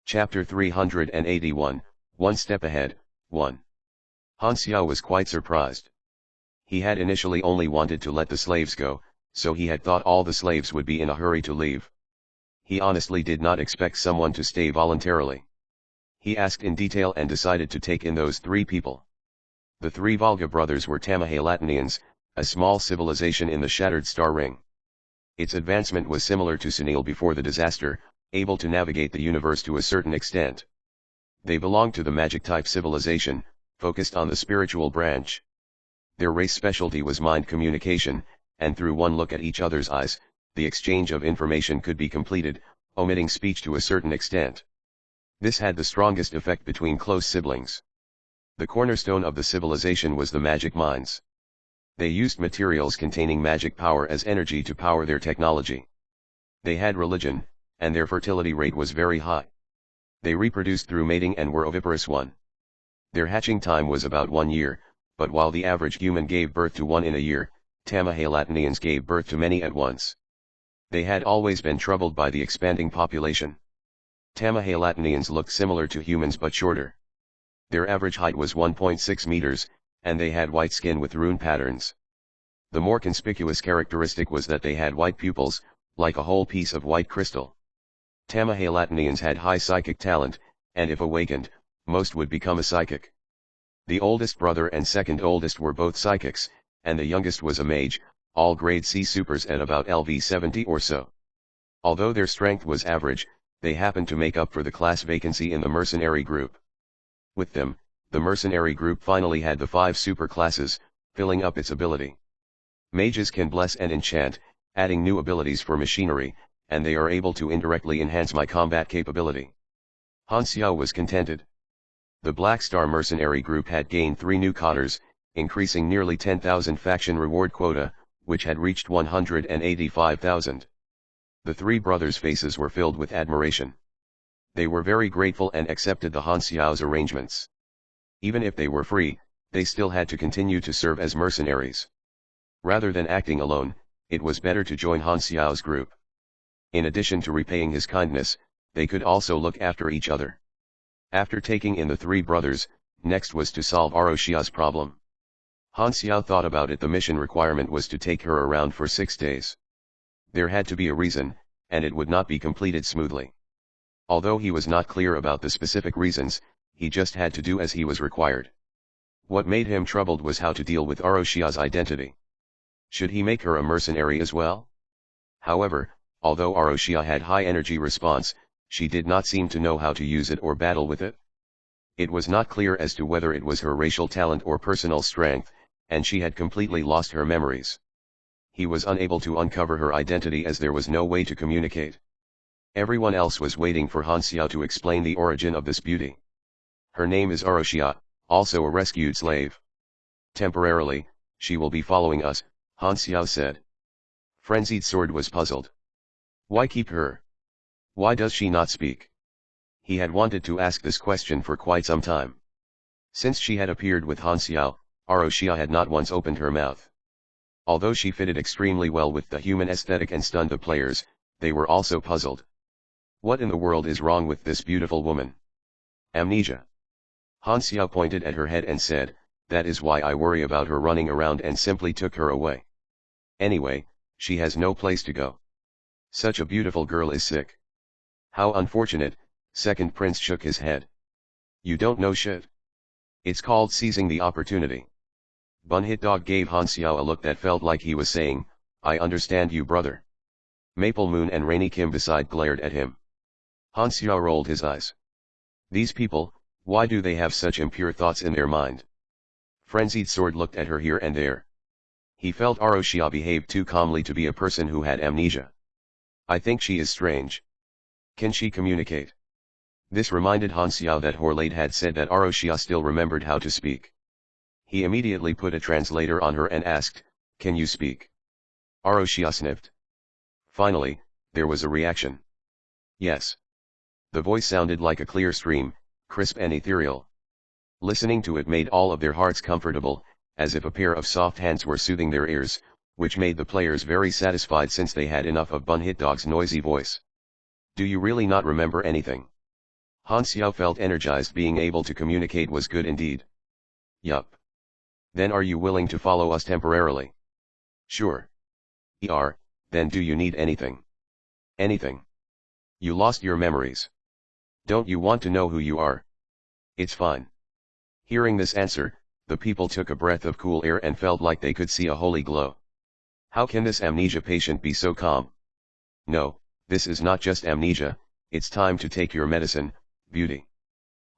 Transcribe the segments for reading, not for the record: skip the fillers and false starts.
Chapter 381, One Step Ahead, 1. Han Xiao was quite surprised. He had initially only wanted to let the slaves go, so he had thought all the slaves would be in a hurry to leave. He honestly did not expect someone to stay voluntarily. He asked in detail and decided to take in those 3 people. The 3 Volga brothers were Tamahalatanians, a small civilization in the Shattered Star Ring. Its advancement was similar to Sunil before the disaster, able to navigate the universe to a certain extent. They belonged to the magic-type civilization, focused on the spiritual branch. Their race specialty was mind communication, and through one look at each other's eyes, the exchange of information could be completed, omitting speech to a certain extent. This had the strongest effect between close siblings. The cornerstone of the civilization was the magic minds. They used materials containing magic power as energy to power their technology. They had religion, and their fertility rate was very high. They reproduced through mating and were oviparous. Their hatching time was about 1 year, but while the average human gave birth to 1 in a year, Tamahalatanians gave birth to many at once. They had always been troubled by the expanding population. Tamahalatanians looked similar to humans but shorter. Their average height was 1.6 meters, and they had white skin with rune patterns. The more conspicuous characteristic was that they had white pupils, like a whole piece of white crystal. Tamahalatanians had high psychic talent, and if awakened, most would become a psychic. The oldest brother and second oldest were both psychics, and the youngest was a mage, all grade C supers at about LV 70 or so. Although their strength was average, they happened to make up for the class vacancy in the mercenary group. With them, the mercenary group finally had the 5 super classes, filling up its ability. Mages can bless and enchant, adding new abilities for machinery, and they are able to indirectly enhance my combat capability. Han Xiao was contented. The Black Star mercenary group had gained 3 new cotters, increasing nearly 10,000 faction reward quota, which had reached 185,000. The 3 brothers' faces were filled with admiration. They were very grateful and accepted the Han Xiao's arrangements. Even if they were free, they still had to continue to serve as mercenaries. Rather than acting alone, it was better to join Han Xiao's group. In addition to repaying his kindness, they could also look after each other. After taking in the 3 brothers, next was to solve Xia's problem. Han Xiao thought about it. The mission requirement was to take her around for 6 days. There had to be a reason, and it would not be completed smoothly. Although he was not clear about the specific reasons, he just had to do as he was required. What made him troubled was how to deal with Xia's identity. Should he make her a mercenary as well? However, although Xia had high energy response, she did not seem to know how to use it or battle with it. It was not clear as to whether it was her racial talent or personal strength, and she had completely lost her memories. He was unable to uncover her identity as there was no way to communicate. Everyone else was waiting for Han Xiao to explain the origin of this beauty. Her name is Xia, also a rescued slave. Temporarily, she will be following us, Han Xiao said. Frenzied Sword was puzzled. Why keep her? Why does she not speak? He had wanted to ask this question for quite some time. Since she had appeared with Han Xiao, Xia had not once opened her mouth. Although she fitted extremely well with the human aesthetic and stunned the players, they were also puzzled. What in the world is wrong with this beautiful woman? Amnesia. Han Xiao pointed at her head and said, that is why I worry about her running around, and simply took her away. Anyway, she has no place to go. Such a beautiful girl is sick. How unfortunate, second prince shook his head. You don't know shit. It's called seizing the opportunity. Bun Hit Dog gave Han Xiao a look that felt like he was saying, I understand you, brother. Maple Moon and Rainy Kim beside glared at him. Han Xiao rolled his eyes. These people, why do they have such impure thoughts in their mind? Frenzied Sword looked at her here and there. He felt Xia behaved too calmly to be a person who had amnesia. I think she is strange. Can she communicate? This reminded Han Xiao that Horlade had said that Xia still remembered how to speak. He immediately put a translator on her and asked, can you speak? Xia sniffed. Finally, there was a reaction. Yes. The voice sounded like a clear stream, crisp and ethereal. Listening to it made all of their hearts comfortable, as if a pair of soft hands were soothing their ears, which made the players very satisfied since they had enough of Bun Hit Dog's noisy voice. Do you really not remember anything? Han Xiao felt energized. Being able to communicate was good indeed. Yup. Then are you willing to follow us temporarily? Sure. Then do you need anything? Anything. You lost your memories. Don't you want to know who you are? It's fine. Hearing this answer, the people took a breath of cool air and felt like they could see a holy glow. How can this amnesia patient be so calm? No, this is not just amnesia, it's time to take your medicine, beauty.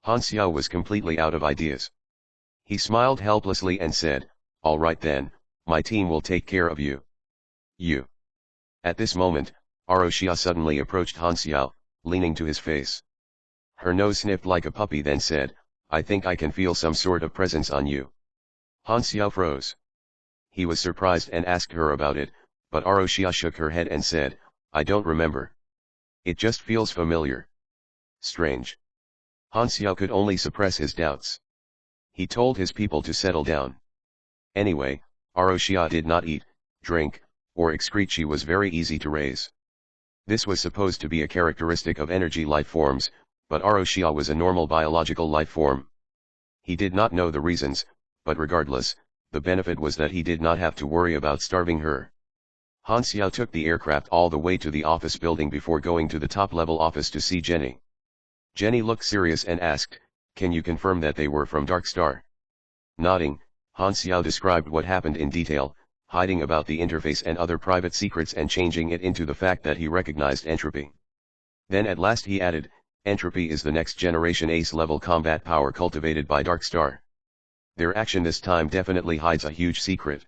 Han Xiao was completely out of ideas. He smiled helplessly and said, all right then, my team will take care of you. You. At this moment, Aroshia suddenly approached Han Xiao, leaning to his face. Her nose sniffed like a puppy, then said, I think I can feel some sort of presence on you. Han Xiao froze. He was surprised and asked her about it, but Aroshia shook her head and said, I don't remember. It just feels familiar. Strange. Han Xiao could only suppress his doubts. He told his people to settle down. Anyway, Aroshia did not eat, drink, or excrete. She was very easy to raise. This was supposed to be a characteristic of energy life forms, but Aroshia was a normal biological life form. He did not know the reasons, but regardless, the benefit was that he did not have to worry about starving her. Han Xiao took the aircraft all the way to the office building before going to the top-level office to see Jenny. Jenny looked serious and asked, can you confirm that they were from Dark Star? Nodding, Han Xiao described what happened in detail, hiding about the interface and other private secrets and changing it into the fact that he recognized entropy. Then at last he added, entropy is the next generation ace-level combat power cultivated by Dark Star. Their action this time definitely hides a huge secret.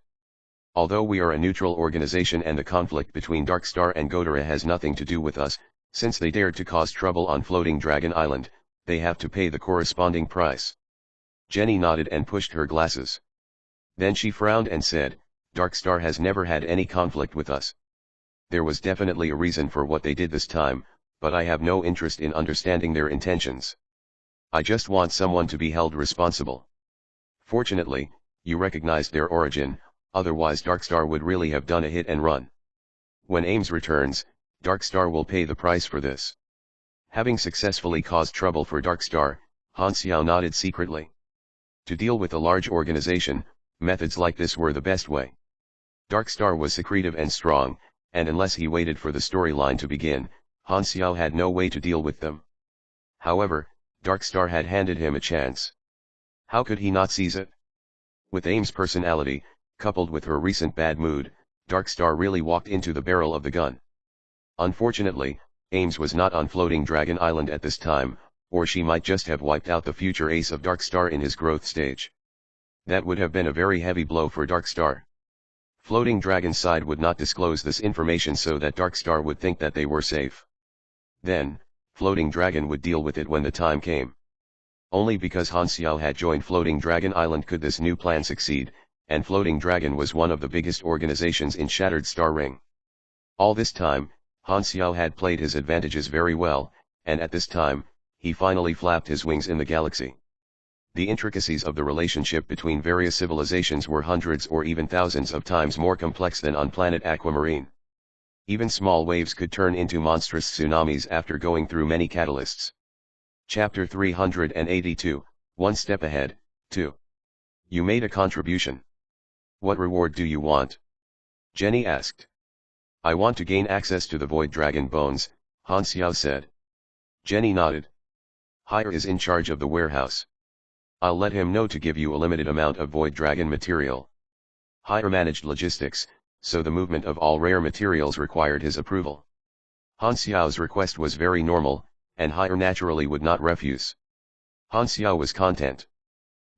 Although we are a neutral organization and the conflict between Dark Star and Godara has nothing to do with us, since they dared to cause trouble on Floating Dragon Island, they have to pay the corresponding price. Jenny nodded and pushed her glasses. Then she frowned and said, Dark Star has never had any conflict with us. There was definitely a reason for what they did this time, but I have no interest in understanding their intentions. I just want someone to be held responsible. Fortunately, you recognized their origin, otherwise Dark Star would really have done a hit and run. When Ames returns, Dark Star will pay the price for this. Having successfully caused trouble for Dark Star, Han Xiao nodded secretly. To deal with a large organization, methods like this were the best way. Dark Star was secretive and strong, and unless he waited for the storyline to begin, Han Xiao had no way to deal with them. However, Dark Star had handed him a chance. How could he not seize it? With Ames' personality, coupled with her recent bad mood, Dark Star really walked into the barrel of the gun. Unfortunately, Ames was not on Floating Dragon Island at this time, or she might just have wiped out the future ace of Dark Star in his growth stage. That would have been a very heavy blow for Dark Star. Floating Dragon's side would not disclose this information so that Dark Star would think that they were safe. Then, Floating Dragon would deal with it when the time came. Only because Han Xiao had joined Floating Dragon Island could this new plan succeed, and Floating Dragon was one of the biggest organizations in Shattered Star Ring. All this time, Han Xiao had played his advantages very well, and at this time, he finally flapped his wings in the galaxy. The intricacies of the relationship between various civilizations were hundreds or even thousands of times more complex than on planet Aquamarine. Even small waves could turn into monstrous tsunamis after going through many catalysts. Chapter 382, One Step Ahead, 2. You made a contribution. What reward do you want? Jenny asked. I want to gain access to the Void Dragon bones, Han Xiao said. Jenny nodded. Hire is in charge of the warehouse. I'll let him know to give you a limited amount of Void Dragon material. Hire managed logistics, so the movement of all rare materials required his approval. Han Xiao's request was very normal, and Hire naturally would not refuse. Han Xiao was content.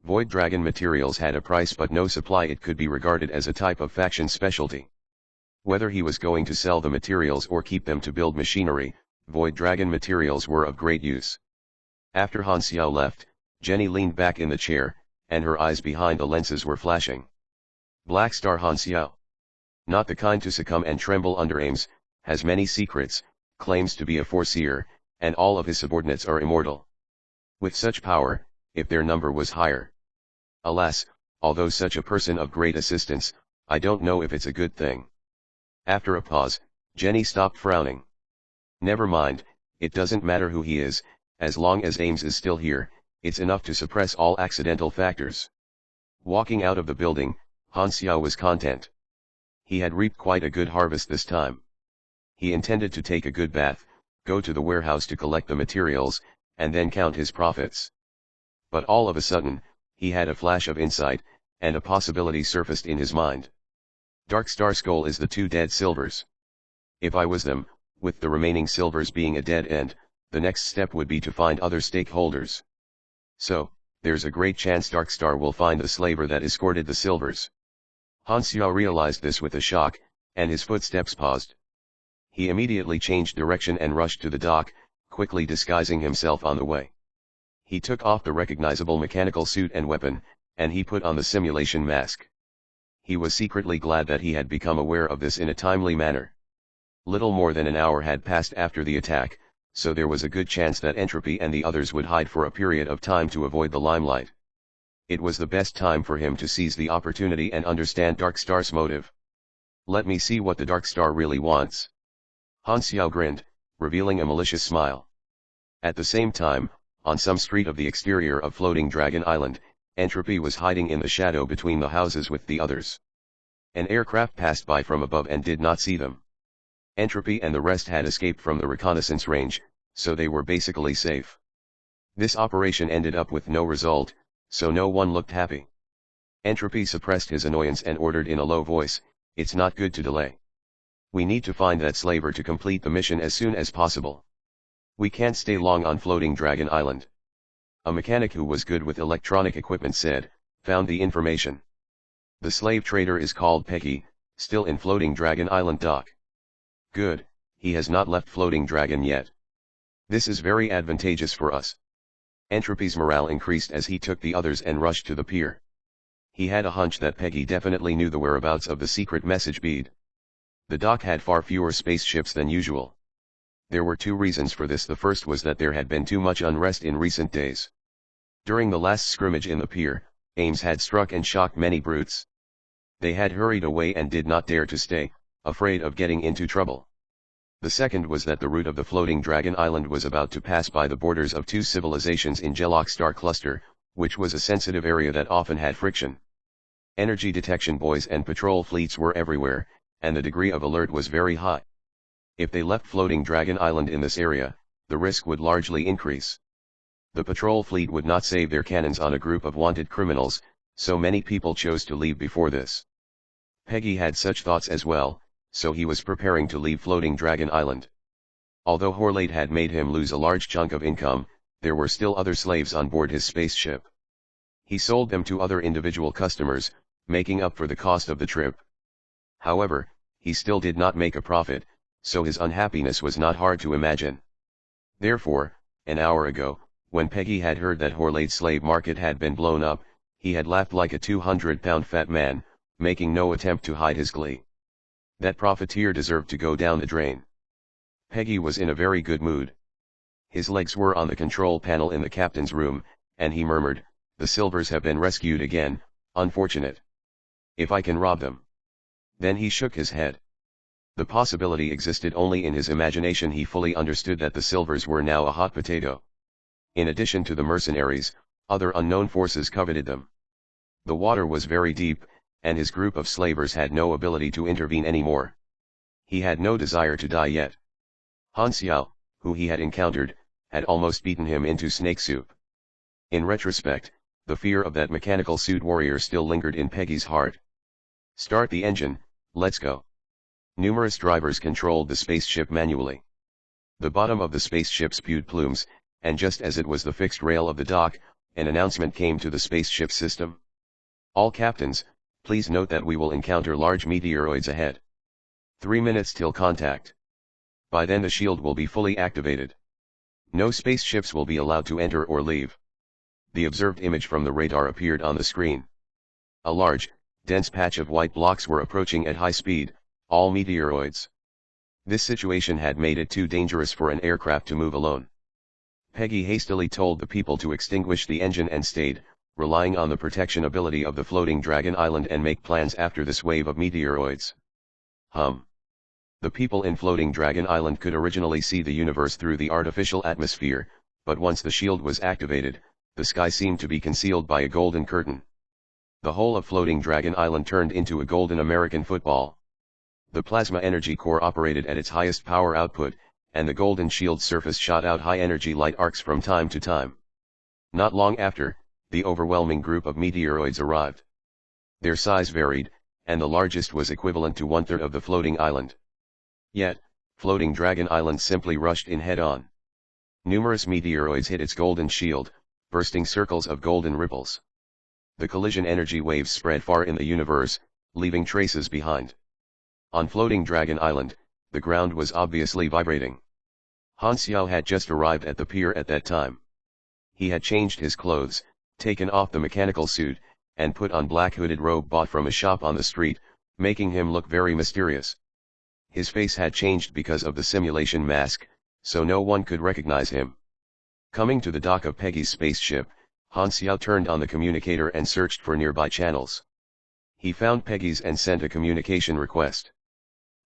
Void Dragon materials had a price but no supply. It could be regarded as a type of faction specialty. Whether he was going to sell the materials or keep them to build machinery, Void Dragon materials were of great use. After Han Xiao left, Jenny leaned back in the chair, and her eyes behind the lenses were flashing. Black Star Han Xiao. Not the kind to succumb and tremble under Ames, has many secrets, claims to be a foreseer, and all of his subordinates are immortal. With such power, if their number was higher. Alas, although such a person of great assistance, I don't know if it's a good thing. After a pause, Jenny stopped frowning. Never mind, it doesn't matter who he is, as long as Ames is still here, it's enough to suppress all accidental factors. Walking out of the building, Han Xiao was content. He had reaped quite a good harvest this time. He intended to take a good bath, go to the warehouse to collect the materials, and then count his profits. But all of a sudden, he had a flash of insight, and a possibility surfaced in his mind. Dark Star Skull is the 2 dead silvers. If I was them, with the remaining silvers being a dead end, the next step would be to find other stakeholders. So, there's a great chance Dark Star will find the slaver that escorted the silvers. Han Xiao realized this with a shock, and his footsteps paused. He immediately changed direction and rushed to the dock, quickly disguising himself on the way. He took off the recognizable mechanical suit and weapon, and he put on the simulation mask. He was secretly glad that he had become aware of this in a timely manner. Little more than an hour had passed after the attack, so there was a good chance that Entropy and the others would hide for a period of time to avoid the limelight. It was the best time for him to seize the opportunity and understand Dark Star's motive. Let me see what the Dark Star really wants. Han Xiao grinned, revealing a malicious smile. At the same time, on some street of the exterior of Floating Dragon Island, Entropy was hiding in the shadow between the houses with the others. An aircraft passed by from above and did not see them. Entropy and the rest had escaped from the reconnaissance range, so they were basically safe. This operation ended up with no result, so no one looked happy. Entropy suppressed his annoyance and ordered in a low voice, "It's not good to delay. We need to find that slaver to complete the mission as soon as possible. We can't stay long on Floating Dragon Island." A mechanic who was good with electronic equipment said, "Found the information. The slave trader is called Peggy, still in Floating Dragon Island dock." "Good, he has not left Floating Dragon yet. This is very advantageous for us." Entropy's morale increased as he took the others and rushed to the pier. He had a hunch that Peggy definitely knew the whereabouts of the secret message bead. The dock had far fewer spaceships than usual. There were 2 reasons for this. The first was that there had been too much unrest in recent days. During the last scrimmage in the pier, Ames had struck and shocked many brutes. They had hurried away and did not dare to stay, afraid of getting into trouble. The second was that the route of the Floating Dragon Island was about to pass by the borders of 2 civilizations in Jelok Star Cluster, which was a sensitive area that often had friction. Energy detection buoys and patrol fleets were everywhere, and the degree of alert was very high. If they left Floating Dragon Island in this area, the risk would largely increase. The patrol fleet would not save their cannons on a group of wanted criminals, so many people chose to leave before this. Peggy had such thoughts as well, so he was preparing to leave Floating Dragon Island. Although Horlade had made him lose a large chunk of income, there were still other slaves on board his spaceship. He sold them to other individual customers, making up for the cost of the trip. However, he still did not make a profit, so his unhappiness was not hard to imagine. Therefore, an hour ago, when Peggy had heard that Horlade's slave market had been blown up, he had laughed like a 200-pound fat man, making no attempt to hide his glee. That profiteer deserved to go down the drain. Peggy was in a very good mood. His legs were on the control panel in the captain's room, and he murmured, "The silvers have been rescued again, unfortunate. If I can rob them." Then he shook his head. The possibility existed only in his imagination. He fully understood that the silvers were now a hot potato. In addition to the mercenaries, other unknown forces coveted them. The water was very deep, and his group of slavers had no ability to intervene anymore. He had no desire to die yet. Han Xiao, who he had encountered, had almost beaten him into snake soup. In retrospect, the fear of that mechanical suit warrior still lingered in Peggy's heart. "Start the engine, let's go." Numerous drivers controlled the spaceship manually. The bottom of the spaceship spewed plumes, and just as it was the fixed rail of the dock, an announcement came to the spaceship system. "All captains, please note that we will encounter large meteoroids ahead. 3 minutes till contact. By then the shield will be fully activated. No spaceships will be allowed to enter or leave." The observed image from the radar appeared on the screen. A large, dense patch of white blocks were approaching at high speed, all meteoroids. This situation had made it too dangerous for an aircraft to move alone. Peggy hastily told the people to extinguish the engine and stayed, relying on the protection ability of the Floating Dragon Island and make plans after this wave of meteoroids. The people in Floating Dragon Island could originally see the universe through the artificial atmosphere, but once the shield was activated, the sky seemed to be concealed by a golden curtain. The whole of Floating Dragon Island turned into a golden American football. The plasma energy core operated at its highest power output, and the golden shield surface shot out high-energy light arcs from time to time. Not long after, the overwhelming group of meteoroids arrived. Their size varied, and the largest was equivalent to one-third of the floating island. Yet, Floating Dragon Island simply rushed in head-on. Numerous meteoroids hit its golden shield, bursting circles of golden ripples. The collision energy waves spread far in the universe, leaving traces behind. On Floating Dragon Island, the ground was obviously vibrating. Han Xiao had just arrived at the pier at that time. He had changed his clothes, taken off the mechanical suit, and put on black hooded robe bought from a shop on the street, making him look very mysterious. His face had changed because of the simulation mask, so no one could recognize him. Coming to the dock of Peggy's spaceship, Han Xiao turned on the communicator and searched for nearby channels. He found Peggy's and sent a communication request.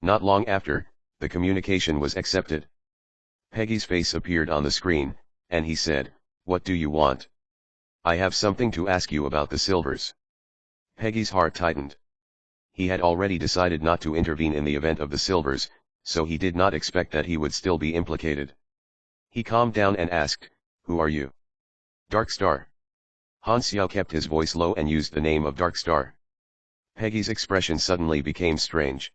Not long after, the communication was accepted. Peggy's face appeared on the screen, and he said, "What do you want?" "I have something to ask you about the silvers." Peggy's heart tightened. He had already decided not to intervene in the event of the silvers, so he did not expect that he would still be implicated. He calmed down and asked, "Who are you?" "Dark Star." Han Xiao kept his voice low and used the name of Dark Star. Peggy's expression suddenly became strange.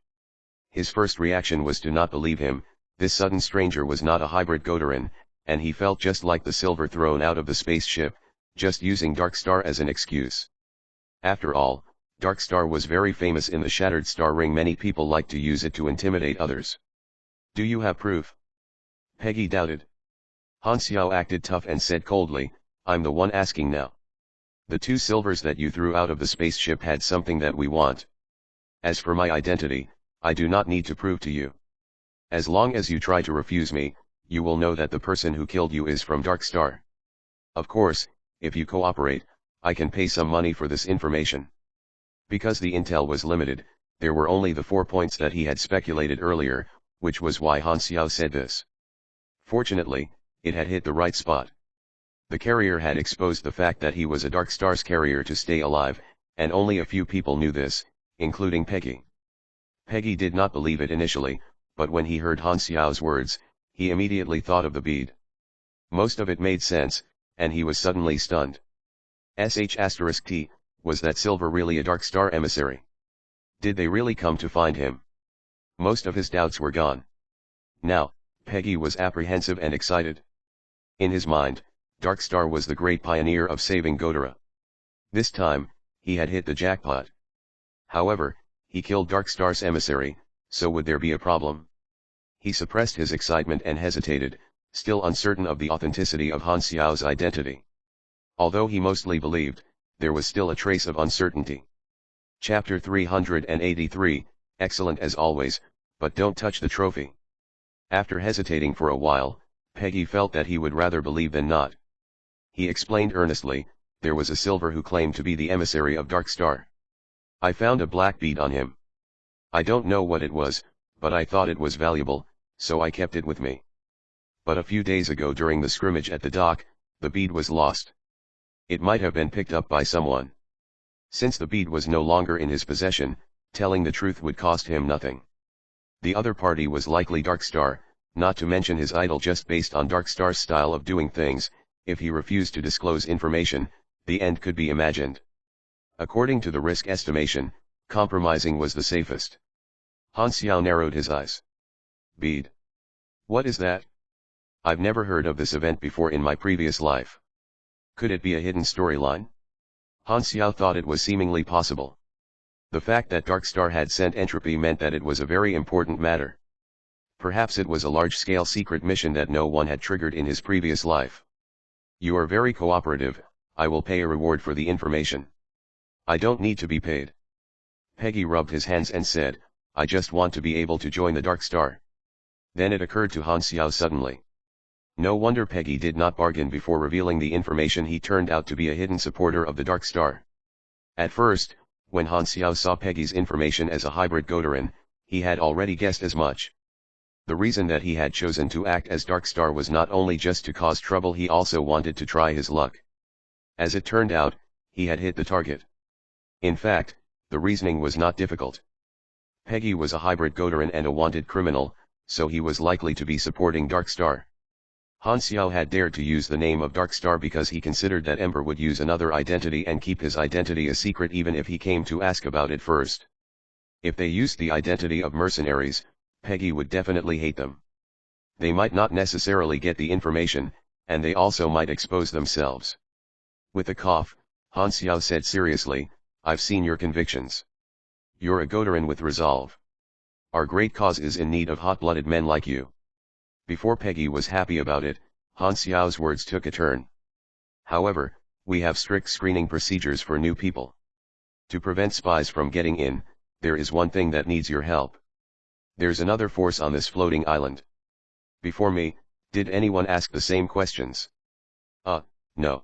His first reaction was to not believe him. This sudden stranger was not a hybrid Godarin, and he felt just like the silver thrown out of the spaceship, just using Dark Star as an excuse. After all, Dark Star was very famous in the Shattered Star Ring. Many people liked to use it to intimidate others. "Do you have proof?" Peggy doubted. Han Xiao acted tough and said coldly, "I'm the one asking now. The 2 silvers that you threw out of the spaceship had something that we want. As for my identity, I do not need to prove to you. As long as you try to refuse me, you will know that the person who killed you is from Dark Star. Of course, if you cooperate, I can pay some money for this information." Because the intel was limited, there were only the 4 points that he had speculated earlier, which was why Han Xiao said this. Fortunately, it had hit the right spot. The carrier had exposed the fact that he was a Dark Star's carrier to stay alive, and only a few people knew this, including Peggy. Peggy did not believe it initially, but when he heard Han Xiao's words, he immediately thought of the bead. Most of it made sense, and he was suddenly stunned. **T, was that silver really a Dark Star emissary? Did they really come to find him? Most of his doubts were gone. Now, Peggy was apprehensive and excited. In his mind, Dark Star was the great pioneer of saving Godara. This time, he had hit the jackpot. However, he killed Dark Star's emissary, so would there be a problem? He suppressed his excitement and hesitated, still uncertain of the authenticity of Han Xiao's identity. Although he mostly believed, there was still a trace of uncertainty. Chapter 383, excellent as always, but don't touch the trophy. After hesitating for a while, Peggy felt that he would rather believe than not. He explained earnestly, there was a silver who claimed to be the emissary of Dark Star. I found a black bead on him. I don't know what it was, but I thought it was valuable, so I kept it with me. But a few days ago during the scrimmage at the dock, the bead was lost. It might have been picked up by someone. Since the bead was no longer in his possession, telling the truth would cost him nothing. The other party was likely Dark Star, not to mention his idol. Just based on Dark Star's style of doing things, if he refused to disclose information, the end could be imagined. According to the risk estimation, compromising was the safest. Han Xiao narrowed his eyes. Bead? What is that? I've never heard of this event before in my previous life. Could it be a hidden storyline? Han Xiao thought it was seemingly possible. The fact that Dark Star had sent entropy meant that it was a very important matter. Perhaps it was a large-scale secret mission that no one had triggered in his previous life. You are very cooperative, I will pay a reward for the information. I don't need to be paid. Peggy rubbed his hands and said, I just want to be able to join the Dark Star. Then it occurred to Han Xiao suddenly. No wonder Peggy did not bargain before revealing the information. He turned out to be a hidden supporter of the Dark Star. At first, when Han Xiao saw Peggy's information as a hybrid Godarin, he had already guessed as much. The reason that he had chosen to act as Dark Star was not only just to cause trouble, he also wanted to try his luck. As it turned out, he had hit the target. In fact, the reasoning was not difficult. Peggy was a hybrid Godarin and a wanted criminal, so he was likely to be supporting Dark Star. Han Xiao had dared to use the name of Dark Star because he considered that Ember would use another identity and keep his identity a secret even if he came to ask about it first. If they used the identity of mercenaries, Peggy would definitely hate them. They might not necessarily get the information, and they also might expose themselves. With a cough, Han Xiao said seriously, "I've seen your convictions. You're a Godarin with resolve. Our great cause is in need of hot-blooded men like you." Before Peggy was happy about it, Han Xiao's words took a turn. "However, we have strict screening procedures for new people. To prevent spies from getting in, there is one thing that needs your help. There's another force on this floating island." Before me, did anyone ask the same questions? No.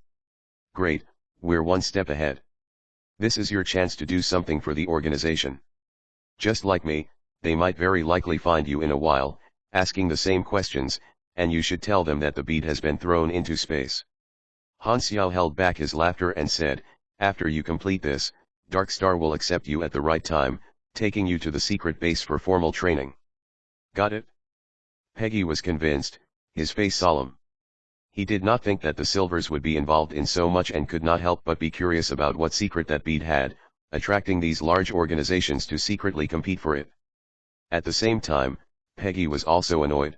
Great, we're one step ahead. This is your chance to do something for the organization. Just like me, they might very likely find you in a while, asking the same questions, and you should tell them that the bead has been thrown into space. Han Xiao held back his laughter and said, "After you complete this, Dark Star will accept you at the right time, taking you to the secret base for formal training." Got it? Peggy was convinced, his face solemn. He did not think that the Silvers would be involved in so much and could not help but be curious about what secret that bead had, attracting these large organizations to secretly compete for it. At the same time, Peggy was also annoyed.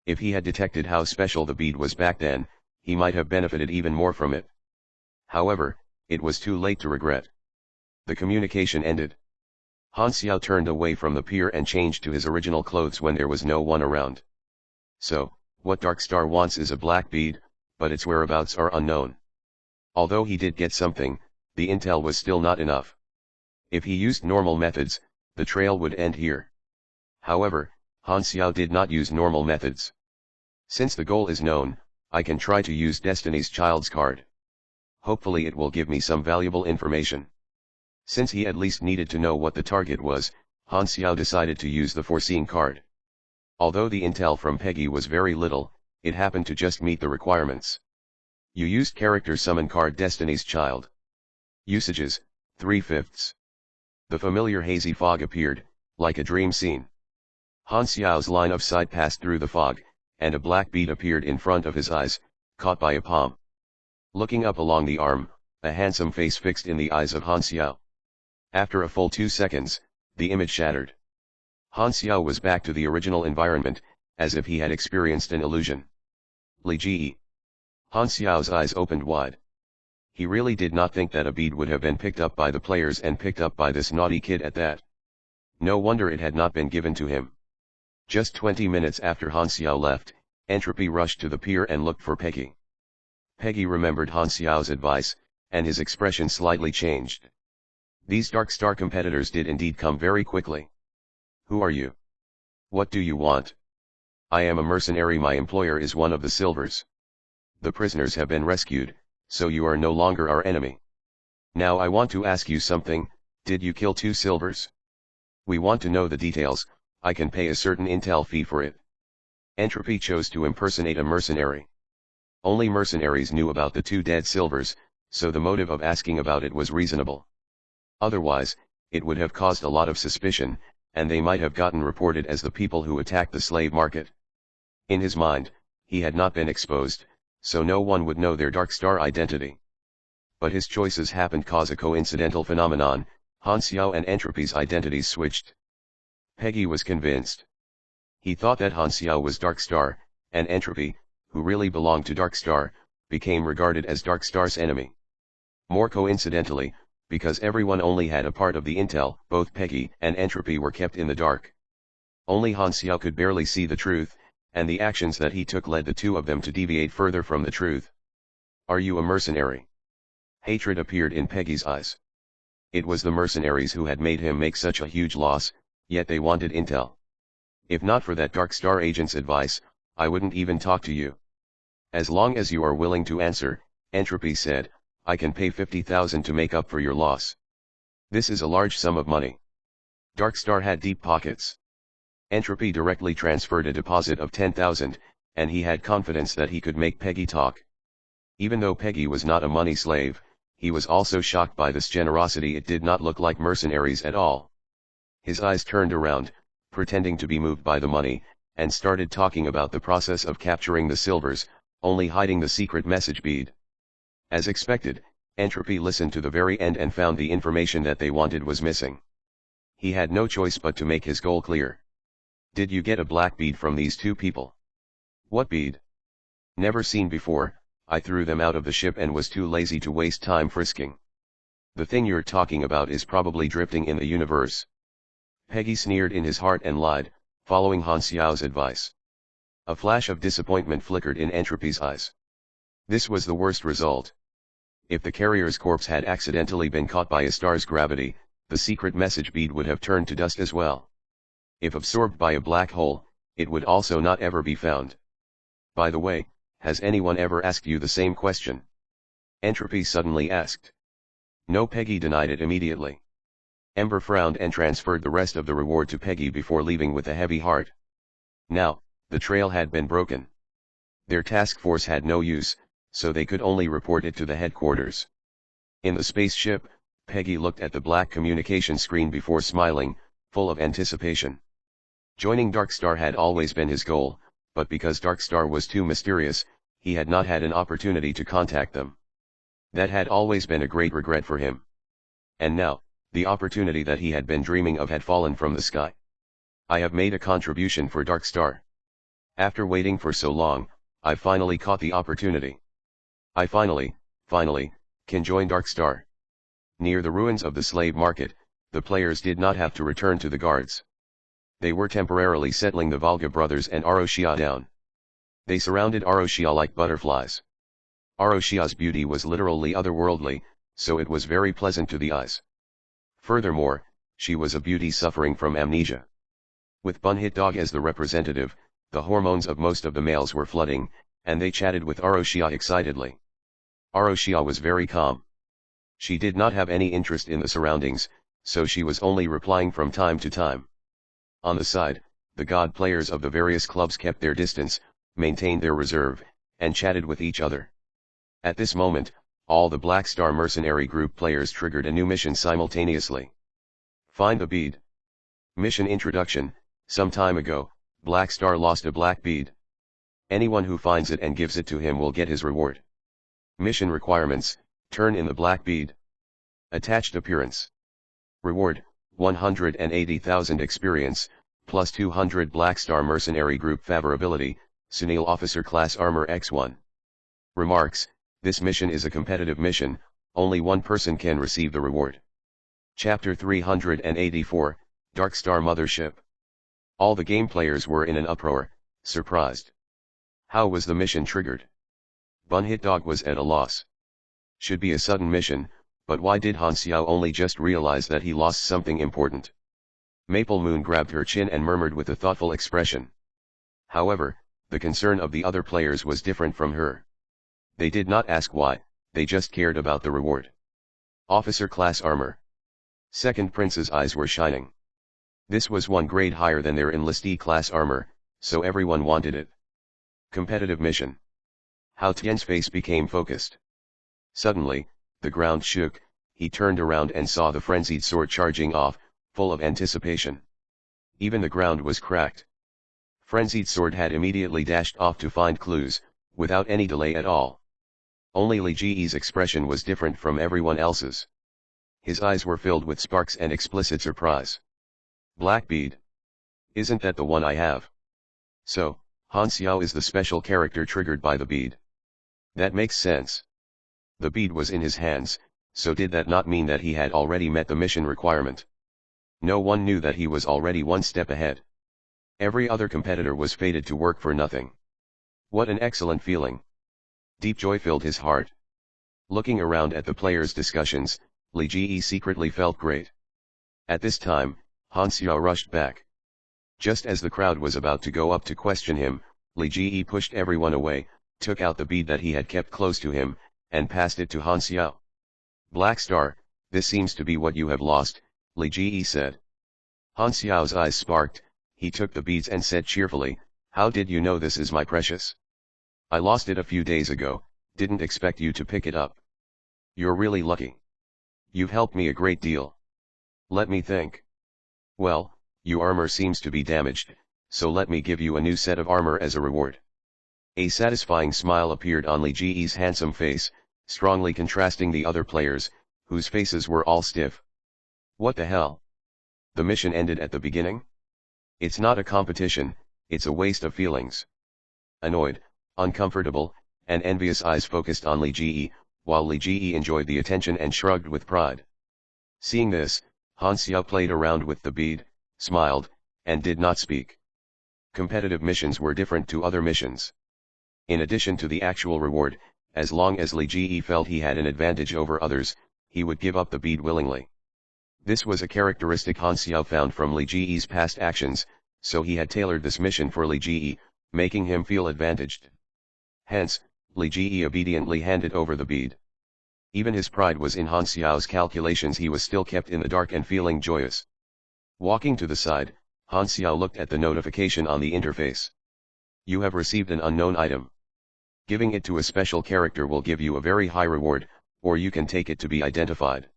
If he had detected how special the bead was back then, he might have benefited even more from it. However, it was too late to regret. The communication ended. Han Xiao turned away from the pier and changed to his original clothes when there was no one around. So, what Dark Star wants is a black bead, but its whereabouts are unknown. Although he did get something, the intel was still not enough. If he used normal methods, the trail would end here. However, Han Xiao did not use normal methods. Since the goal is known, I can try to use Destiny's Child's card. Hopefully it will give me some valuable information. Since he at least needed to know what the target was, Han Xiao decided to use the Foreseeing card. Although the intel from Peggy was very little, it happened to just meet the requirements. You used character summon card Destiny's Child. Usages, 3/5. The familiar hazy fog appeared, like a dream scene. Han Xiao's line of sight passed through the fog, and a black bead appeared in front of his eyes, caught by a palm. Looking up along the arm, a handsome face fixed in the eyes of Han Xiao. After a full 2 seconds, the image shattered. Han Xiao was back to the original environment, as if he had experienced an illusion. Li Ji. Han Xiao's eyes opened wide. He really did not think that a bead would have been picked up by the players and picked up by this naughty kid at that. No wonder it had not been given to him. Just 20 minutes after Han Xiao left, Entropy rushed to the pier and looked for Peggy. Peggy remembered Han Xiao's advice, and his expression slightly changed. These Dark Star competitors did indeed come very quickly. "Who are you? What do you want?" "I am a mercenary. My employer is one of the Silvers. The prisoners have been rescued, so you are no longer our enemy. Now I want to ask you something, did you kill 2 Silvers? We want to know the details, I can pay a certain intel fee for it." Entropy chose to impersonate a mercenary. Only mercenaries knew about the 2 dead Silvers, so the motive of asking about it was reasonable. Otherwise, it would have caused a lot of suspicion, and they might have gotten reported as the people who attacked the slave market. In his mind, he had not been exposed, so no one would know their Dark Star identity. But his choices happened cause a coincidental phenomenon. Han Xiao and Entropy's identities switched. Peggy was convinced. He thought that Han Xiao was Dark Star, and Entropy, who really belonged to Dark Star, became regarded as Dark Star's enemy. More coincidentally, because everyone only had a part of the intel, both Peggy and Entropy were kept in the dark. Only Han Xiao could barely see the truth, and the actions that he took led the 2 of them to deviate further from the truth. "Are you a mercenary?" Hatred appeared in Peggy's eyes. It was the mercenaries who had made him make such a huge loss, yet they wanted intel. "If not for that Dark Star agent's advice, I wouldn't even talk to you." "As long as you are willing to answer," Entropy said, "I can pay 50,000 to make up for your loss." This is a large sum of money. Dark Star had deep pockets. Entropy directly transferred a deposit of 10,000, and he had confidence that he could make Peggy talk. Even though Peggy was not a money slave, he was also shocked by this generosity. It did not look like mercenaries at all. His eyes turned around, pretending to be moved by the money, and started talking about the process of capturing the silvers, only hiding the secret message bead. As expected, Entropy listened to the very end and found the information that they wanted was missing. He had no choice but to make his goal clear. Did you get a black bead from these two people? What bead? Never seen before. I threw them out of the ship and was too lazy to waste time frisking. The thing you're talking about is probably drifting in the universe. Peggy sneered in his heart and lied, following Han Xiao's advice. A flash of disappointment flickered in Entropy's eyes. This was the worst result. If the carrier's corpse had accidentally been caught by a star's gravity, the secret message bead would have turned to dust as well. If absorbed by a black hole, it would also not ever be found. By the way, has anyone ever asked you the same question? Entropy suddenly asked. No, Peggy denied it immediately. Ember frowned and transferred the rest of the reward to Peggy before leaving with a heavy heart. Now, the trail had been broken. Their task force had no use, so they could only report it to the headquarters. In the spaceship, Peggy looked at the black communication screen before smiling, full of anticipation. Joining Darkstar had always been his goal, but because Darkstar was too mysterious, he had not had an opportunity to contact them. That had always been a great regret for him. And now, the opportunity that he had been dreaming of had fallen from the sky. I have made a contribution for Darkstar. After waiting for so long, I finally caught the opportunity. I finally, can join Darkstar. Near the ruins of the slave market, the players did not have to return to the guards. They were temporarily settling the Volga brothers and Aroshia down. They surrounded Aroshia like butterflies. Aroshia's beauty was literally otherworldly, so it was very pleasant to the eyes. Furthermore, she was a beauty suffering from amnesia. With Bunhit Dog as the representative, the hormones of most of the males were flooding, and they chatted with Aroshia excitedly. Aroshia was very calm. She did not have any interest in the surroundings, so she was only replying from time to time. On the side, the god players of the various clubs kept their distance, maintained their reserve, and chatted with each other. At this moment, all the Black Star Mercenary Group players triggered a new mission simultaneously. Find the bead. Mission introduction. Some time ago, Black Star lost a black bead. Anyone who finds it and gives it to him will get his reward. Mission requirements: turn in the black bead. Attached appearance. Reward: 180,000 experience, plus 200 Black Star Mercenary Group favorability, Sunil Officer Class Armor X1. Remarks: this mission is a competitive mission, only one person can receive the reward. Chapter 384, Darkstar Mothership. All the game players were in an uproar, surprised. How was the mission triggered? Bunhit Dog was at a loss. Should be a sudden mission, but why did Han Xiao only just realize that he lost something important? Maple Moon grabbed her chin and murmured with a thoughtful expression. However, the concern of the other players was different from her. They did not ask why, they just cared about the reward. Officer Class Armor. Second Prince's eyes were shining. This was one grade higher than their enlistee class armor, so everyone wanted it. Competitive mission. Hao Tian's face became focused. Suddenly, the ground shook, he turned around and saw the frenzied sword charging off, full of anticipation. Even the ground was cracked. Frenzied sword had immediately dashed off to find clues, without any delay at all. Only Li Ji's expression was different from everyone else's. His eyes were filled with sparks and explicit surprise. Black bead. Isn't that the one I have? So, Han Xiao is the special character triggered by the bead. That makes sense. The bead was in his hands, so did that not mean that he had already met the mission requirement? No one knew that he was already one step ahead. Every other competitor was fated to work for nothing. What an excellent feeling. Deep joy filled his heart. Looking around at the players' discussions, Li Ji secretly felt great. At this time, Han Xiao rushed back. Just as the crowd was about to go up to question him, Li Ji pushed everyone away, took out the bead that he had kept close to him, and passed it to Han Xiao. Black Star, this seems to be what you have lost, Li Ji said. Han Xiao's eyes sparked, he took the beads and said cheerfully, "How did you know this is my precious? I lost it a few days ago, didn't expect you to pick it up. You're really lucky. You've helped me a great deal. Let me think. Well, your armor seems to be damaged, so let me give you a new set of armor as a reward." A satisfying smile appeared on Li Ji's handsome face, strongly contrasting the other players, whose faces were all stiff. What the hell? The mission ended at the beginning? It's not a competition, it's a waste of feelings. Annoyed, uncomfortable, and envious eyes focused on Li Ji, while Li Ji enjoyed the attention and shrugged with pride. Seeing this, Han Xiao played around with the bead, smiled, and did not speak. Competitive missions were different to other missions. In addition to the actual reward, as long as Li Ji felt he had an advantage over others, he would give up the bead willingly. This was a characteristic Han Xiao found from Li Ji's past actions, so he had tailored this mission for Li Ji, making him feel advantaged. Hence, Li Ji obediently handed over the bead. Even his pride was in Han Xiao's calculations. He was still kept in the dark and feeling joyous. Walking to the side, Han Xiao looked at the notification on the interface. You have received an unknown item. Giving it to a special character will give you a very high reward, or you can take it to be identified.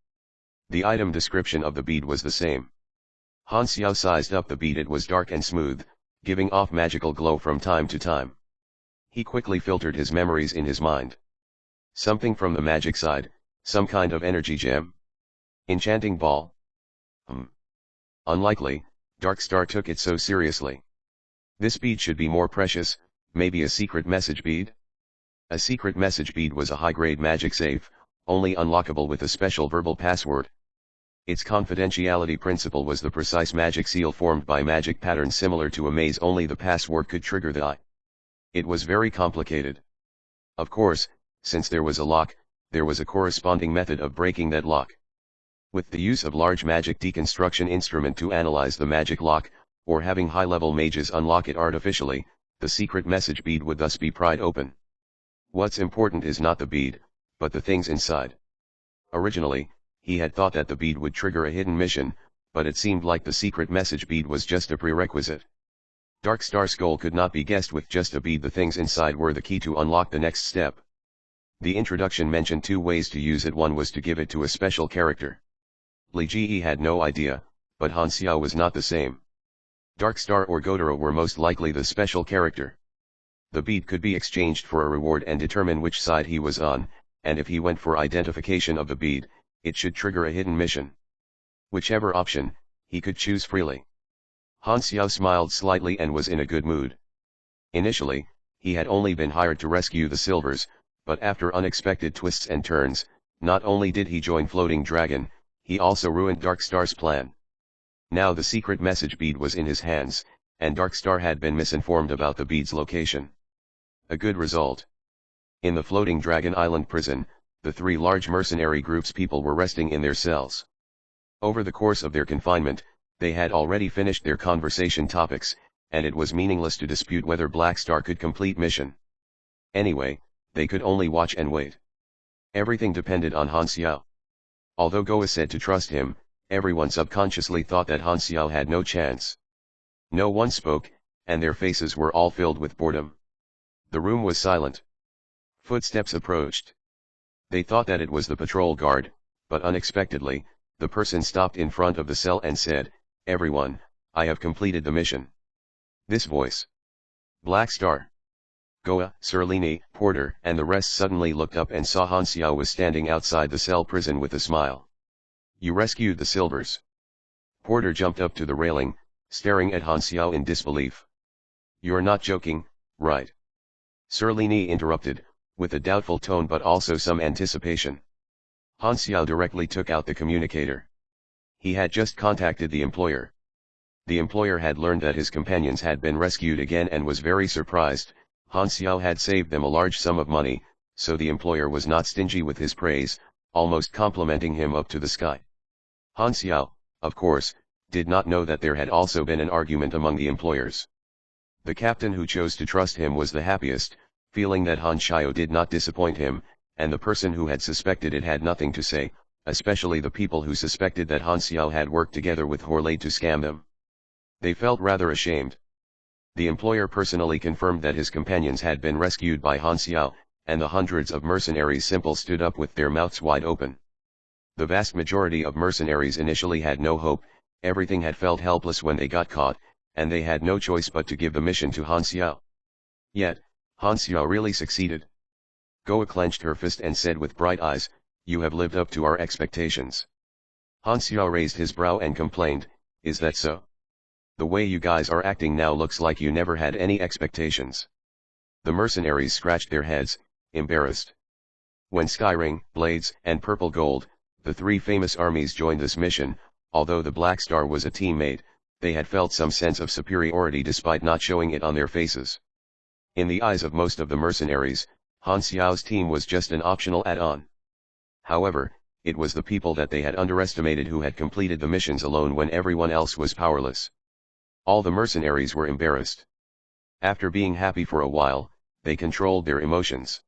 The item description of the bead was the same. Han Xiao sized up the bead. It was dark and smooth, giving off magical glow from time to time. He quickly filtered his memories in his mind. Something from the magic side, some kind of energy gem. Enchanting ball. Unlikely, Dark Star took it so seriously. This bead should be more precious, maybe a secret message bead? A secret message bead was a high-grade magic safe, only unlockable with a special verbal password. Its confidentiality principle was the precise magic seal formed by magic patterns similar to a maze. Only the password could trigger the eye. It was very complicated. Of course, since there was a lock, there was a corresponding method of breaking that lock. With the use of large magic deconstruction instrument to analyze the magic lock, or having high-level mages unlock it artificially, the secret message bead would thus be pried open. What's important is not the bead, but the things inside. Originally, he had thought that the bead would trigger a hidden mission, but it seemed like the secret message bead was just a prerequisite. Dark Star's goal could not be guessed with just a bead. The things inside were the key to unlock the next step. The introduction mentioned 2 ways to use it. One was to give it to a special character. Li Ji had no idea, but Han Xiao was not the same. Dark Star or Godoro were most likely the special character. The bead could be exchanged for a reward and determine which side he was on, and if he went for identification of the bead, it should trigger a hidden mission. Whichever option, he could choose freely. Han Xiao smiled slightly and was in a good mood. Initially, he had only been hired to rescue the silvers, but after unexpected twists and turns, not only did he join Floating Dragon, he also ruined Dark Star's plan. Now the secret message bead was in his hands, and Dark Star had been misinformed about the bead's location. A good result. In the Floating Dragon Island prison, the 3 large mercenary groups people were resting in their cells. Over the course of their confinement, they had already finished their conversation topics, and it was meaningless to dispute whether Black Star could complete mission. Anyway, they could only watch and wait. Everything depended on Han Xiao. Although Goa said to trust him, everyone subconsciously thought that Han Xiao had no chance. No one spoke, and their faces were all filled with boredom. The room was silent. Footsteps approached. They thought that it was the patrol guard, but unexpectedly, the person stopped in front of the cell and said, "Everyone, I have completed the mission." This voice. Black Star. Goa, Serlini, Porter, and the rest suddenly looked up and saw Han Xiao was standing outside the cell prison with a smile. "You rescued the silvers." Porter jumped up to the railing, staring at Han Xiao in disbelief. "You're not joking, right?" Serlini interrupted, with a doubtful tone but also some anticipation. Han Xiao directly took out the communicator. He had just contacted the employer. The employer had learned that his companions had been rescued again and was very surprised. Han Xiao had saved them a large sum of money, so the employer was not stingy with his praise, almost complimenting him up to the sky. Han Xiao, of course, did not know that there had also been an argument among the employers. The captain who chose to trust him was the happiest, feeling that Han Xiao did not disappoint him, and the person who had suspected it had nothing to say, especially the people who suspected that Han Xiao had worked together with Horley to scam them. They felt rather ashamed. The employer personally confirmed that his companions had been rescued by Han Xiao, and the hundreds of mercenaries simply stood up with their mouths wide open. The vast majority of mercenaries initially had no hope, everything had felt helpless when they got caught, and they had no choice but to give the mission to Han Xiao. Yet, Han Xiao really succeeded. Goa clenched her fist and said with bright eyes, "You have lived up to our expectations." Han Xiao raised his brow and complained, "Is that so? The way you guys are acting now looks like you never had any expectations." The mercenaries scratched their heads, embarrassed. When Skyring, Blades, and Purple Gold, the three famous armies joined this mission, although the Black Star was a teammate, they had felt some sense of superiority despite not showing it on their faces. In the eyes of most of the mercenaries, Han Xiao's team was just an optional add-on. However, it was the people that they had underestimated who had completed the missions alone when everyone else was powerless. All the mercenaries were embarrassed. After being happy for a while, they controlled their emotions.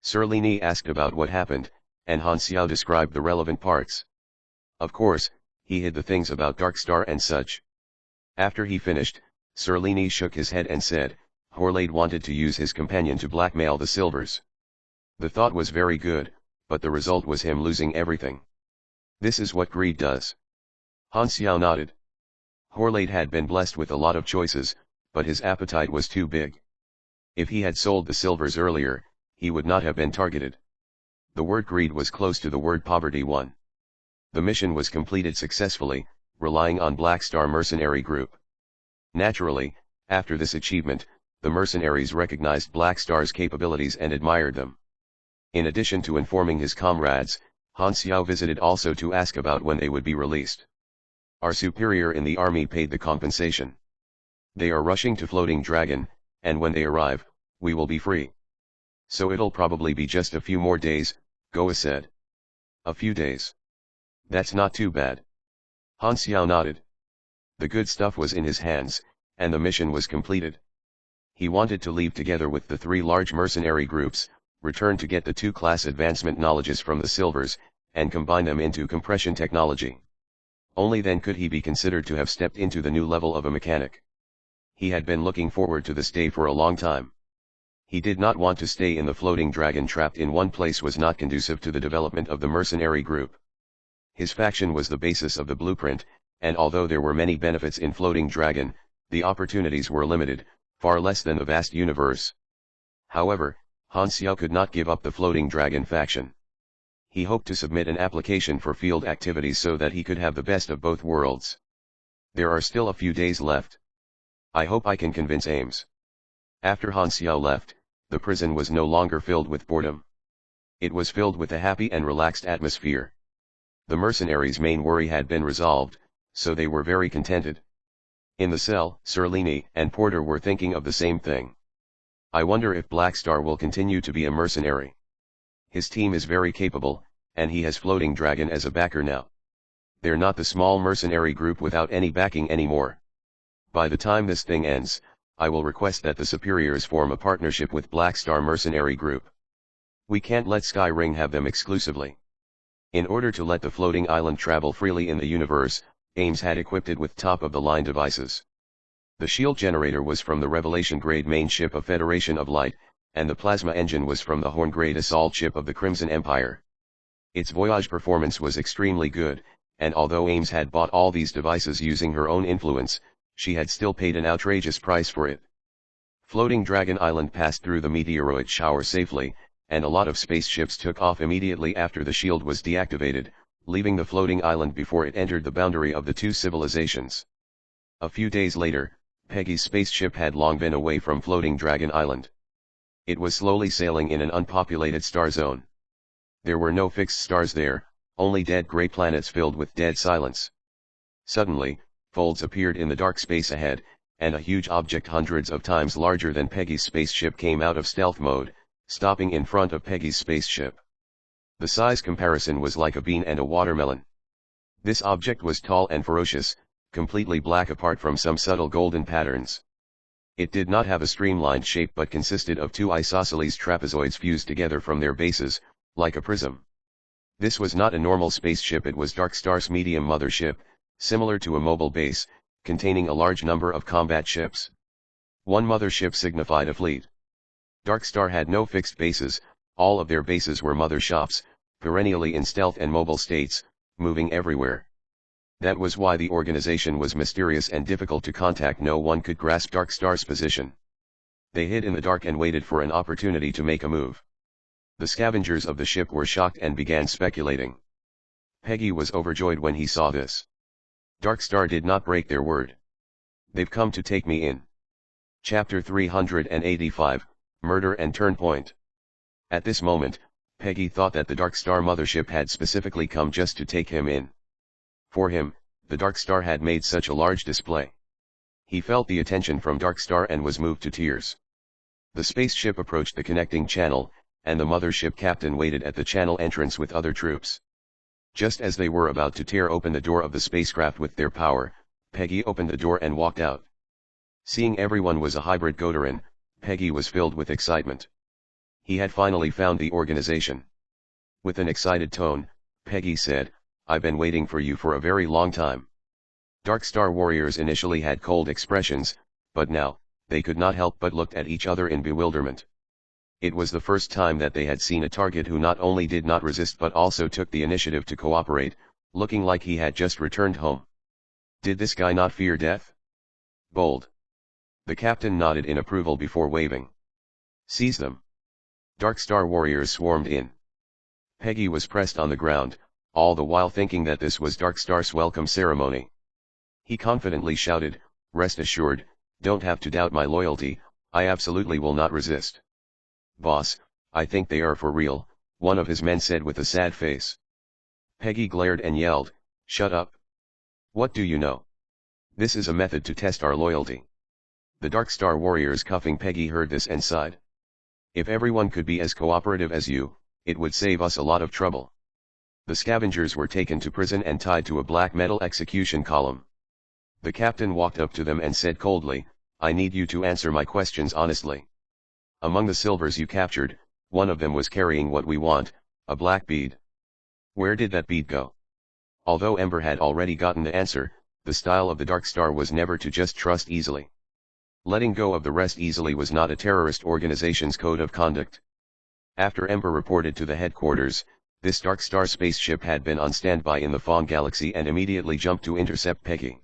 Sir Lini asked about what happened, and Han Xiao described the relevant parts. Of course, he hid the things about Dark Star and such. After he finished, Sir Lini shook his head and said, Horlade wanted to use his companion to blackmail the Silvers. The thought was very good, but the result was him losing everything. This is what greed does. Han Xiao nodded. Horlade had been blessed with a lot of choices, but his appetite was too big. If he had sold the Silvers earlier, he would not have been targeted. The word greed was close to the word poverty. The mission was completed successfully, relying on Black Star mercenary group. Naturally, after this achievement, the mercenaries recognized Black Star's capabilities and admired them. In addition to informing his comrades, Han Xiao visited also to ask about when they would be released. Our superior in the army paid the compensation. They are rushing to Floating Dragon, and when they arrive, we will be free. So it'll probably be just a few more days, Goa said. A few days. That's not too bad. Han Xiao nodded. The good stuff was in his hands, and the mission was completed. He wanted to leave together with the three large mercenary groups, return to get the two-class advancement knowledges from the Silvers, and combine them into compression technology. Only then could he be considered to have stepped into the new level of a mechanic. He had been looking forward to this day for a long time. He did not want to stay in the Floating Dragon. Trapped in one place was not conducive to the development of the mercenary group. His faction was the basis of the blueprint, and although there were many benefits in Floating Dragon, the opportunities were limited, far less than the vast universe. However, Han Xiao could not give up the Floating Dragon faction. He hoped to submit an application for field activities so that he could have the best of both worlds. There are still a few days left. I hope I can convince Ames. After Han Xiao left, the prison was no longer filled with boredom. It was filled with a happy and relaxed atmosphere. The mercenaries' main worry had been resolved, so they were very contented. In the cell, Sir Lini and Porter were thinking of the same thing. I wonder if Black Star will continue to be a mercenary. His team is very capable, and he has Floating Dragon as a backer now. They're not the small mercenary group without any backing anymore. By the time this thing ends, I will request that the superiors form a partnership with Black Star mercenary group. We can't let Skyring have them exclusively. In order to let the floating island travel freely in the universe, Ames had equipped it with top-of-the-line devices. The shield generator was from the Revelation-grade main ship of Federation of Light, and the plasma engine was from the Horn-grade assault ship of the Crimson Empire. Its voyage performance was extremely good, and although Ames had bought all these devices using her own influence, she had still paid an outrageous price for it. Floating Dragon Island passed through the meteoroid shower safely, and a lot of spaceships took off immediately after the shield was deactivated, leaving the floating island before it entered the boundary of the two civilizations. A few days later, Peggy's spaceship had long been away from Floating Dragon Island. It was slowly sailing in an unpopulated star zone. There were no fixed stars there, only dead gray planets filled with dead silence. Suddenly, folds appeared in the dark space ahead, and a huge object hundreds of times larger than Peggy's spaceship came out of stealth mode, stopping in front of Peggy's spaceship. The size comparison was like a bean and a watermelon. This object was tall and ferocious, completely black apart from some subtle golden patterns. It did not have a streamlined shape but consisted of two isosceles trapezoids fused together from their bases, like a prism. This was not a normal spaceship, it was Dark Star's medium mothership, similar to a mobile base, containing a large number of combat ships. One mothership signified a fleet. Dark Star had no fixed bases, all of their bases were motherships, perennially in stealth and mobile states, moving everywhere. That was why the organization was mysterious and difficult to contact. No one could grasp Dark Star's position. They hid in the dark and waited for an opportunity to make a move. The scavengers of the ship were shocked and began speculating. Peggy was overjoyed when he saw this. Dark Star did not break their word. They've come to take me in. Chapter 385, Murder and Turn Point. At this moment, Peggy thought that the Dark Star mothership had specifically come just to take him in. For him, the Dark Star had made such a large display. He felt the attention from Dark Star and was moved to tears. The spaceship approached the connecting channel, and the mothership captain waited at the channel entrance with other troops. Just as they were about to tear open the door of the spacecraft with their power, Peggy opened the door and walked out. Seeing everyone was a hybrid Godarin, Peggy was filled with excitement. He had finally found the organization. With an excited tone, Peggy said, "I've been waiting for you for a very long time." Dark Star warriors initially had cold expressions, but now, they could not help but look at each other in bewilderment. It was the first time that they had seen a target who not only did not resist but also took the initiative to cooperate, looking like he had just returned home. Did this guy not fear death? Bold. The captain nodded in approval before waving. Seize them. Dark Star warriors swarmed in. Peggy was pressed on the ground, all the while thinking that this was Dark Star's welcome ceremony. He confidently shouted, "Rest assured, don't have to doubt my loyalty, I absolutely will not resist." "Boss, I think they are for real," one of his men said with a sad face. Peggy glared and yelled, "Shut up. What do you know? This is a method to test our loyalty." The Dark Star warriors cuffing Peggy heard this and sighed. "If everyone could be as cooperative as you, it would save us a lot of trouble." The scavengers were taken to prison and tied to a black metal execution column. The captain walked up to them and said coldly, "I need you to answer my questions honestly. Among the silvers you captured, one of them was carrying what we want, a black bead. Where did that bead go?" Although Ember had already gotten the answer, the style of the Dark Star was never to just trust easily. Letting go of the rest easily was not a terrorist organization's code of conduct. After Ember reported to the headquarters, this Dark Star spaceship had been on standby in the Fawn Galaxy and immediately jumped to intercept Peggy.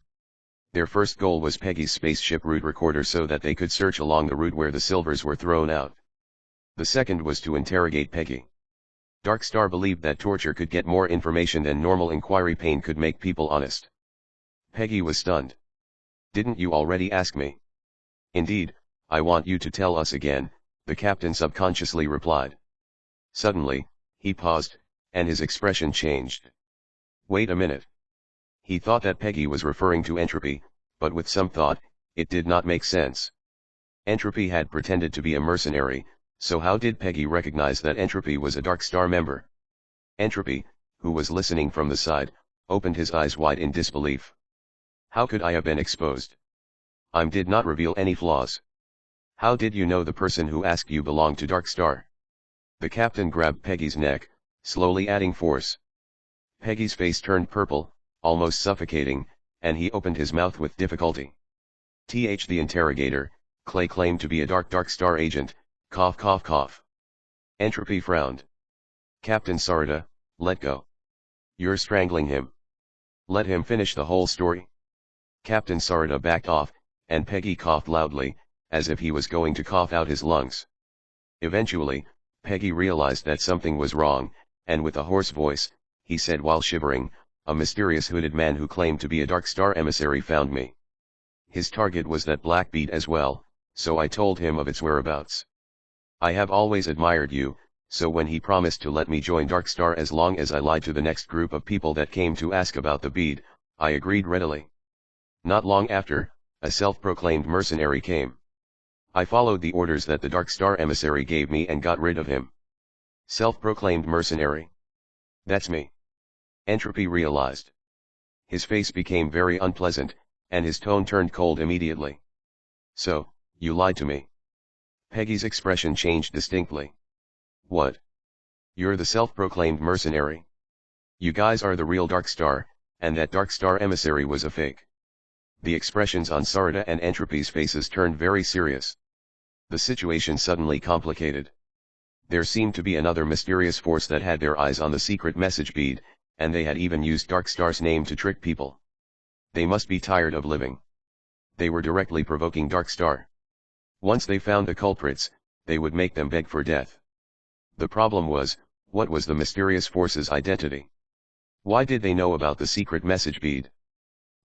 Their first goal was Peggy's spaceship route recorder so that they could search along the route where the silvers were thrown out. The second was to interrogate Peggy. Dark Star believed that torture could get more information than normal inquiry pain could make people honest. Peggy was stunned. "Didn't you already ask me?" "Indeed, I want you to tell us again," the captain subconsciously replied. Suddenly, he paused, and his expression changed. "Wait a minute." He thought that Peggy was referring to Entropy, but with some thought, it did not make sense. Entropy had pretended to be a mercenary, so how did Peggy recognize that Entropy was a Dark Star member? Entropy, who was listening from the side, opened his eyes wide in disbelief. "How could I have been exposed? I did not reveal any flaws. How did you know the person who asked you belonged to Dark Star?" The captain grabbed Peggy's neck, slowly adding force. Peggy's face turned purple, almost suffocating, and he opened his mouth with difficulty. The interrogator, Clay claimed to be a Dark Star agent, cough cough cough. Entropy frowned. "Captain Sarada, let go. You're strangling him. Let him finish the whole story." Captain Sarada backed off, and Peggy coughed loudly, as if he was going to cough out his lungs. Eventually, Peggy realized that something was wrong, and with a hoarse voice, he said while shivering, "A mysterious hooded man who claimed to be a Dark Star emissary found me. His target was that black bead as well, so I told him of its whereabouts. I have always admired you, so when he promised to let me join Dark Star as long as I lied to the next group of people that came to ask about the bead, I agreed readily. Not long after, a self-proclaimed mercenary came. I followed the orders that the Dark Star emissary gave me and got rid of him." Self-proclaimed mercenary. That's me. Entropy realized. His face became very unpleasant, and his tone turned cold immediately. "So, you lied to me." Peggy's expression changed distinctly. "What? You're the self-proclaimed mercenary? You guys are the real Dark Star, and that Dark Star emissary was a fake." The expressions on Sarada and Entropy's faces turned very serious. The situation suddenly complicated. There seemed to be another mysterious force that had their eyes on the secret message bead, and they had even used Darkstar's name to trick people. They must be tired of living. They were directly provoking Darkstar. Once they found the culprits, they would make them beg for death. The problem was, what was the mysterious force's identity? Why did they know about the secret message bead?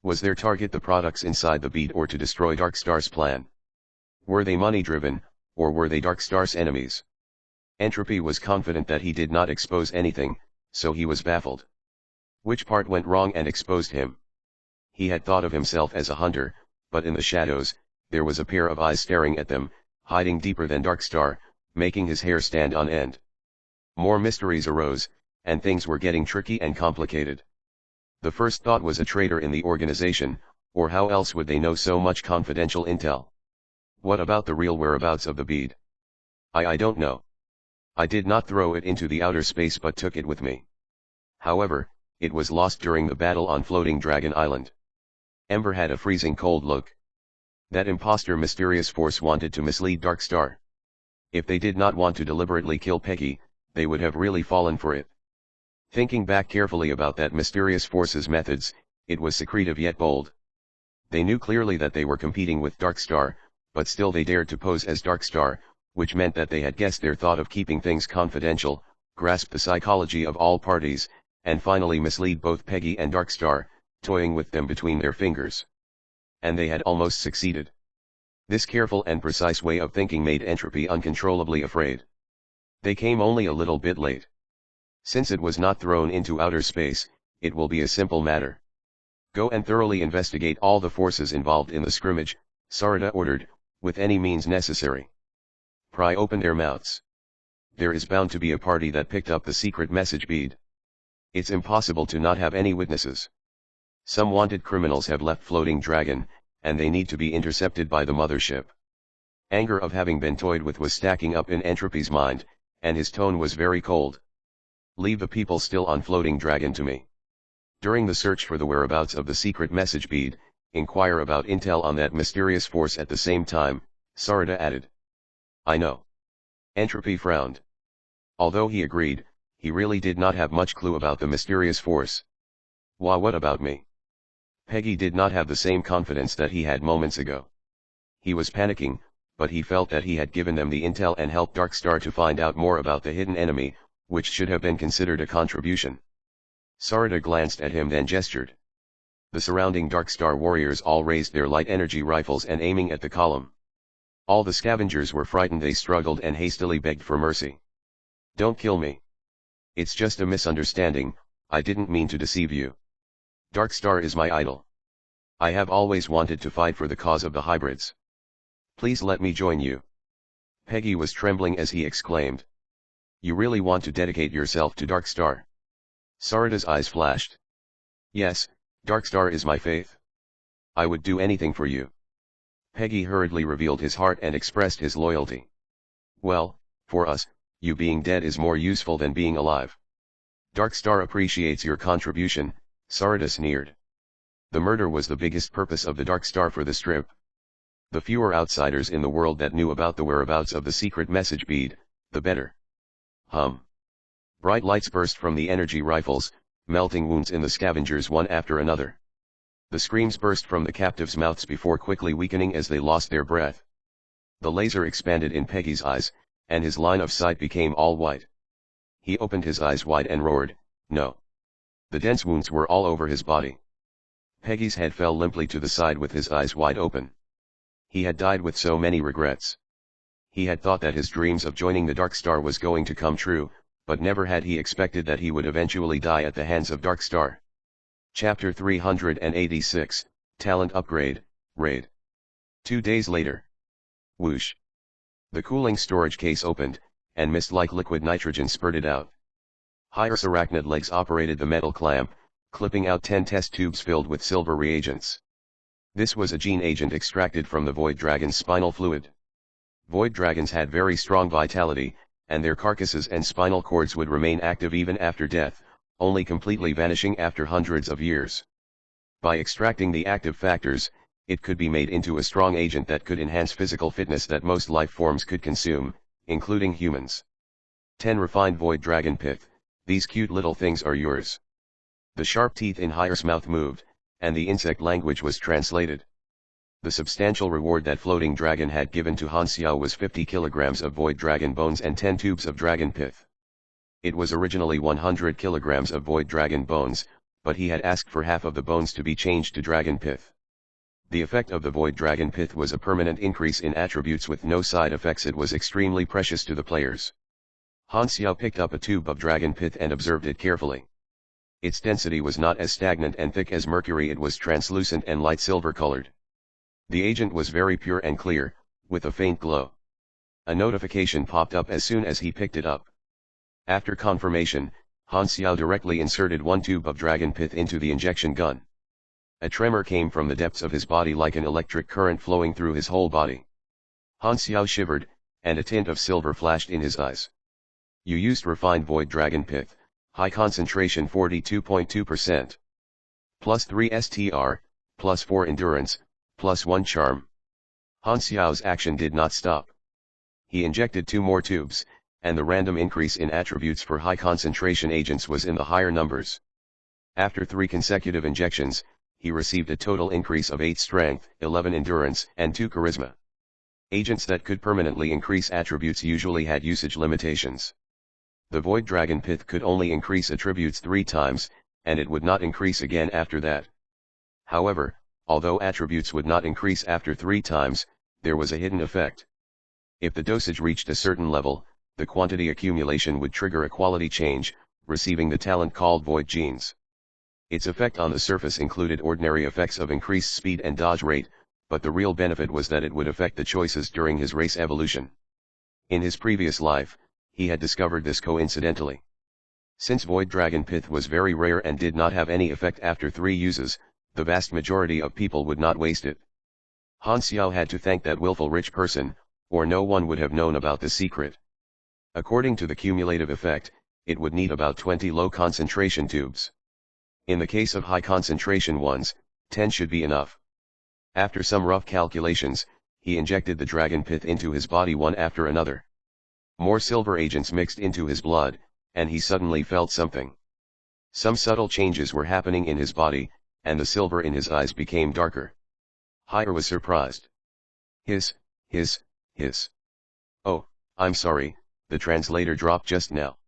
Was their target the products inside the bead or to destroy Darkstar's plan? Were they money-driven, or were they Darkstar's enemies? Entropy was confident that he did not expose anything, so he was baffled. Which part went wrong and exposed him? He had thought of himself as a hunter, but in the shadows, there was a pair of eyes staring at them, hiding deeper than Darkstar, making his hair stand on end. More mysteries arose, and things were getting tricky and complicated. The first thought was a traitor in the organization, or how else would they know so much confidential intel? What about the real whereabouts of the bead? I don't know. I did not throw it into the outer space but took it with me. However, it was lost during the battle on Floating Dragon Island. Ember had a freezing cold look. That imposter mysterious force wanted to mislead Darkstar. If they did not want to deliberately kill Peggy, they would have really fallen for it. Thinking back carefully about that mysterious force's methods, it was secretive yet bold. They knew clearly that they were competing with Darkstar, but still they dared to pose as Darkstar, which meant that they had guessed their thought of keeping things confidential, grasped the psychology of all parties, and finally mislead both Peggy and Darkstar, toying with them between their fingers. And they had almost succeeded. This careful and precise way of thinking made Entropy uncontrollably afraid. They came only a little bit late. Since it was not thrown into outer space, it will be a simple matter. Go and thoroughly investigate all the forces involved in the scrimmage, Sarada ordered, with any means necessary. Pry open their mouths. There is bound to be a party that picked up the secret message bead. It's impossible to not have any witnesses. Some wanted criminals have left Floating Dragon, and they need to be intercepted by the mothership. Anger of having been toyed with was stacking up in Entropy's mind, and his tone was very cold. Leave the people still on Floating Dragon to me. During the search for the whereabouts of the secret message bead, inquire about intel on that mysterious force at the same time, Sarada added. I know. Entropy frowned. Although he agreed, he really did not have much clue about the mysterious force. What about me? Peggy did not have the same confidence that he had moments ago. He was panicking, but he felt that he had given them the intel and helped Darkstar to find out more about the hidden enemy, which should have been considered a contribution. Sarada glanced at him then gestured. The surrounding Darkstar warriors all raised their light energy rifles and aiming at the column. All the scavengers were frightened. They struggled and hastily begged for mercy. Don't kill me. It's just a misunderstanding, I didn't mean to deceive you. Darkstar is my idol. I have always wanted to fight for the cause of the hybrids. Please let me join you. Peggy was trembling as he exclaimed. You really want to dedicate yourself to Darkstar? Sarada's eyes flashed. Yes, Darkstar is my faith. I would do anything for you. Peggy hurriedly revealed his heart and expressed his loyalty. Well, for us, you being dead is more useful than being alive. Darkstar appreciates your contribution, Sarada sneered. The murder was the biggest purpose of the Darkstar for the strip. The fewer outsiders in the world that knew about the whereabouts of the secret message bead, the better. Bright lights burst from the energy rifles, melting wounds in the scavengers one after another. The screams burst from the captives' mouths before quickly weakening as they lost their breath. The laser expanded in Peggy's eyes, and his line of sight became all white. He opened his eyes wide and roared, no. The dense wounds were all over his body. Peggy's head fell limply to the side with his eyes wide open. He had died with so many regrets. He had thought that his dreams of joining the Darkstar was going to come true, but never had he expected that he would eventually die at the hands of Darkstar. Chapter 386, Talent Upgrade, Raid. 2 days later. Whoosh. The cooling storage case opened, and mist-like liquid nitrogen spurted out. Hyr's arachnid legs operated the metal clamp, clipping out 10 test tubes filled with silver reagents. This was a gene agent extracted from the Void Dragon's spinal fluid. Void Dragons had very strong vitality, and their carcasses and spinal cords would remain active even after death, only completely vanishing after hundreds of years. By extracting the active factors, It could be made into a strong agent that could enhance physical fitness that most life forms could consume, including humans. 10 Refined Void Dragon Pith. These cute little things are yours. The sharp teeth in Haire's mouth moved, and the insect language was translated. The substantial reward that Floating Dragon had given to Han Xiao was 50 kilograms of void dragon bones and 10 tubes of dragon pith. It was originally 100 kilograms of void dragon bones, but he had asked for half of the bones to be changed to dragon pith. The effect of the void dragon pith was a permanent increase in attributes with no side effects. It was extremely precious to the players. Han Xiao picked up a tube of dragon pith and observed it carefully. Its density was not as stagnant and thick as mercury. It was translucent and light silver colored. The agent was very pure and clear, with a faint glow. A notification popped up as soon as he picked it up. After confirmation, Han Xiao directly inserted one tube of dragon pith into the injection gun. A tremor came from the depths of his body like an electric current flowing through his whole body. Han Xiao shivered, and a tint of silver flashed in his eyes. You used refined void dragon pith, high concentration 42.2%. Plus 3 STR, plus 4 endurance, plus 1 charm. Han Xiao's action did not stop. He injected 2 more tubes, and the random increase in attributes for high concentration agents was in the higher numbers. After 3 consecutive injections, he received a total increase of 8 strength, 11 endurance, and 2 charisma. Agents that could permanently increase attributes usually had usage limitations. The Void Dragon Pith could only increase attributes 3 times, and it would not increase again after that. However, although attributes would not increase after 3 times, there was a hidden effect. If the dosage reached a certain level, the quantity accumulation would trigger a quality change, receiving the talent called Void Genes. Its effect on the surface included ordinary effects of increased speed and dodge rate, but the real benefit was that it would affect the choices during his race evolution. In his previous life, he had discovered this coincidentally. Since Void Dragon Pith was very rare and did not have any effect after 3 uses, the vast majority of people would not waste it. Han Xiao had to thank that willful rich person, or no one would have known about the secret. According to the cumulative effect, it would need about 20 low concentration tubes. In the case of high concentration ones, 10 should be enough. After some rough calculations, he injected the dragon pith into his body one after another. More silver agents mixed into his blood, and he suddenly felt something. Some subtle changes were happening in his body, and the silver in his eyes became darker. Haire was surprised. Hiss. Oh, I'm sorry, the translator dropped just now.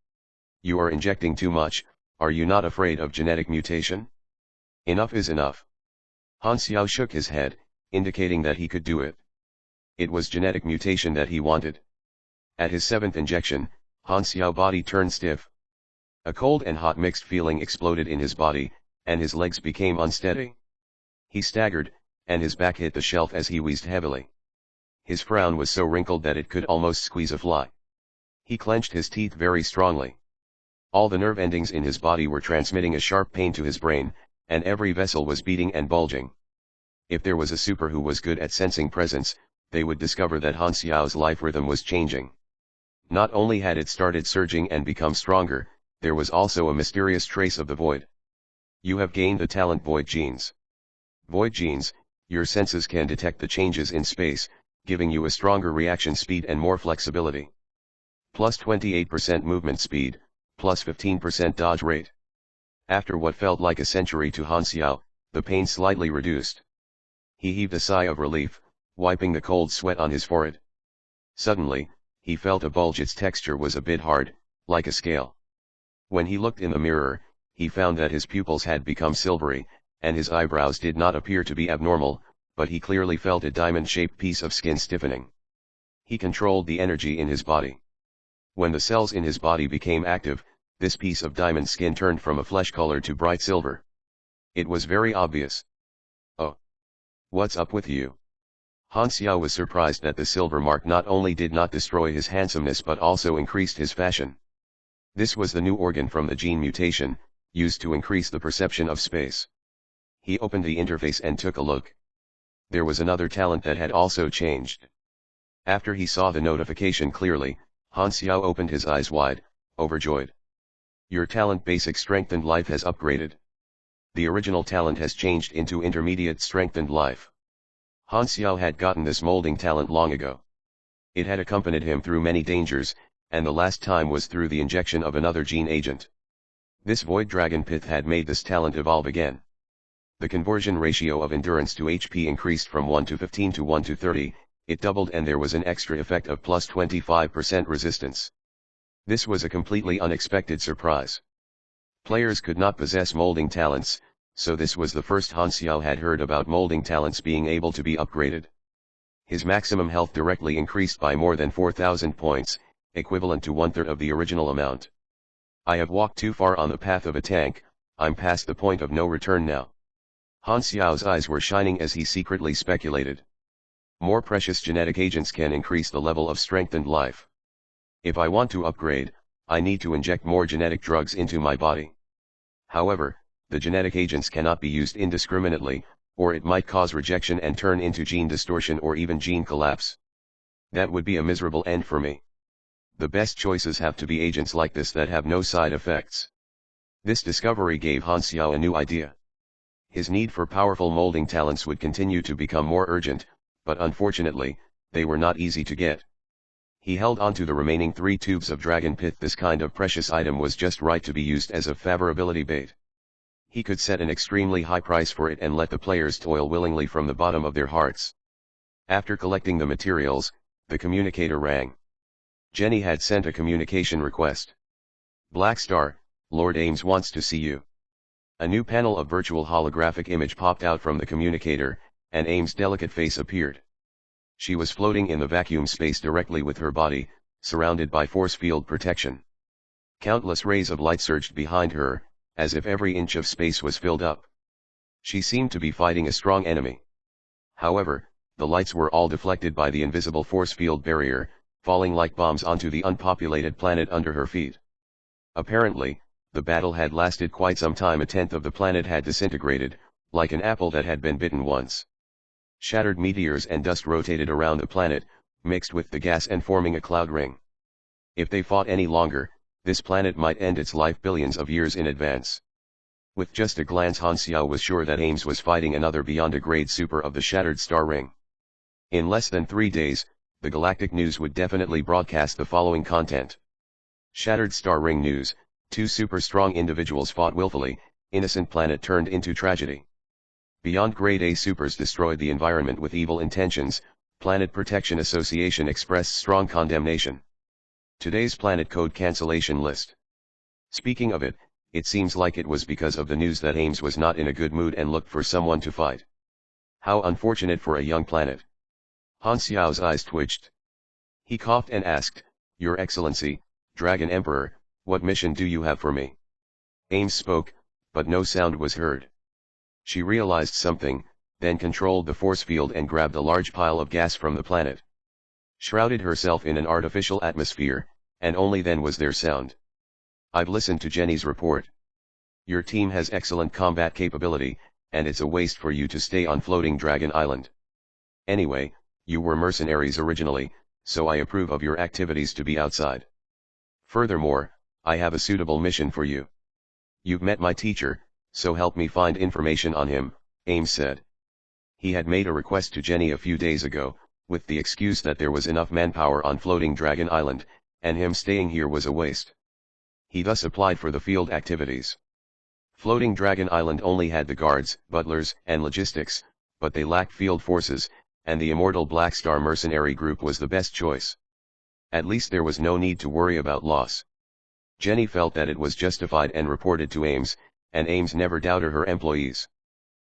You are injecting too much, are you not afraid of genetic mutation? Enough is enough. Han Xiao shook his head, indicating that he could do it. It was genetic mutation that he wanted. At his 7th injection, Han Xiao's body turned stiff. A cold and hot mixed feeling exploded in his body, and his legs became unsteady. He staggered, and his back hit the shelf as he wheezed heavily. His frown was so wrinkled that it could almost squeeze a fly. He clenched his teeth very strongly. All the nerve endings in his body were transmitting a sharp pain to his brain, and every vessel was beating and bulging. If there was a super who was good at sensing presence, they would discover that Han Xiao's life rhythm was changing. Not only had it started surging and become stronger, there was also a mysterious trace of the void. You have gained the talent Void Genes. Void Genes, your senses can detect the changes in space, giving you a stronger reaction speed and more flexibility. Plus 28% movement speed, plus 15% dodge rate. After what felt like a century to Han Xiao, the pain slightly reduced. He heaved a sigh of relief, wiping the cold sweat on his forehead. Suddenly, he felt a bulge. Its texture was a bit hard, like a scale. When he looked in the mirror, he found that his pupils had become silvery, and his eyebrows did not appear to be abnormal, but he clearly felt a diamond-shaped piece of skin stiffening. He controlled the energy in his body. When the cells in his body became active, this piece of diamond skin turned from a flesh color to bright silver. It was very obvious. Oh! What's up with you? Han Xiao was surprised that the silver mark not only did not destroy his handsomeness but also increased his fashion. This was the new organ from the gene mutation, used to increase the perception of space. He opened the interface and took a look. There was another talent that had also changed. After he saw the notification clearly, Han Xiao opened his eyes wide, overjoyed. Your talent Basic Strengthened Life has upgraded. The original talent has changed into Intermediate Strengthened Life. Han Xiao had gotten this molding talent long ago. It had accompanied him through many dangers, and the last time was through the injection of another gene agent. This void dragon pith had made this talent evolve again. The conversion ratio of endurance to HP increased from 1 to 15 to 1 to 30, it doubled, and there was an extra effect of plus 25% resistance. This was a completely unexpected surprise. Players could not possess molding talents, so this was the first Han Xiao had heard about molding talents being able to be upgraded. His maximum health directly increased by more than 4,000 points, equivalent to one-third of the original amount. I have walked too far on the path of a tank, I'm past the point of no return now. Han Xiao's eyes were shining as he secretly speculated. More precious genetic agents can increase the level of strength and life. If I want to upgrade, I need to inject more genetic drugs into my body. However, the genetic agents cannot be used indiscriminately, or it might cause rejection and turn into gene distortion or even gene collapse. That would be a miserable end for me. The best choices have to be agents like this that have no side effects. This discovery gave Han Xiao a new idea. His need for powerful molding talents would continue to become more urgent, but unfortunately, they were not easy to get. He held onto the remaining 3 tubes of dragon pith. This kind of precious item was just right to be used as a favorability bait. He could set an extremely high price for it and let the players toil willingly from the bottom of their hearts. After collecting the materials, the communicator rang. Jenny had sent a communication request. Black Star, Lord Ames wants to see you. A new panel of virtual holographic image popped out from the communicator, and Ames' delicate face appeared. She was floating in the vacuum space directly with her body, surrounded by force field protection. Countless rays of light surged behind her, as if every inch of space was filled up. She seemed to be fighting a strong enemy. However, the lights were all deflected by the invisible force field barrier, falling like bombs onto the unpopulated planet under her feet. Apparently, the battle had lasted quite some time. A tenth of the planet had disintegrated, like an apple that had been bitten once. Shattered meteors and dust rotated around the planet, mixed with the gas and forming a cloud ring. If they fought any longer, this planet might end its life billions of years in advance. With just a glance, Han Xiao was sure that Ames was fighting another beyond a grade super of the Shattered Star Ring. In less than 3 days, the Galactic News would definitely broadcast the following content. Shattered Star Ring News: 2 super strong individuals fought willfully, innocent planet turned into tragedy. Beyond grade A supers destroyed the environment with evil intentions, Planet Protection Association expressed strong condemnation. Today's planet code cancellation list. Speaking of it, it seems like it was because of the news that Ames was not in a good mood and looked for someone to fight. How unfortunate for a young planet. Han Xiao's eyes twitched. He coughed and asked, Your Excellency, Dragon Emperor, what mission do you have for me? Ames spoke, but no sound was heard. She realized something, then controlled the force field and grabbed a large pile of gas from the planet. Shrouded herself in an artificial atmosphere, and only then was there sound. I've listened to Jenny's report. Your team has excellent combat capability, and it's a waste for you to stay on Floating Dragon Island. Anyway, you were mercenaries originally, so I approve of your activities to be outside. Furthermore, I have a suitable mission for you. You've met my teacher, so help me find information on him, Ames said. He had made a request to Jenny a few days ago, with the excuse that there was enough manpower on Floating Dragon Island, and him staying here was a waste. He thus applied for the field activities. Floating Dragon Island only had the guards, butlers, and logistics, but they lacked field forces, and the immortal Black Star mercenary group was the best choice. At least there was no need to worry about loss. Jenny felt that it was justified and reported to Ames, and Ames never doubted her employees.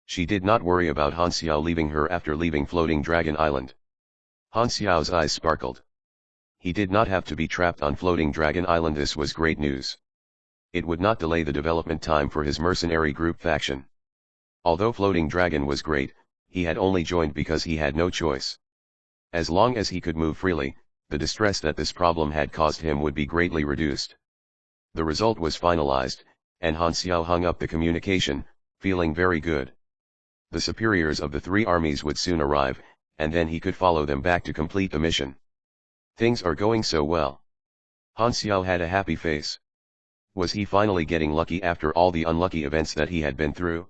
She did not worry about Han Xiao leaving her after leaving Floating Dragon Island. Han Xiao's eyes sparkled. He did not have to be trapped on Floating Dragon Island. This was great news. It would not delay the development time for his mercenary group faction. Although Floating Dragon was great, he had only joined because he had no choice. As long as he could move freely, the distress that this problem had caused him would be greatly reduced. The result was finalized, and Han Xiao hung up the communication, feeling very good. The superiors of the 3 armies would soon arrive, and then he could follow them back to complete the mission. Things are going so well. Han Xiao had a happy face. Was he finally getting lucky after all the unlucky events that he had been through?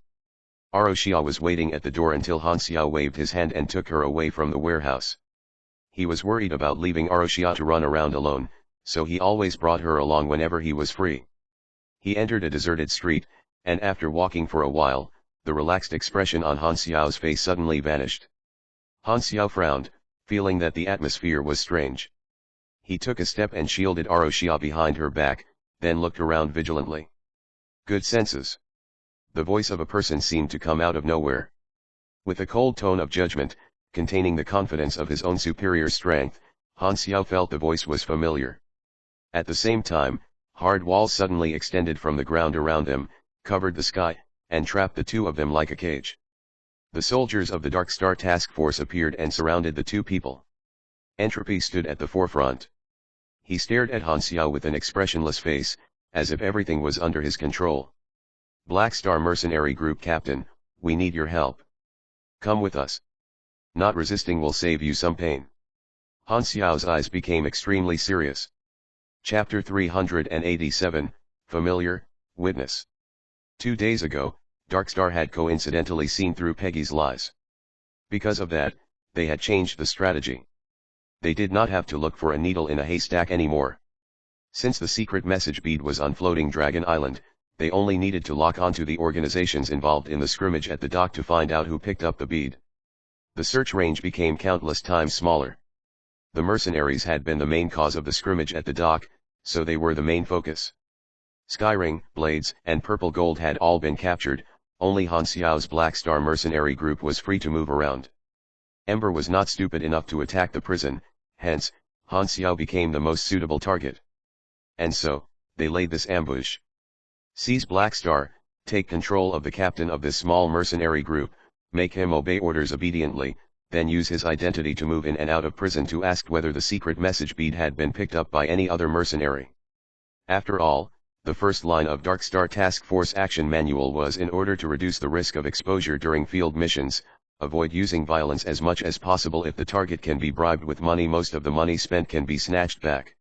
Aroshia was waiting at the door until Han Xiao waved his hand and took her away from the warehouse. He was worried about leaving Aroshia to run around alone, so he always brought her along whenever he was free. He entered a deserted street, and after walking for a while, the relaxed expression on Han Xiao's face suddenly vanished. Han Xiao frowned, feeling that the atmosphere was strange. He took a step and shielded Aroshia behind her back, then looked around vigilantly. Good senses. The voice of a person seemed to come out of nowhere. With a cold tone of judgment, containing the confidence of his own superior strength, Han Xiao felt the voice was familiar. At the same time, hard walls suddenly extended from the ground around them, covered the sky, and trapped the two of them like a cage. The soldiers of the Dark Star Task Force appeared and surrounded the two people. Entropy stood at the forefront. He stared at Han Xiao with an expressionless face, as if everything was under his control. Black Star Mercenary Group Captain, we need your help. Come with us. Not resisting will save you some pain. Han Xiao's eyes became extremely serious. Chapter 387, Familiar, Witness. 2 days ago, Darkstar had coincidentally seen through Peggy's lies. Because of that, they had changed the strategy. They did not have to look for a needle in a haystack anymore. Since the secret message bead was on Floating Dragon Island, they only needed to lock onto the organizations involved in the scrimmage at the dock to find out who picked up the bead. The search range became countless times smaller. The mercenaries had been the main cause of the scrimmage at the dock, so they were the main focus. Skyring, Blades, and Purple Gold had all been captured, only Han Xiao's Black Star mercenary group was free to move around. Ember was not stupid enough to attack the prison, hence, Han Xiao became the most suitable target. And so, they laid this ambush. Seize Black Star, take control of the captain of this small mercenary group, make him obey orders obediently, then use his identity to move in and out of prison to ask whether the secret message bead had been picked up by any other mercenary. After all, the first line of Dark Star Task Force Action Manual was in order to reduce the risk of exposure during field missions, avoid using violence as much as possible. If the target can be bribed with money, most of the money spent can be snatched back.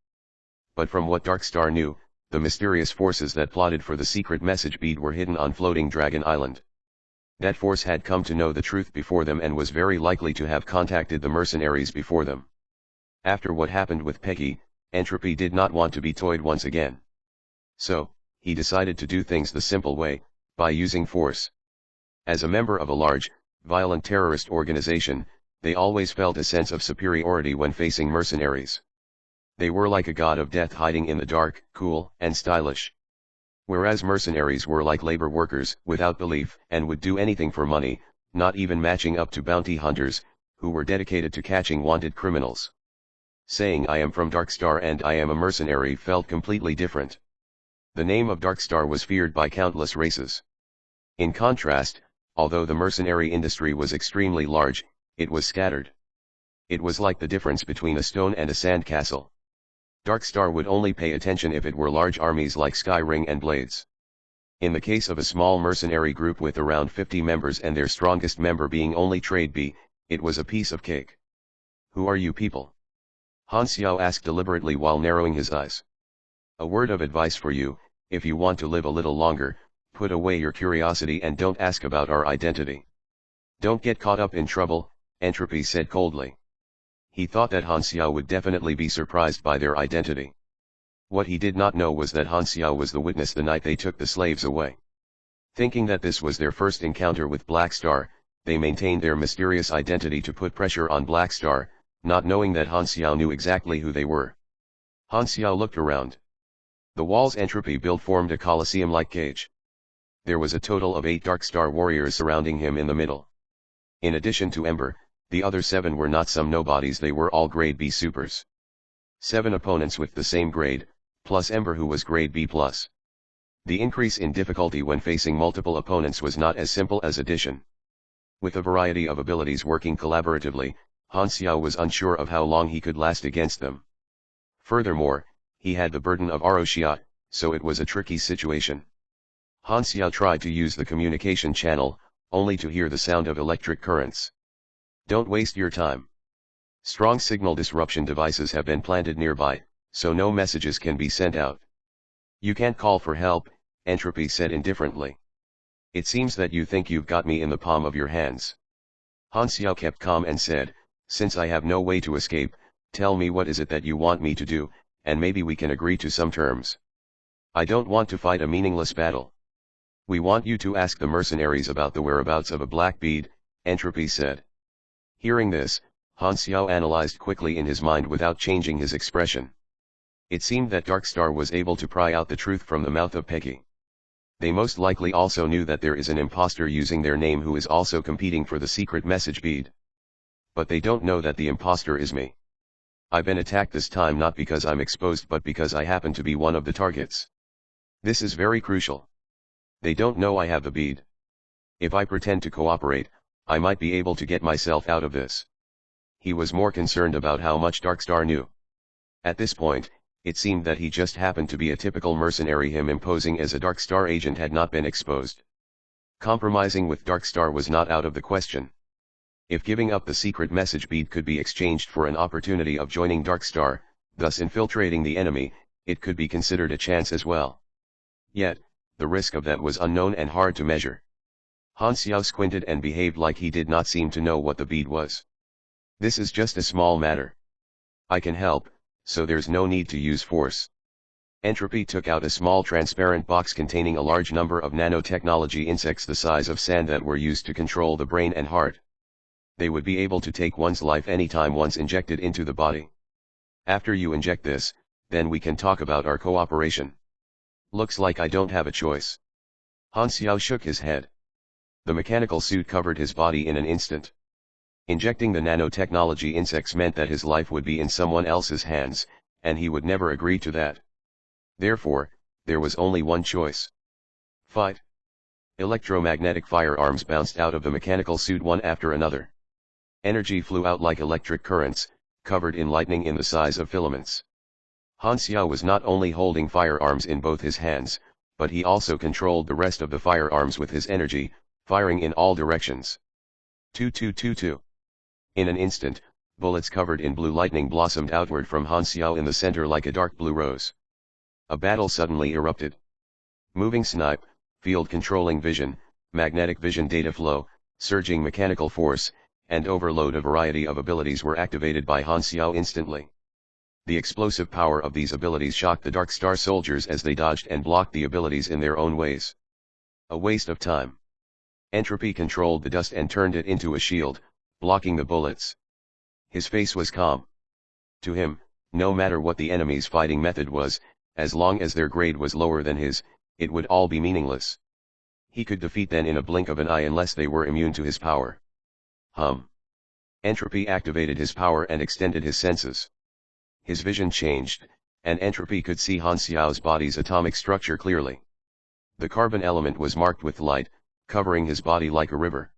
But from what Dark Star knew, the mysterious forces that plotted for the secret message bead were hidden on Floating Dragon Island. That force had come to know the truth before them and was very likely to have contacted the mercenaries before them. After what happened with Peggy, Entropy did not want to be toyed once again. So, he decided to do things the simple way, by using force. As a member of a large, violent terrorist organization, they always felt a sense of superiority when facing mercenaries. They were like a god of death hiding in the dark, cool, and stylish. Whereas mercenaries were like labor workers, without belief, and would do anything for money, not even matching up to bounty hunters, who were dedicated to catching wanted criminals. Saying I am from Darkstar and I am a mercenary felt completely different. The name of Darkstar was feared by countless races. In contrast, although the mercenary industry was extremely large, it was scattered. It was like the difference between a stone and a sandcastle. Darkstar would only pay attention if it were large armies like Skyring and Blades. In the case of a small mercenary group with around 50 members and their strongest member being only Trade B, it was a piece of cake. Who are you people? Han Xiao asked deliberately while narrowing his eyes. A word of advice for you, if you want to live a little longer, put away your curiosity and don't ask about our identity. Don't get caught up in trouble, Entropy said coldly. He thought that Han Xiao would definitely be surprised by their identity. What he did not know was that Han Xiao was the witness the night they took the slaves away. Thinking that this was their first encounter with Black Star, they maintained their mysterious identity to put pressure on Black Star, not knowing that Han Xiao knew exactly who they were. Han Xiao looked around. The walls Entropy built formed a coliseum-like cage. There was a total of 8 Dark Star warriors surrounding him in the middle. In addition to Ember, the other 7 were not some nobodies, they were all grade B supers. 7 opponents with the same grade, plus Ember who was grade B+. The increase in difficulty when facing multiple opponents was not as simple as addition. With a variety of abilities working collaboratively, Han Xiao was unsure of how long he could last against them. Furthermore, he had the burden of Aroshia, so it was a tricky situation. Han Xiao tried to use the communication channel, only to hear the sound of electric currents. Don't waste your time. Strong signal disruption devices have been planted nearby, so no messages can be sent out. You can't call for help, Entropy said indifferently. It seems that you think you've got me in the palm of your hands. Han Xiao kept calm and said, since I have no way to escape, tell me what is it that you want me to do, and maybe we can agree to some terms. I don't want to fight a meaningless battle. We want you to ask the mercenaries about the whereabouts of a black bead, Entropy said. Hearing this, Han Xiao analyzed quickly in his mind without changing his expression. It seemed that Darkstar was able to pry out the truth from the mouth of Pecky. They most likely also knew that there is an imposter using their name who is also competing for the secret message bead. But they don't know that the imposter is me. I've been attacked this time not because I'm exposed but because I happen to be one of the targets. This is very crucial. They don't know I have the bead. If I pretend to cooperate, I might be able to get myself out of this. He was more concerned about how much Darkstar knew. At this point, it seemed that he just happened to be a typical mercenary. Him imposing as a Darkstar agent had not been exposed. Compromising with Darkstar was not out of the question. If giving up the secret message bead could be exchanged for an opportunity of joining Darkstar, thus infiltrating the enemy, it could be considered a chance as well. Yet, the risk of that was unknown and hard to measure. Han Xiao squinted and behaved like he did not seem to know what the bead was. This is just a small matter. I can help, so there's no need to use force. Entropy took out a small transparent box containing a large number of nanotechnology insects the size of sand that were used to control the brain and heart. They would be able to take one's life anytime once injected into the body. After you inject this, then we can talk about our cooperation. Looks like I don't have a choice. Han Xiao shook his head. The mechanical suit covered his body in an instant. Injecting the nanotechnology insects meant that his life would be in someone else's hands, and he would never agree to that. Therefore, there was only one choice. Fight. Electromagnetic firearms bounced out of the mechanical suit one after another. Energy flew out like electric currents, covered in lightning in the size of filaments. Han Xiao was not only holding firearms in both his hands, but he also controlled the rest of the firearms with his energy, firing in all directions. 2-2-2-2. In an instant, bullets covered in blue lightning blossomed outward from Han Xiao in the center like a dark blue rose. A battle suddenly erupted. Moving snipe, field controlling vision, magnetic vision data flow, surging mechanical force, and overload, a variety of abilities were activated by Han Xiao instantly. The explosive power of these abilities shocked the Darkstar soldiers as they dodged and blocked the abilities in their own ways. A waste of time. Entropy controlled the dust and turned it into a shield, blocking the bullets. His face was calm. To him, no matter what the enemy's fighting method was, as long as their grade was lower than his, it would all be meaningless. He could defeat them in a blink of an eye unless they were immune to his power. Entropy activated his power and extended his senses. His vision changed, and Entropy could see Han Xiao's body's atomic structure clearly. The carbon element was marked with light, covering his body like a river.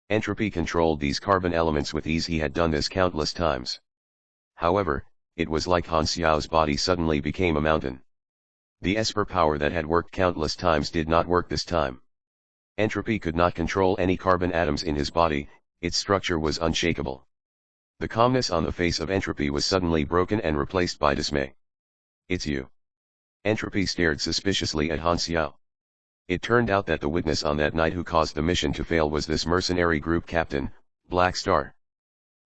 Entropy controlled these carbon elements with ease. He had done this countless times. However, it was like Han Xiao's body suddenly became a mountain. The Esper power that had worked countless times did not work this time. Entropy could not control any carbon atoms in his body, its structure was unshakable. The calmness on the face of Entropy was suddenly broken and replaced by dismay. It's you. Entropy stared suspiciously at Han Xiao. It turned out that the witness on that night who caused the mission to fail was this mercenary group captain, Black Star.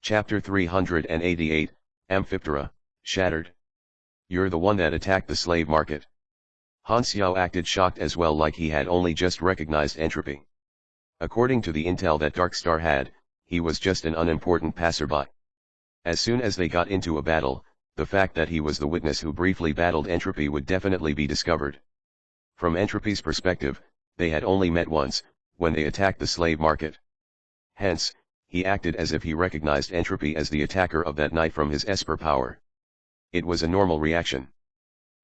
Chapter 388, Amphiptera, Shattered. You're the one that attacked the slave market. Han Xiao acted shocked as well, like he had only just recognized Entropy. According to the intel that Darkstar had, he was just an unimportant passerby. As soon as they got into a battle, the fact that he was the witness who briefly battled Entropy would definitely be discovered. From Entropy's perspective, they had only met once, when they attacked the slave market. Hence, he acted as if he recognized Entropy as the attacker of that night from his Esper power. It was a normal reaction.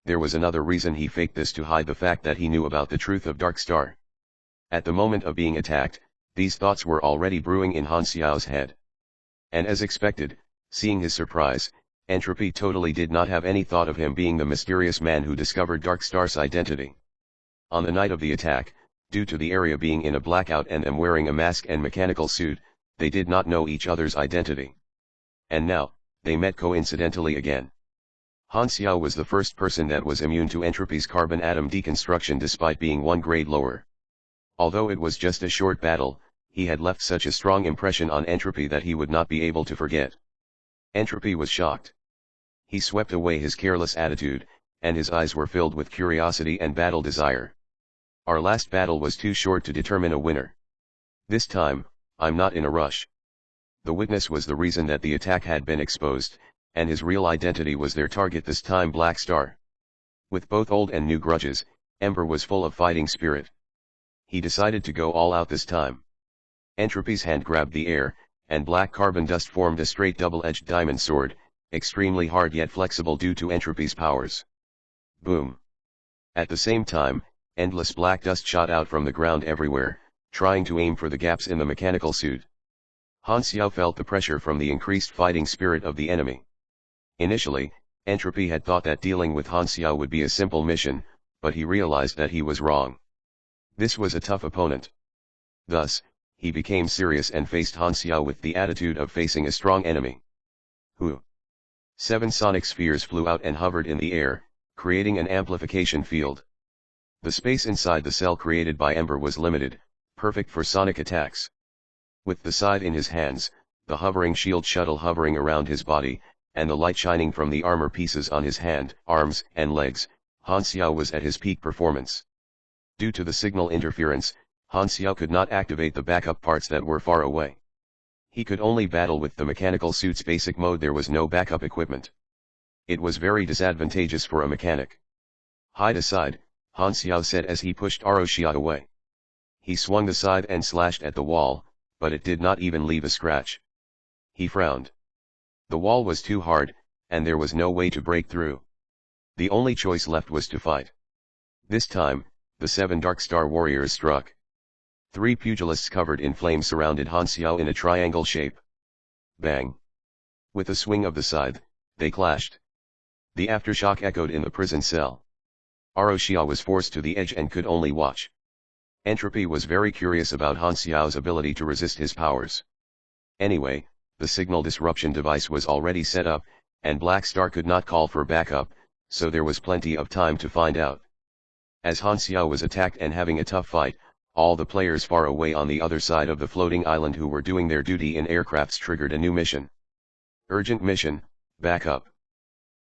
There was another reason he faked this: to hide the fact that he knew about the truth of Darkstar. At the moment of being attacked, these thoughts were already brewing in Han Xiao's head. And as expected, seeing his surprise, Entropy totally did not have any thought of him being the mysterious man who discovered Darkstar's identity. On the night of the attack, due to the area being in a blackout and them wearing a mask and mechanical suit, they did not know each other's identity. And now, they met coincidentally again. Han Xiao was the first person that was immune to Entropy's carbon atom deconstruction despite being one grade lower. Although it was just a short battle, he had left such a strong impression on Entropy that he would not be able to forget. Entropy was shocked. He swept away his careless attitude, and his eyes were filled with curiosity and battle desire. Our last battle was too short to determine a winner. This time, I'm not in a rush. The witness was the reason that the attack had been exposed, and his real identity was their target, this time Black Star. With both old and new grudges, Ember was full of fighting spirit. He decided to go all out this time. Entropy's hand grabbed the air, and black carbon dust formed a straight double-edged diamond sword, extremely hard yet flexible due to Entropy's powers. Boom! At the same time, endless black dust shot out from the ground everywhere, trying to aim for the gaps in the mechanical suit. Han Xiao felt the pressure from the increased fighting spirit of the enemy. Initially, Entropy had thought that dealing with Han Xiao would be a simple mission, but he realized that he was wrong. This was a tough opponent. Thus, he became serious and faced Han Xiao with the attitude of facing a strong enemy. Who? 7 sonic spheres flew out and hovered in the air, creating an amplification field. The space inside the cell created by Ember was limited, perfect for sonic attacks. With the scythe in his hands, the hovering shield shuttle hovering around his body, and the light shining from the armor pieces on his hand, arms, and legs, Han Xiao was at his peak performance. Due to the signal interference, Han Xiao could not activate the backup parts that were far away. He could only battle with the mechanical suit's basic mode. There was no backup equipment. It was very disadvantageous for a mechanic. Hide aside, Han Xiao said as he pushed Aroshia away. He swung the scythe and slashed at the wall, but it did not even leave a scratch. He frowned. The wall was too hard, and there was no way to break through. The only choice left was to fight. This time, the 7 Dark Star warriors struck. 3 pugilists covered in flames surrounded Han Xiao in a triangle shape. Bang! With a swing of the scythe, they clashed. The aftershock echoed in the prison cell. Aroshia was forced to the edge and could only watch. Entropy was very curious about Han Xiao's ability to resist his powers. Anyway, the signal disruption device was already set up, and Black Star could not call for backup, so there was plenty of time to find out. As Han Xiao was attacked and having a tough fight, all the players far away on the other side of the floating island who were doing their duty in aircrafts triggered a new mission. Urgent mission, backup.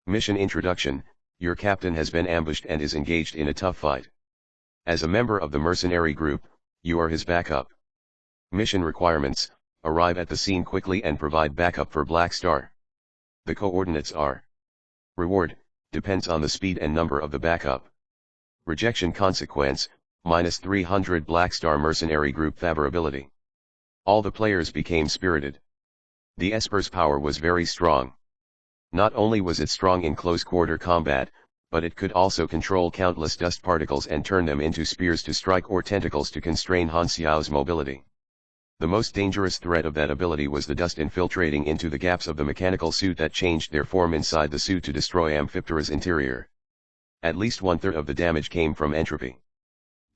Mission introduction: your captain has been ambushed and is engaged in a tough fight. As a member of the mercenary group, you are his backup. Mission requirements: arrive at the scene quickly and provide backup for Black Star. The coordinates are. Reward: depends on the speed and number of the backup. Rejection consequence: -300 Black Star mercenary group favorability. All the players became spirited. The Esper's power was very strong. Not only was it strong in close-quarter combat, but it could also control countless dust particles and turn them into spears to strike or tentacles to constrain Han Xiao's mobility. The most dangerous threat of that ability was the dust infiltrating into the gaps of the mechanical suit that changed their form inside the suit to destroy Amphiptera's interior. At least 1/3 of the damage came from Entropy.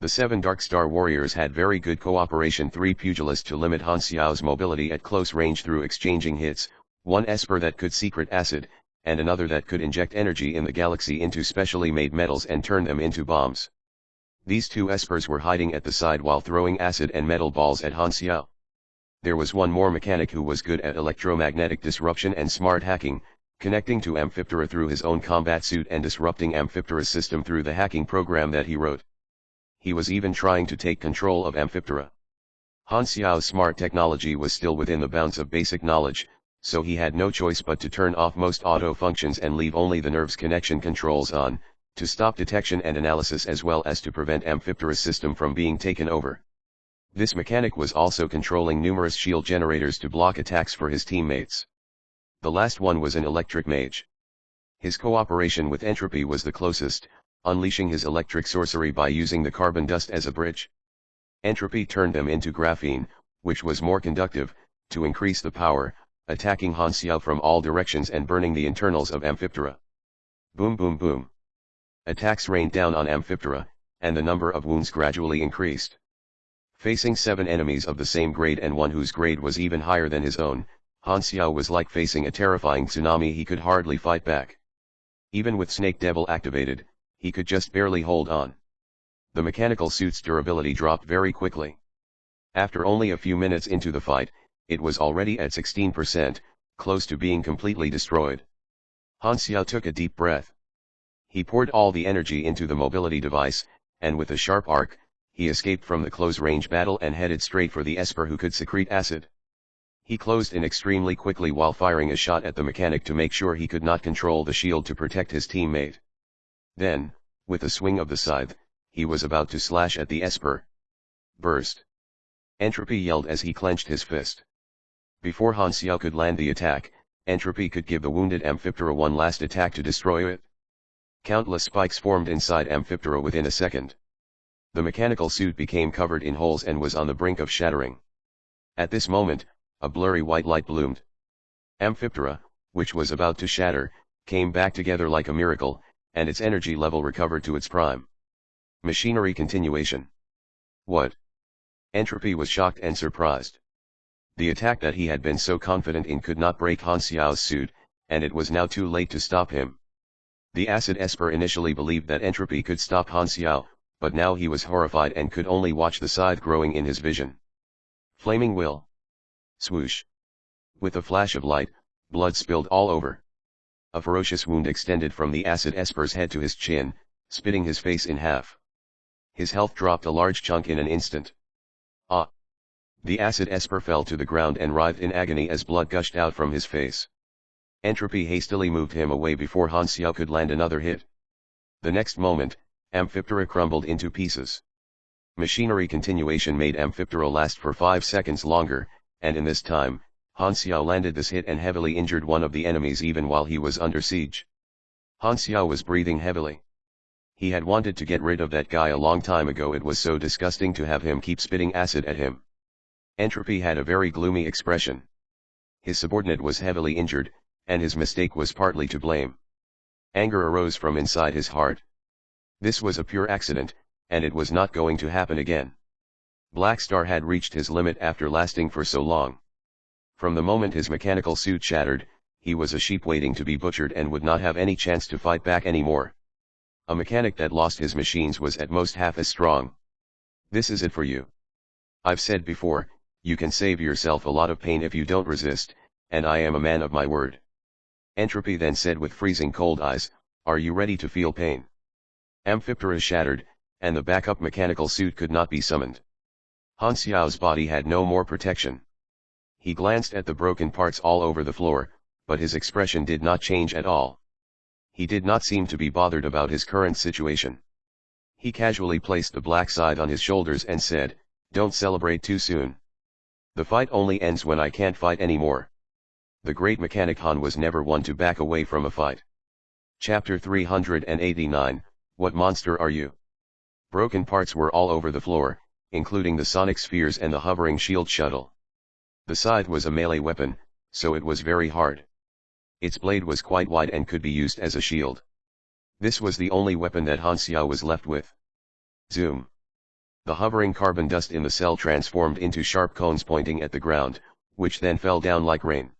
The 7 Dark Star warriors had very good cooperation: 3 pugilists to limit Han Xiao's mobility at close range through exchanging hits, 1 Esper that could secret acid, and another that could inject energy in the galaxy into specially made metals and turn them into bombs. These 2 Espers were hiding at the side while throwing acid and metal balls at Han Xiao. There was 1 more mechanic who was good at electromagnetic disruption and smart hacking, connecting to Amphiptera through his own combat suit and disrupting Amphiptera's system through the hacking program that he wrote. He was even trying to take control of Amphiptera. Han Xiao's smart technology was still within the bounds of basic knowledge, so he had no choice but to turn off most auto functions and leave only the nerves connection controls on, to stop detection and analysis as well as to prevent Amphiptera's system from being taken over. This mechanic was also controlling numerous shield generators to block attacks for his teammates. The last one was an electric mage. His cooperation with Entropy was the closest, unleashing his electric sorcery by using the carbon dust as a bridge. Entropy turned them into graphene, which was more conductive, to increase the power, attacking Han Xiao from all directions and burning the internals of Amphiptera. Boom boom boom. Attacks rained down on Amphiptera, and the number of wounds gradually increased. Facing 7 enemies of the same grade and one whose grade was even higher than his own, Han Xiao was like facing a terrifying tsunami. He could hardly fight back. Even with Snake Devil activated, he could just barely hold on. The mechanical suit's durability dropped very quickly. After only a few minutes into the fight, it was already at 16%, close to being completely destroyed. Han Xiao took a deep breath. He poured all the energy into the mobility device, and with a sharp arc, he escaped from the close-range battle and headed straight for the Esper who could secrete acid. He closed in extremely quickly while firing a shot at the mechanic to make sure he could not control the shield to protect his teammate. Then, with a swing of the scythe, he was about to slash at the Esper. Burst! Entropy yelled as he clenched his fist. Before Han Xiao could land the attack, Entropy could give the wounded Amphiptera one last attack to destroy it. Countless spikes formed inside Amphiptera within a second. The mechanical suit became covered in holes and was on the brink of shattering. At this moment, a blurry white light bloomed. Amphiptera, which was about to shatter, came back together like a miracle, and its energy level recovered to its prime. Machinery continuation. What? Entropy was shocked and surprised. The attack that he had been so confident in could not break Han Xiao's suit, and it was now too late to stop him. The acid Esper initially believed that Entropy could stop Han Xiao, but now he was horrified and could only watch the scythe growing in his vision. Flaming will. Swoosh. With a flash of light, blood spilled all over. A ferocious wound extended from the acid Esper's head to his chin, splitting his face in half. His health dropped a large chunk in an instant. Ah! The acid Esper fell to the ground and writhed in agony as blood gushed out from his face. Entropy hastily moved him away before Han Xiao could land another hit. The next moment, Amphiptera crumbled into pieces. Machinery continuation made Amphiptera last for 5 seconds longer, and in this time, Han Xiao landed this hit and heavily injured one of the enemies even while he was under siege. Han Xiao was breathing heavily. He had wanted to get rid of that guy a long time ago. It was so disgusting to have him keep spitting acid at him. Entropy had a very gloomy expression. His subordinate was heavily injured, and his mistake was partly to blame. Anger arose from inside his heart. This was a pure accident, and it was not going to happen again. Black Star had reached his limit after lasting for so long. From the moment his mechanical suit shattered, he was a sheep waiting to be butchered and would not have any chance to fight back anymore. A mechanic that lost his machines was at most half as strong. This is it for you. I've said before, you can save yourself a lot of pain if you don't resist, and I am a man of my word. Entropy then said with freezing cold eyes, are you ready to feel pain? Amphiptera shattered, and the backup mechanical suit could not be summoned. Han Xiao's body had no more protection. He glanced at the broken parts all over the floor, but his expression did not change at all. He did not seem to be bothered about his current situation. He casually placed the black scythe on his shoulders and said, don't celebrate too soon. The fight only ends when I can't fight anymore. The great mechanic Han was never one to back away from a fight. Chapter 389, What monster are you? Broken parts were all over the floor, including the sonic spheres and the hovering shield shuttle. The scythe was a melee weapon, so it was very hard. Its blade was quite wide and could be used as a shield. This was the only weapon that Han Xiao was left with. Zoom. The hovering carbon dust in the cell transformed into sharp cones pointing at the ground, which then fell down like rain.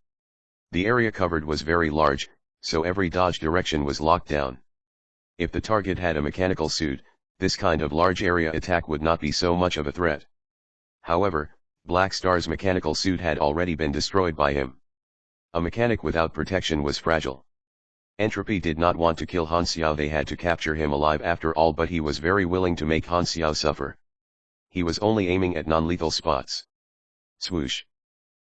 The area covered was very large, so every dodge direction was locked down. If the target had a mechanical suit, this kind of large area attack would not be so much of a threat. However, Black Star's mechanical suit had already been destroyed by him. A mechanic without protection was fragile. Entropy did not want to kill Han Xiao. They had to capture him alive after all, but he was very willing to make Han Xiao suffer. He was only aiming at non-lethal spots. Swoosh.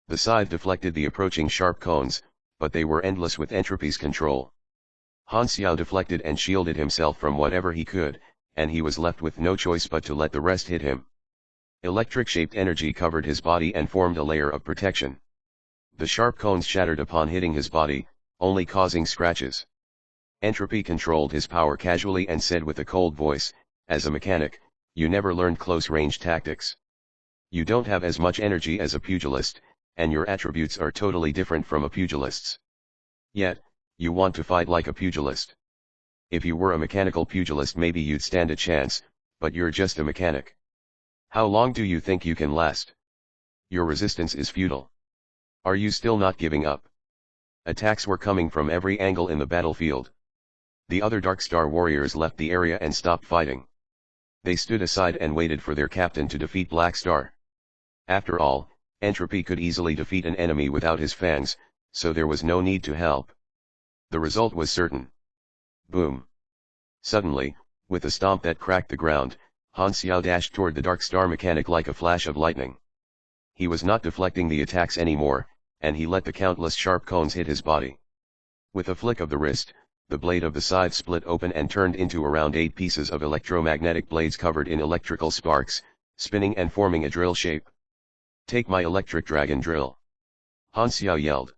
The scythe deflected the approaching sharp cones, but they were endless with Entropy's control. Han Xiao deflected and shielded himself from whatever he could, and he was left with no choice but to let the rest hit him. Electric-shaped energy covered his body and formed a layer of protection. The sharp cones shattered upon hitting his body, only causing scratches. Entropy controlled his power casually and said with a cold voice, as a mechanic, you never learned close-range tactics. You don't have as much energy as a pugilist, and your attributes are totally different from a pugilist's. Yet, you want to fight like a pugilist. If you were a mechanical pugilist maybe you'd stand a chance, but you're just a mechanic. How long do you think you can last? Your resistance is futile. Are you still not giving up? Attacks were coming from every angle in the battlefield. The other Dark Star warriors left the area and stopped fighting. They stood aside and waited for their captain to defeat Black Star. After all, Entropy could easily defeat an enemy without his fangs, so there was no need to help. The result was certain. Boom. Suddenly, with a stomp that cracked the ground, Han Xiao dashed toward the Dark Star mechanic like a flash of lightning. He was not deflecting the attacks anymore, and he let the countless sharp cones hit his body. With a flick of the wrist, the blade of the scythe split open and turned into around 8 pieces of electromagnetic blades covered in electrical sparks, spinning and forming a drill shape. "Take my electric dragon drill!" Han Xiao yelled.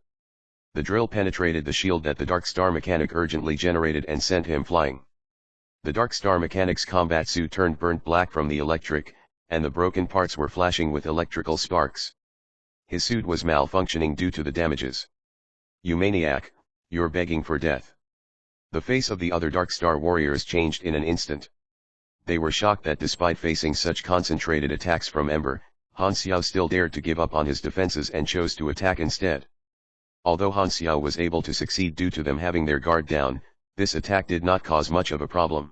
The drill penetrated the shield that the Dark Star mechanic urgently generated and sent him flying. The Dark Star mechanic's combat suit turned burnt black from the electric, and the broken parts were flashing with electrical sparks. His suit was malfunctioning due to the damages. "You maniac, you're begging for death." The face of the other Dark Star warriors changed in an instant. They were shocked that despite facing such concentrated attacks from Ember, Han Xiao still dared to give up on his defenses and chose to attack instead. Although Han Xiao was able to succeed due to them having their guard down, this attack did not cause much of a problem.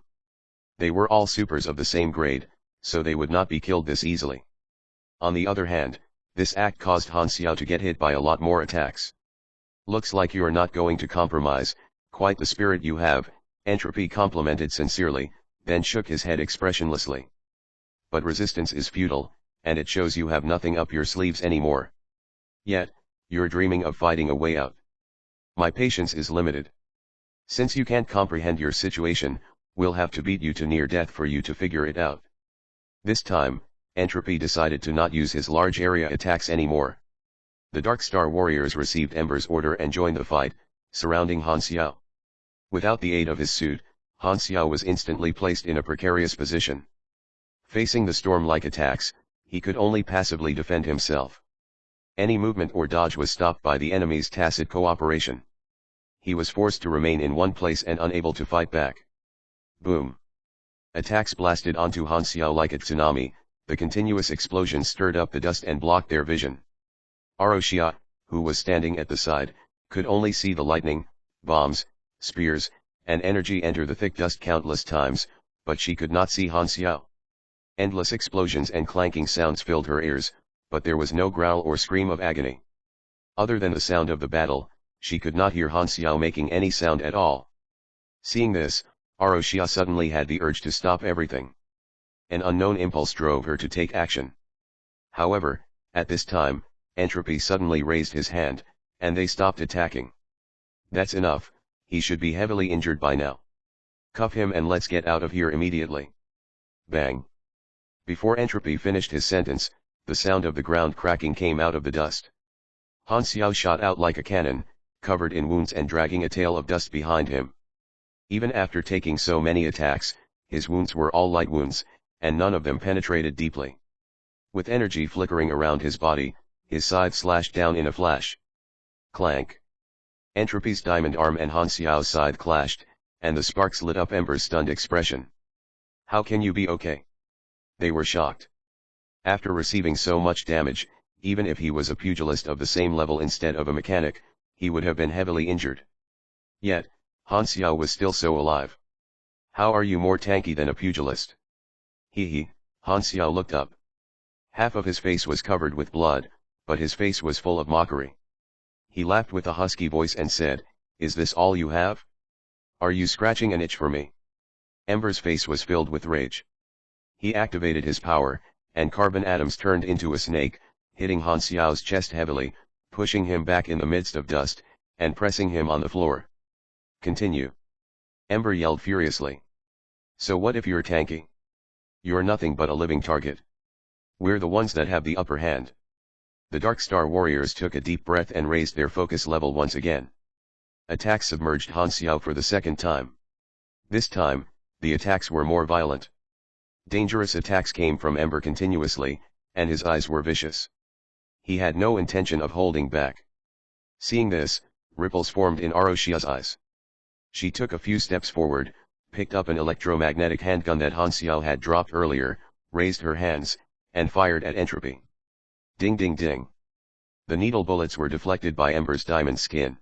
They were all supers of the same grade, so they would not be killed this easily. On the other hand, this act caused Han Xiao to get hit by a lot more attacks. "Looks like you're not going to compromise, quite the spirit you have," Entropy complimented sincerely, then shook his head expressionlessly. "But resistance is futile, and it shows you have nothing up your sleeves anymore. Yet, you're dreaming of fighting a way out. My patience is limited. Since you can't comprehend your situation, we'll have to beat you to near death for you to figure it out." This time, Entropy decided to not use his large area attacks anymore. The Dark Star warriors received Ember's order and joined the fight, surrounding Han Xiao. Without the aid of his suit, Han Xiao was instantly placed in a precarious position. Facing the storm-like attacks, he could only passively defend himself. Any movement or dodge was stopped by the enemy's tacit cooperation. He was forced to remain in one place and unable to fight back. Boom. Attacks blasted onto Han Xiao like a tsunami. The continuous explosions stirred up the dust and blocked their vision. Aroshia, who was standing at the side, could only see the lightning, bombs, spears, and energy enter the thick dust countless times, but she could not see Han Xiao. Endless explosions and clanking sounds filled her ears, but there was no growl or scream of agony. Other than the sound of the battle, she could not hear Han Xiao making any sound at all. Seeing this, Aroshia suddenly had the urge to stop everything. An unknown impulse drove her to take action. However, at this time, Entropy suddenly raised his hand, and they stopped attacking. "That's enough, he should be heavily injured by now. Cuff him and let's get out of here immediately." Bang! Before Entropy finished his sentence, the sound of the ground cracking came out of the dust. Han Xiao shot out like a cannon, covered in wounds and dragging a tail of dust behind him. Even after taking so many attacks, his wounds were all light wounds, and none of them penetrated deeply. With energy flickering around his body, his scythe slashed down in a flash. Clank! Entropy's diamond arm and Han Xiao's scythe clashed, and the sparks lit up Ember's stunned expression. "How can you be okay?" They were shocked. After receiving so much damage, even if he was a pugilist of the same level instead of a mechanic, he would have been heavily injured. Yet, Han Xiao was still so alive. "How are you more tanky than a pugilist?" He, Han Xiao looked up. Half of his face was covered with blood, but his face was full of mockery. He laughed with a husky voice and said, "Is this all you have? Are you scratching an itch for me?" Ember's face was filled with rage. He activated his power, and carbon atoms turned into a snake, hitting Han Xiao's chest heavily, pushing him back in the midst of dust, and pressing him on the floor. "Continue!" Ember yelled furiously. "So what if you're tanky? You're nothing but a living target. We're the ones that have the upper hand." The Dark Star warriors took a deep breath and raised their focus level once again. Attacks submerged Han Xiao for the second time. This time, the attacks were more violent. Dangerous attacks came from Ember continuously, and his eyes were vicious. He had no intention of holding back. Seeing this, ripples formed in Aroshia's eyes. She took a few steps forward, picked up an electromagnetic handgun that Han Xiao had dropped earlier, raised her hands, and fired at Entropy. Ding ding ding. The needle bullets were deflected by Ember's diamond skin.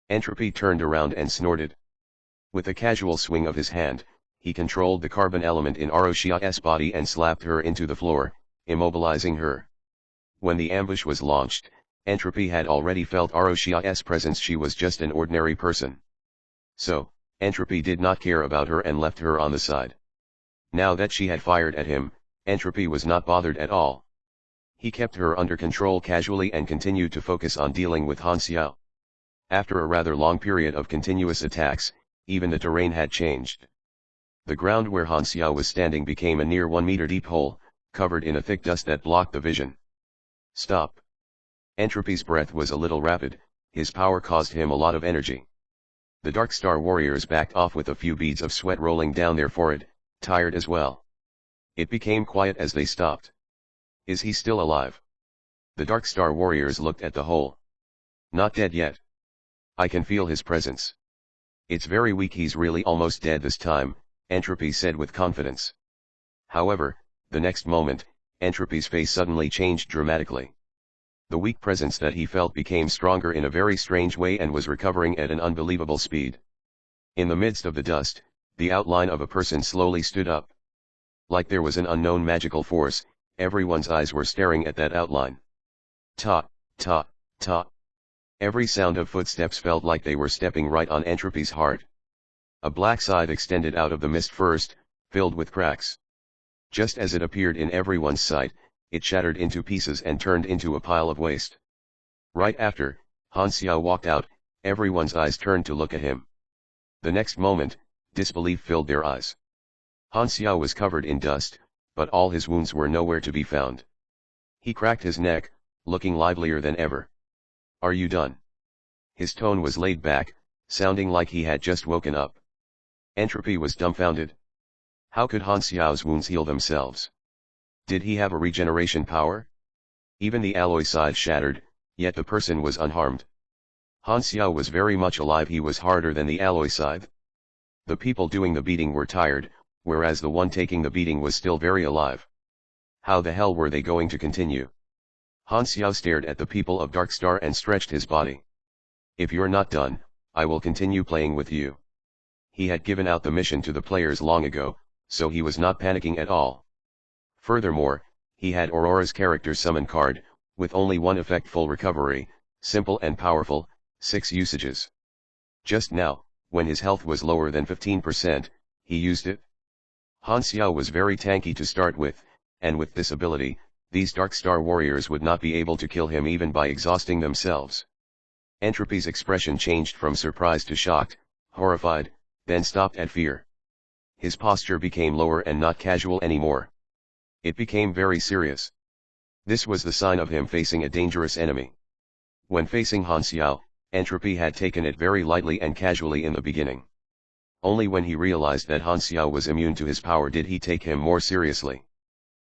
Entropy turned around and snorted. With a casual swing of his hand, he controlled the carbon element in Aroshia's body and slapped her into the floor, immobilizing her. When the ambush was launched, Entropy had already felt Aroshia's presence. She was just an ordinary person. So, Entropy did not care about her and left her on the side. Now that she had fired at him, Entropy was not bothered at all. He kept her under control casually and continued to focus on dealing with Han Xiao. After a rather long period of continuous attacks, even the terrain had changed. The ground where Han Xiao was standing became a near 1 meter deep hole, covered in a thick dust that blocked the vision. Stop. Entropy's breath was a little rapid, his power caused him a lot of energy. The Dark Star warriors backed off with a few beads of sweat rolling down their forehead, tired as well. It became quiet as they stopped. Is he still alive? The Dark Star warriors looked at the hole. Not dead yet. I can feel his presence. It's very weak. He's really almost dead this time, Entropy said with confidence. However, the next moment, Entropy's face suddenly changed dramatically. The weak presence that he felt became stronger in a very strange way and was recovering at an unbelievable speed. In the midst of the dust, the outline of a person slowly stood up. Like there was an unknown magical force, everyone's eyes were staring at that outline. Ta, ta, ta. Every sound of footsteps felt like they were stepping right on Entropy's heart. A black side extended out of the mist first, filled with cracks. Just as it appeared in everyone's sight, it shattered into pieces and turned into a pile of waste. Right after, Han Xiao walked out, everyone's eyes turned to look at him. The next moment, disbelief filled their eyes. Han Xiao was covered in dust, but all his wounds were nowhere to be found. He cracked his neck, looking livelier than ever. Are you done? His tone was laid back, sounding like he had just woken up. Entropy was dumbfounded. How could Han Xiao's wounds heal themselves? Did he have a regeneration power? Even the alloy side shattered, yet the person was unharmed. Han Xiao was very much alive. He was harder than the alloy scythe. The people doing the beating were tired, whereas the one taking the beating was still very alive. How the hell were they going to continue? Han Xiao stared at the people of Dark Star and stretched his body. If you're not done, I will continue playing with you. He had given out the mission to the players long ago, so he was not panicking at all. Furthermore, he had Aurora's character summon card, with only one effect: full recovery, simple and powerful, 6 usages. Just now, when his health was lower than 15%, he used it. Han Xiao was very tanky to start with, and with this ability, these Dark Star warriors would not be able to kill him even by exhausting themselves. Entropy's expression changed from surprise to shocked, horrified, then stopped at fear. His posture became lower and not casual anymore. It became very serious. This was the sign of him facing a dangerous enemy. When facing Han Xiao, Entropy had taken it very lightly and casually in the beginning. Only when he realized that Han Xiao was immune to his power did he take him more seriously.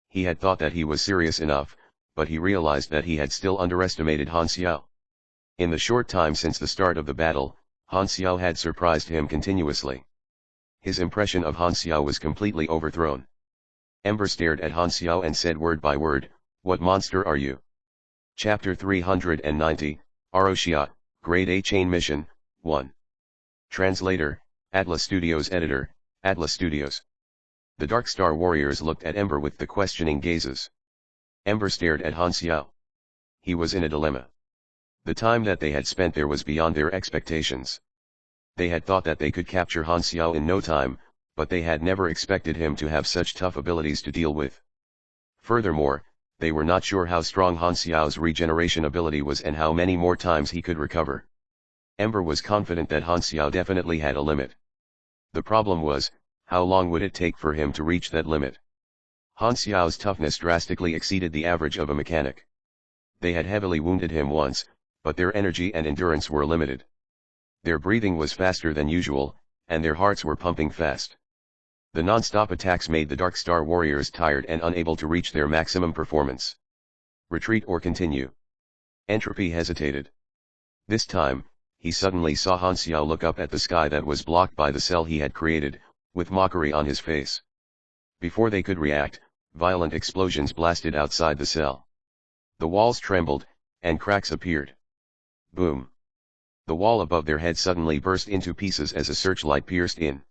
He had thought that he was serious enough, but he realized that he had still underestimated Han Xiao. In the short time since the start of the battle, Han Xiao had surprised him continuously. His impression of Han Xiao was completely overthrown. Ember stared at Han Xiao and said word by word, "What monster are you?" Chapter 390, Aroshia, Grade A Chain Mission, 1. Translator, Atlas Studios. Editor, Atlas Studios. The Dark Star warriors looked at Ember with the questioning gazes. Ember stared at Han Xiao. He was in a dilemma. The time that they had spent there was beyond their expectations. They had thought that they could capture Han Xiao in no time, but they had never expected him to have such tough abilities to deal with. Furthermore, they were not sure how strong Han Xiao's regeneration ability was and how many more times he could recover. Ember was confident that Han Xiao definitely had a limit. The problem was, how long would it take for him to reach that limit? Han Xiao's toughness drastically exceeded the average of a mechanic. They had heavily wounded him once, but their energy and endurance were limited. Their breathing was faster than usual, and their hearts were pumping fast. The non-stop attacks made the Dark Star warriors tired and unable to reach their maximum performance. Retreat or continue? Entropy hesitated. This time, he suddenly saw Han Xiao look up at the sky that was blocked by the cell he had created, with mockery on his face. Before they could react, violent explosions blasted outside the cell. The walls trembled, and cracks appeared. Boom! The wall above their head suddenly burst into pieces as a searchlight pierced in.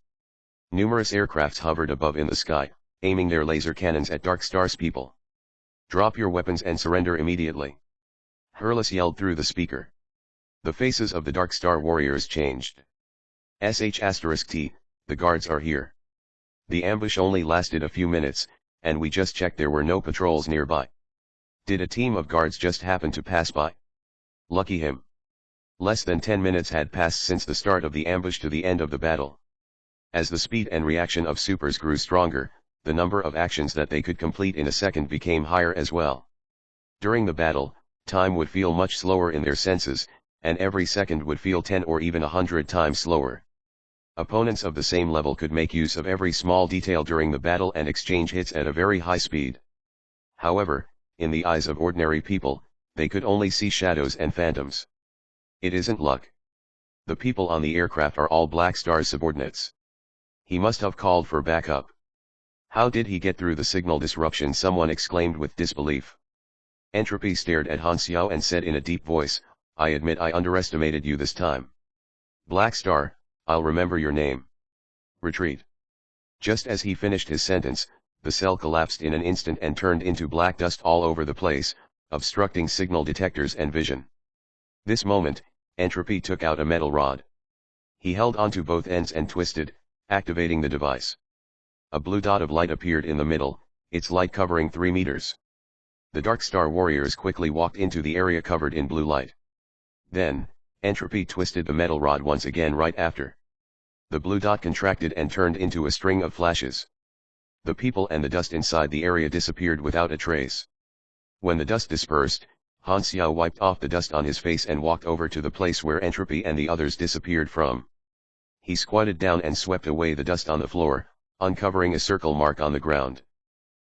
Numerous aircrafts hovered above in the sky, aiming their laser cannons at Dark Star's people. "Drop your weapons and surrender immediately," Hurlus yelled through the speaker. The faces of the Dark Star warriors changed. *T, the guards are here. The ambush only lasted a few minutes, and we just checked there were no patrols nearby. Did a team of guards just happen to pass by? Lucky him. Less than 10 minutes had passed since the start of the ambush to the end of the battle. As the speed and reaction of supers grew stronger, the number of actions that they could complete in a second became higher as well. During the battle, time would feel much slower in their senses, and every second would feel 10 or even 100 times slower. Opponents of the same level could make use of every small detail during the battle and exchange hits at a very high speed. However, in the eyes of ordinary people, they could only see shadows and phantoms. It isn't luck. The people on the aircraft are all Black Star's subordinates. He must have called for backup. How did he get through the signal disruption? Someone exclaimed with disbelief. Entropy stared at Han Xiao and said in a deep voice, "I admit I underestimated you this time. Black Star, I'll remember your name. Retreat." Just as he finished his sentence, the cell collapsed in an instant and turned into black dust all over the place, obstructing signal detectors and vision. This moment, Entropy took out a metal rod. He held onto both ends and twisted, activating the device. A blue dot of light appeared in the middle, its light covering 3 meters. The Dark Star warriors quickly walked into the area covered in blue light. Then, Entropy twisted the metal rod once again right after. The blue dot contracted and turned into a string of flashes. The people and the dust inside the area disappeared without a trace. When the dust dispersed, Han Xiao wiped off the dust on his face and walked over to the place where Entropy and the others disappeared from. He squatted down and swept away the dust on the floor, uncovering a circle mark on the ground.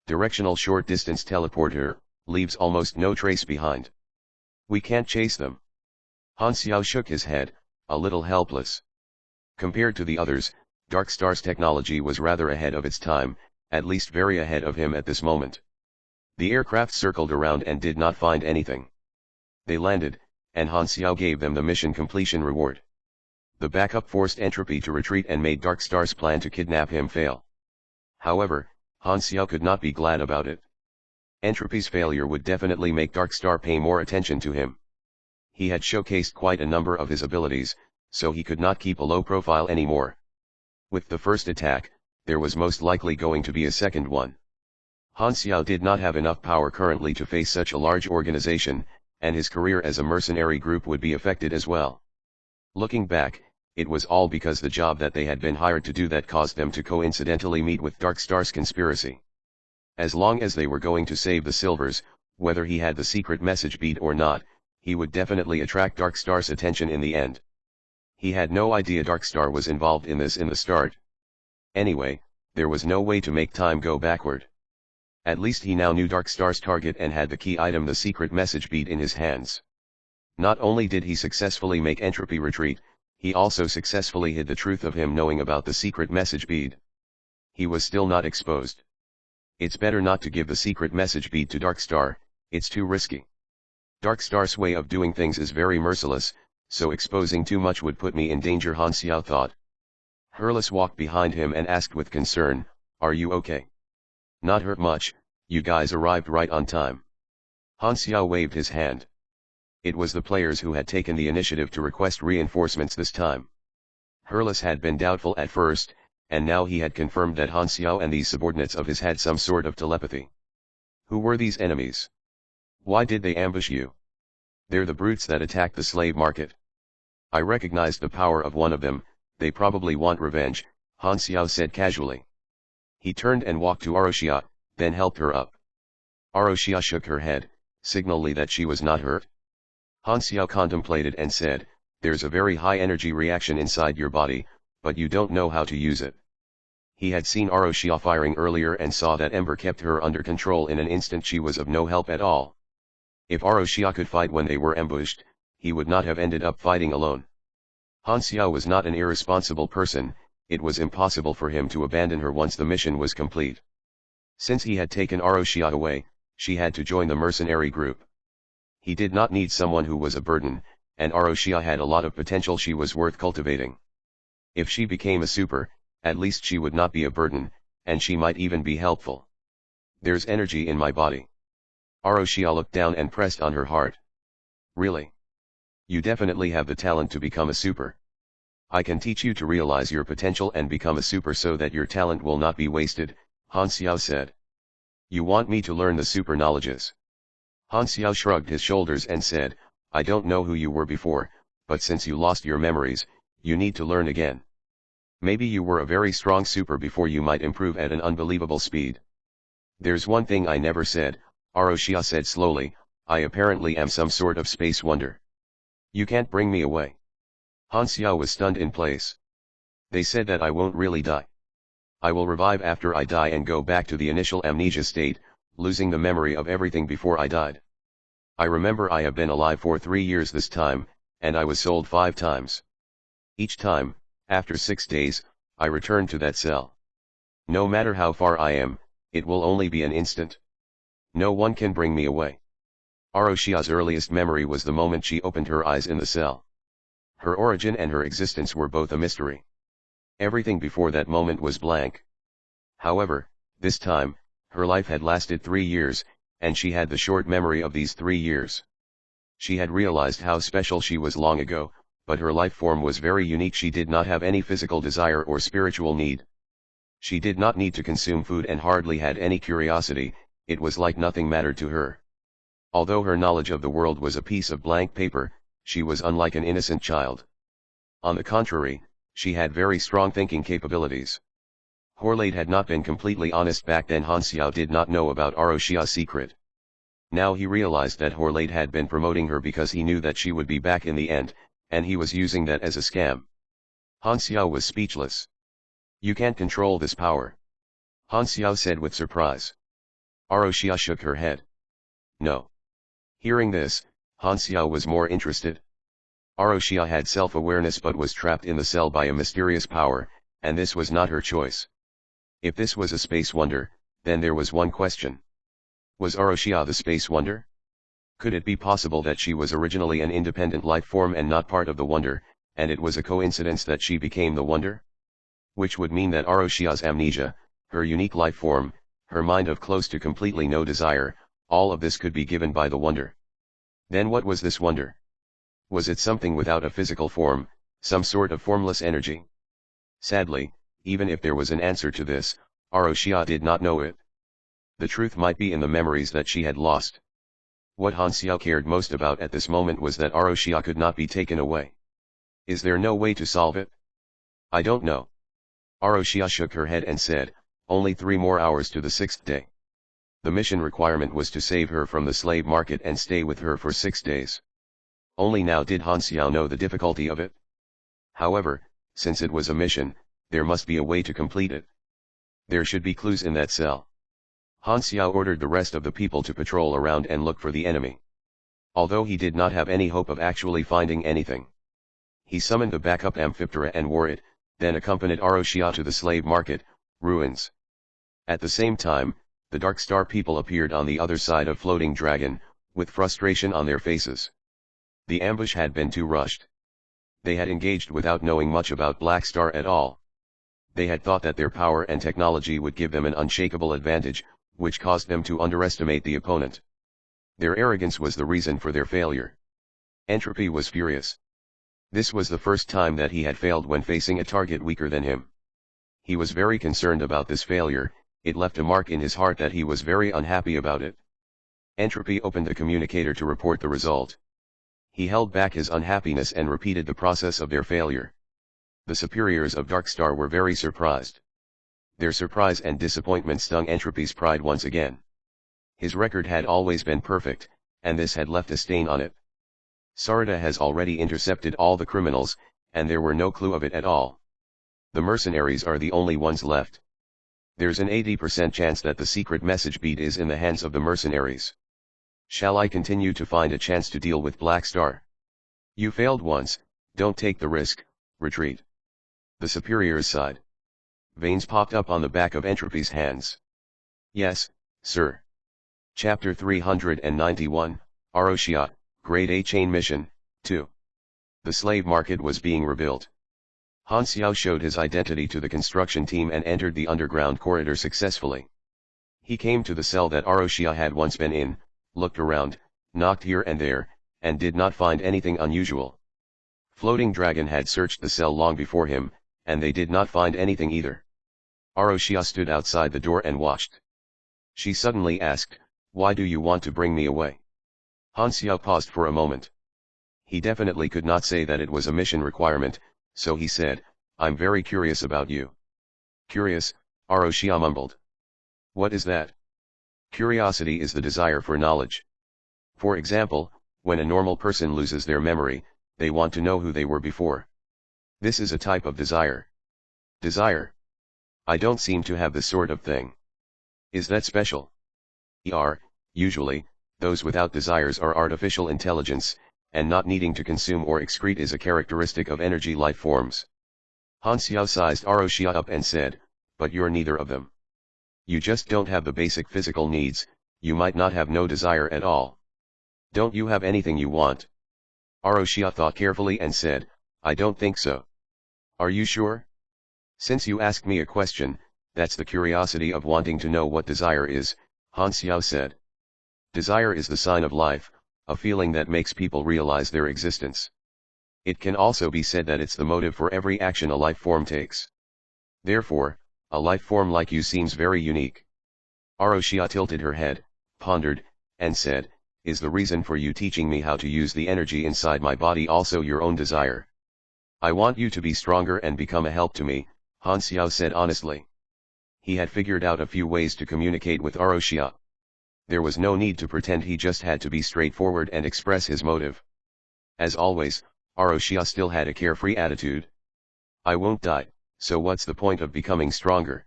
Directional short-distance teleporter, leaves almost no trace behind. We can't chase them. Han Xiao shook his head, a little helpless. Compared to the others, Dark Star's technology was rather ahead of its time, at least very ahead of him at this moment. The aircraft circled around and did not find anything. They landed, and Han Xiao gave them the mission completion reward. The backup forced Entropy to retreat and made Dark Star's plan to kidnap him fail. However, Han Xiao could not be glad about it. Entropy's failure would definitely make Dark Star pay more attention to him. He had showcased quite a number of his abilities, so he could not keep a low profile anymore. With the first attack, there was most likely going to be a second one. Han Xiao did not have enough power currently to face such a large organization, and his career as a mercenary group would be affected as well. Looking back, it was all because the job that they had been hired to do that caused them to coincidentally meet with Dark Star's conspiracy. As long as they were going to save the Silvers, whether he had the secret message bead or not, he would definitely attract Dark Star's attention in the end. He had no idea Dark Star was involved in this in the start. Anyway, there was no way to make time go backward. At least he now knew Dark Star's target and had the key item, the secret message bead, in his hands. Not only did he successfully make Entropy retreat, he also successfully hid the truth of him knowing about the secret message bead. He was still not exposed. It's better not to give the secret message bead to Dark Star, it's too risky. Dark Star's way of doing things is very merciless, so exposing too much would put me in danger, Han Xiao thought. Hurlus walked behind him and asked with concern, "Are you okay?" "Not hurt much, you guys arrived right on time." Han Xiao waved his hand. It was the players who had taken the initiative to request reinforcements this time. Hurlus had been doubtful at first, and now he had confirmed that Han Xiao and these subordinates of his had some sort of telepathy. Who were these enemies? Why did they ambush you? They're the brutes that attacked the slave market. I recognized the power of one of them, they probably want revenge, Han Xiao said casually. He turned and walked to Aroshia, then helped her up. Aroshia shook her head, signaling that she was not hurt. Han Xiao contemplated and said, "There's a very high energy reaction inside your body, but you don't know how to use it." He had seen Aroshia firing earlier and saw that Ember kept her under control in an instant. She was of no help at all. If Aroshia could fight when they were ambushed, he would not have ended up fighting alone. Han Xiao was not an irresponsible person, it was impossible for him to abandon her once the mission was complete. Since he had taken Aroshia away, she had to join the mercenary group. He did not need someone who was a burden, and Aroshia had a lot of potential. She was worth cultivating. If she became a super, At least she would not be a burden, and she might even be helpful. There's energy in my body. Aroshia looked down and pressed on her heart. Really? You definitely have the talent to become a super. I can teach you to realize your potential and become a super so that your talent will not be wasted, Han Xiao said. You want me to learn the super knowledges? Han Xiao shrugged his shoulders and said, I don't know who you were before, but since you lost your memories, you need to learn again. Maybe you were a very strong super before, you might improve at an unbelievable speed. There's one thing I never said, Aroshia said slowly, I apparently am some sort of space wonder. You can't bring me away. Han Xiao was stunned in place. They said that I won't really die. I will revive after I die and go back to the initial amnesia state, losing the memory of everything before I died. I remember I have been alive for 3 years this time, and I was sold 5 times. Each time, after 6 days, I return to that cell. No matter how far I am, it will only be an instant. No one can bring me away. Aroshia's earliest memory was the moment she opened her eyes in the cell. Her origin and her existence were both a mystery. Everything before that moment was blank. However, this time, her life had lasted 3 years, and she had the short memory of these 3 years. She had realized how special she was long ago, but her life form was very unique. She did not have any physical desire or spiritual need. She did not need to consume food and hardly had any curiosity. It was like nothing mattered to her. Although her knowledge of the world was a piece of blank paper, she was unlike an innocent child. On the contrary, she had very strong thinking capabilities. Horlade had not been completely honest back then. Han Xiao did not know about Aroshia's secret. Now he realized that Horlade had been promoting her because he knew that she would be back in the end, and he was using that as a scam. Han Xiao was speechless. You can't control this power, Han Xiao said with surprise. Aroshia shook her head. No. Hearing this, Han Xiao was more interested. Aroshia had self-awareness but was trapped in the cell by a mysterious power, and this was not her choice. If this was a space wonder, then there was one question. Was Aroshia the space wonder? Could it be possible that she was originally an independent life form and not part of the wonder, and it was a coincidence that she became the wonder? Which would mean that Aroshia's amnesia, her unique life form, her mind of close to completely no desire, all of this could be given by the wonder. Then what was this wonder? Was it something without a physical form, some sort of formless energy? Sadly, even if there was an answer to this, Aroshia did not know it. The truth might be in the memories that she had lost. What Han Xiao cared most about at this moment was that Aroshia could not be taken away. Is there no way to solve it? I don't know. Aroshia shook her head and said, only 3 more hours to the 6th day. The mission requirement was to save her from the slave market and stay with her for 6 days. Only now did Han Xiao know the difficulty of it. However, since it was a mission, there must be a way to complete it. There should be clues in that cell. Han Xiao ordered the rest of the people to patrol around and look for the enemy. Although he did not have any hope of actually finding anything, he summoned a backup amphiptera and wore it, then accompanied Aroshia to the slave market, ruins. At the same time, the Dark Star people appeared on the other side of Floating Dragon, with frustration on their faces. The ambush had been too rushed. They had engaged without knowing much about Black Star at all. They had thought that their power and technology would give them an unshakable advantage, which caused them to underestimate the opponent. Their arrogance was the reason for their failure. Entropy was furious. This was the first time that he had failed when facing a target weaker than him. He was very concerned about this failure. It left a mark in his heart that he was very unhappy about it. Entropy opened the communicator to report the result. He held back his unhappiness and repeated the process of their failure. The superiors of Dark Star were very surprised. Their surprise and disappointment stung Entropy's pride once again. His record had always been perfect, and this had left a stain on it. Sarada has already intercepted all the criminals, and there were no clue of it at all. The mercenaries are the only ones left. There's an 80% chance that the secret message bead is in the hands of the mercenaries. Shall I continue to find a chance to deal with Black Star? You failed once, don't take the risk, retreat. The superiors sighed. Veins popped up on the back of Entropy's hands. Yes, sir. Chapter 391, Aroshia, Grade A Chain Mission, 2. The slave market was being rebuilt. Han Xiao showed his identity to the construction team and entered the underground corridor successfully. He came to the cell that Aroshia had once been in, looked around, knocked here and there, and did not find anything unusual. Floating Dragon had searched the cell long before him, and they did not find anything either. Aroshia stood outside the door and watched. She suddenly asked, "Why do you want to bring me away?" Han Xiao paused for a moment. He definitely could not say that it was a mission requirement, so he said, "I'm very curious about you." "Curious?" Aroshia mumbled. "What is that?" Curiosity is the desire for knowledge. For example, when a normal person loses their memory, they want to know who they were before. This is a type of desire. Desire? I don't seem to have this sort of thing. Is that special? Usually, those without desires are artificial intelligence, and not needing to consume or excrete is a characteristic of energy life forms. Han Xiao sized Aroshia up and said, "But you're neither of them. You just don't have the basic physical needs, you might not have no desire at all. Don't you have anything you want?" Aroshia thought carefully and said, "I don't think so." "Are you sure?" "Since you asked me a question, that's the curiosity of wanting to know what desire is," Han Xiao said. Desire is the sign of life, a feeling that makes people realize their existence. It can also be said that it's the motive for every action a life form takes. Therefore, a life form like you seems very unique. Aroshia tilted her head, pondered, and said, "Is the reason for you teaching me how to use the energy inside my body also your own desire?" "I want you to be stronger and become a help to me," Han Xiao said honestly. He had figured out a few ways to communicate with Aroshia. There was no need to pretend, he just had to be straightforward and express his motive. As always, Aroshia still had a carefree attitude. "I won't die, so what's the point of becoming stronger?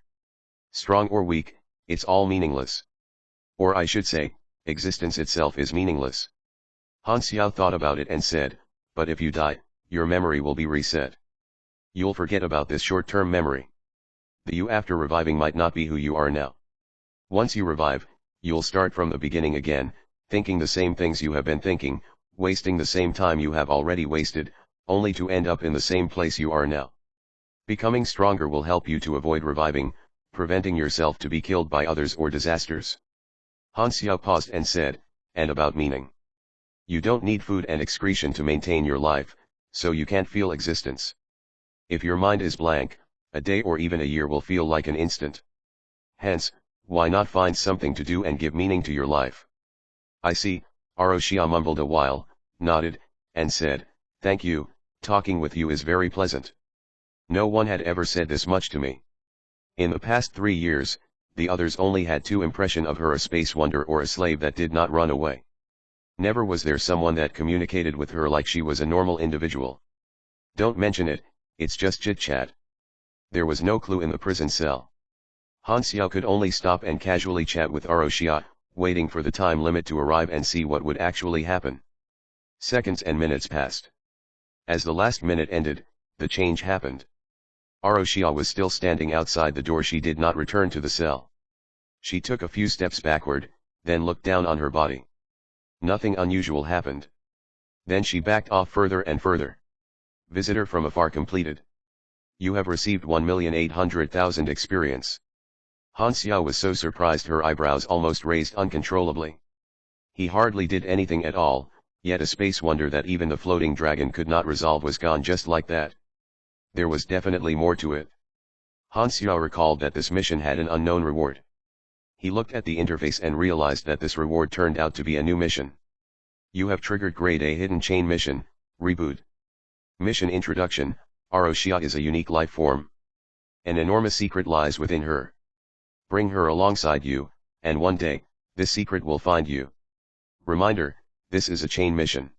Strong or weak, it's all meaningless. Or I should say, existence itself is meaningless." Han Xiao thought about it and said, "But if you die, your memory will be reset. You'll forget about this short-term memory. The you after reviving might not be who you are now. Once you revive, you'll start from the beginning again, thinking the same things you have been thinking, wasting the same time you have already wasted, only to end up in the same place you are now. Becoming stronger will help you to avoid reviving, preventing yourself to be killed by others or disasters." Han Xiao paused and said, "And about meaning? You don't need food and excretion to maintain your life, so you can't feel existence. If your mind is blank, a day or even a year will feel like an instant. Hence, why not find something to do and give meaning to your life?" "I see," Aroshia mumbled a while, nodded, and said, "Thank you, talking with you is very pleasant. No one had ever said this much to me. In the past 3 years, the others only had two impression of her: a space wonder or a slave that did not run away. Never was there someone that communicated with her like she was a normal individual. Don't mention it, it's just chit-chat. There was no clue in the prison cell." Han Xiao could only stop and casually chat with Aroshia, waiting for the time limit to arrive and see what would actually happen. Seconds and minutes passed. As the last minute ended, the change happened. Aroshia was still standing outside the door. She did not return to the cell. She took a few steps backward, then looked down on her body. Nothing unusual happened. Then she backed off further and further. Visitor from afar completed. You have received 1,800,000 experience. Han Xiao was so surprised her eyebrows almost raised uncontrollably. He hardly did anything at all, yet a space wonder that even the floating dragon could not resolve was gone just like that. There was definitely more to it. Han Xiao recalled that this mission had an unknown reward. He looked at the interface and realized that this reward turned out to be a new mission. You have triggered Grade A Hidden Chain Mission, Reboot. Mission Introduction: Aroshia is a unique life form. An enormous secret lies within her. Bring her alongside you, and one day, this secret will find you. Reminder: this is a chain mission.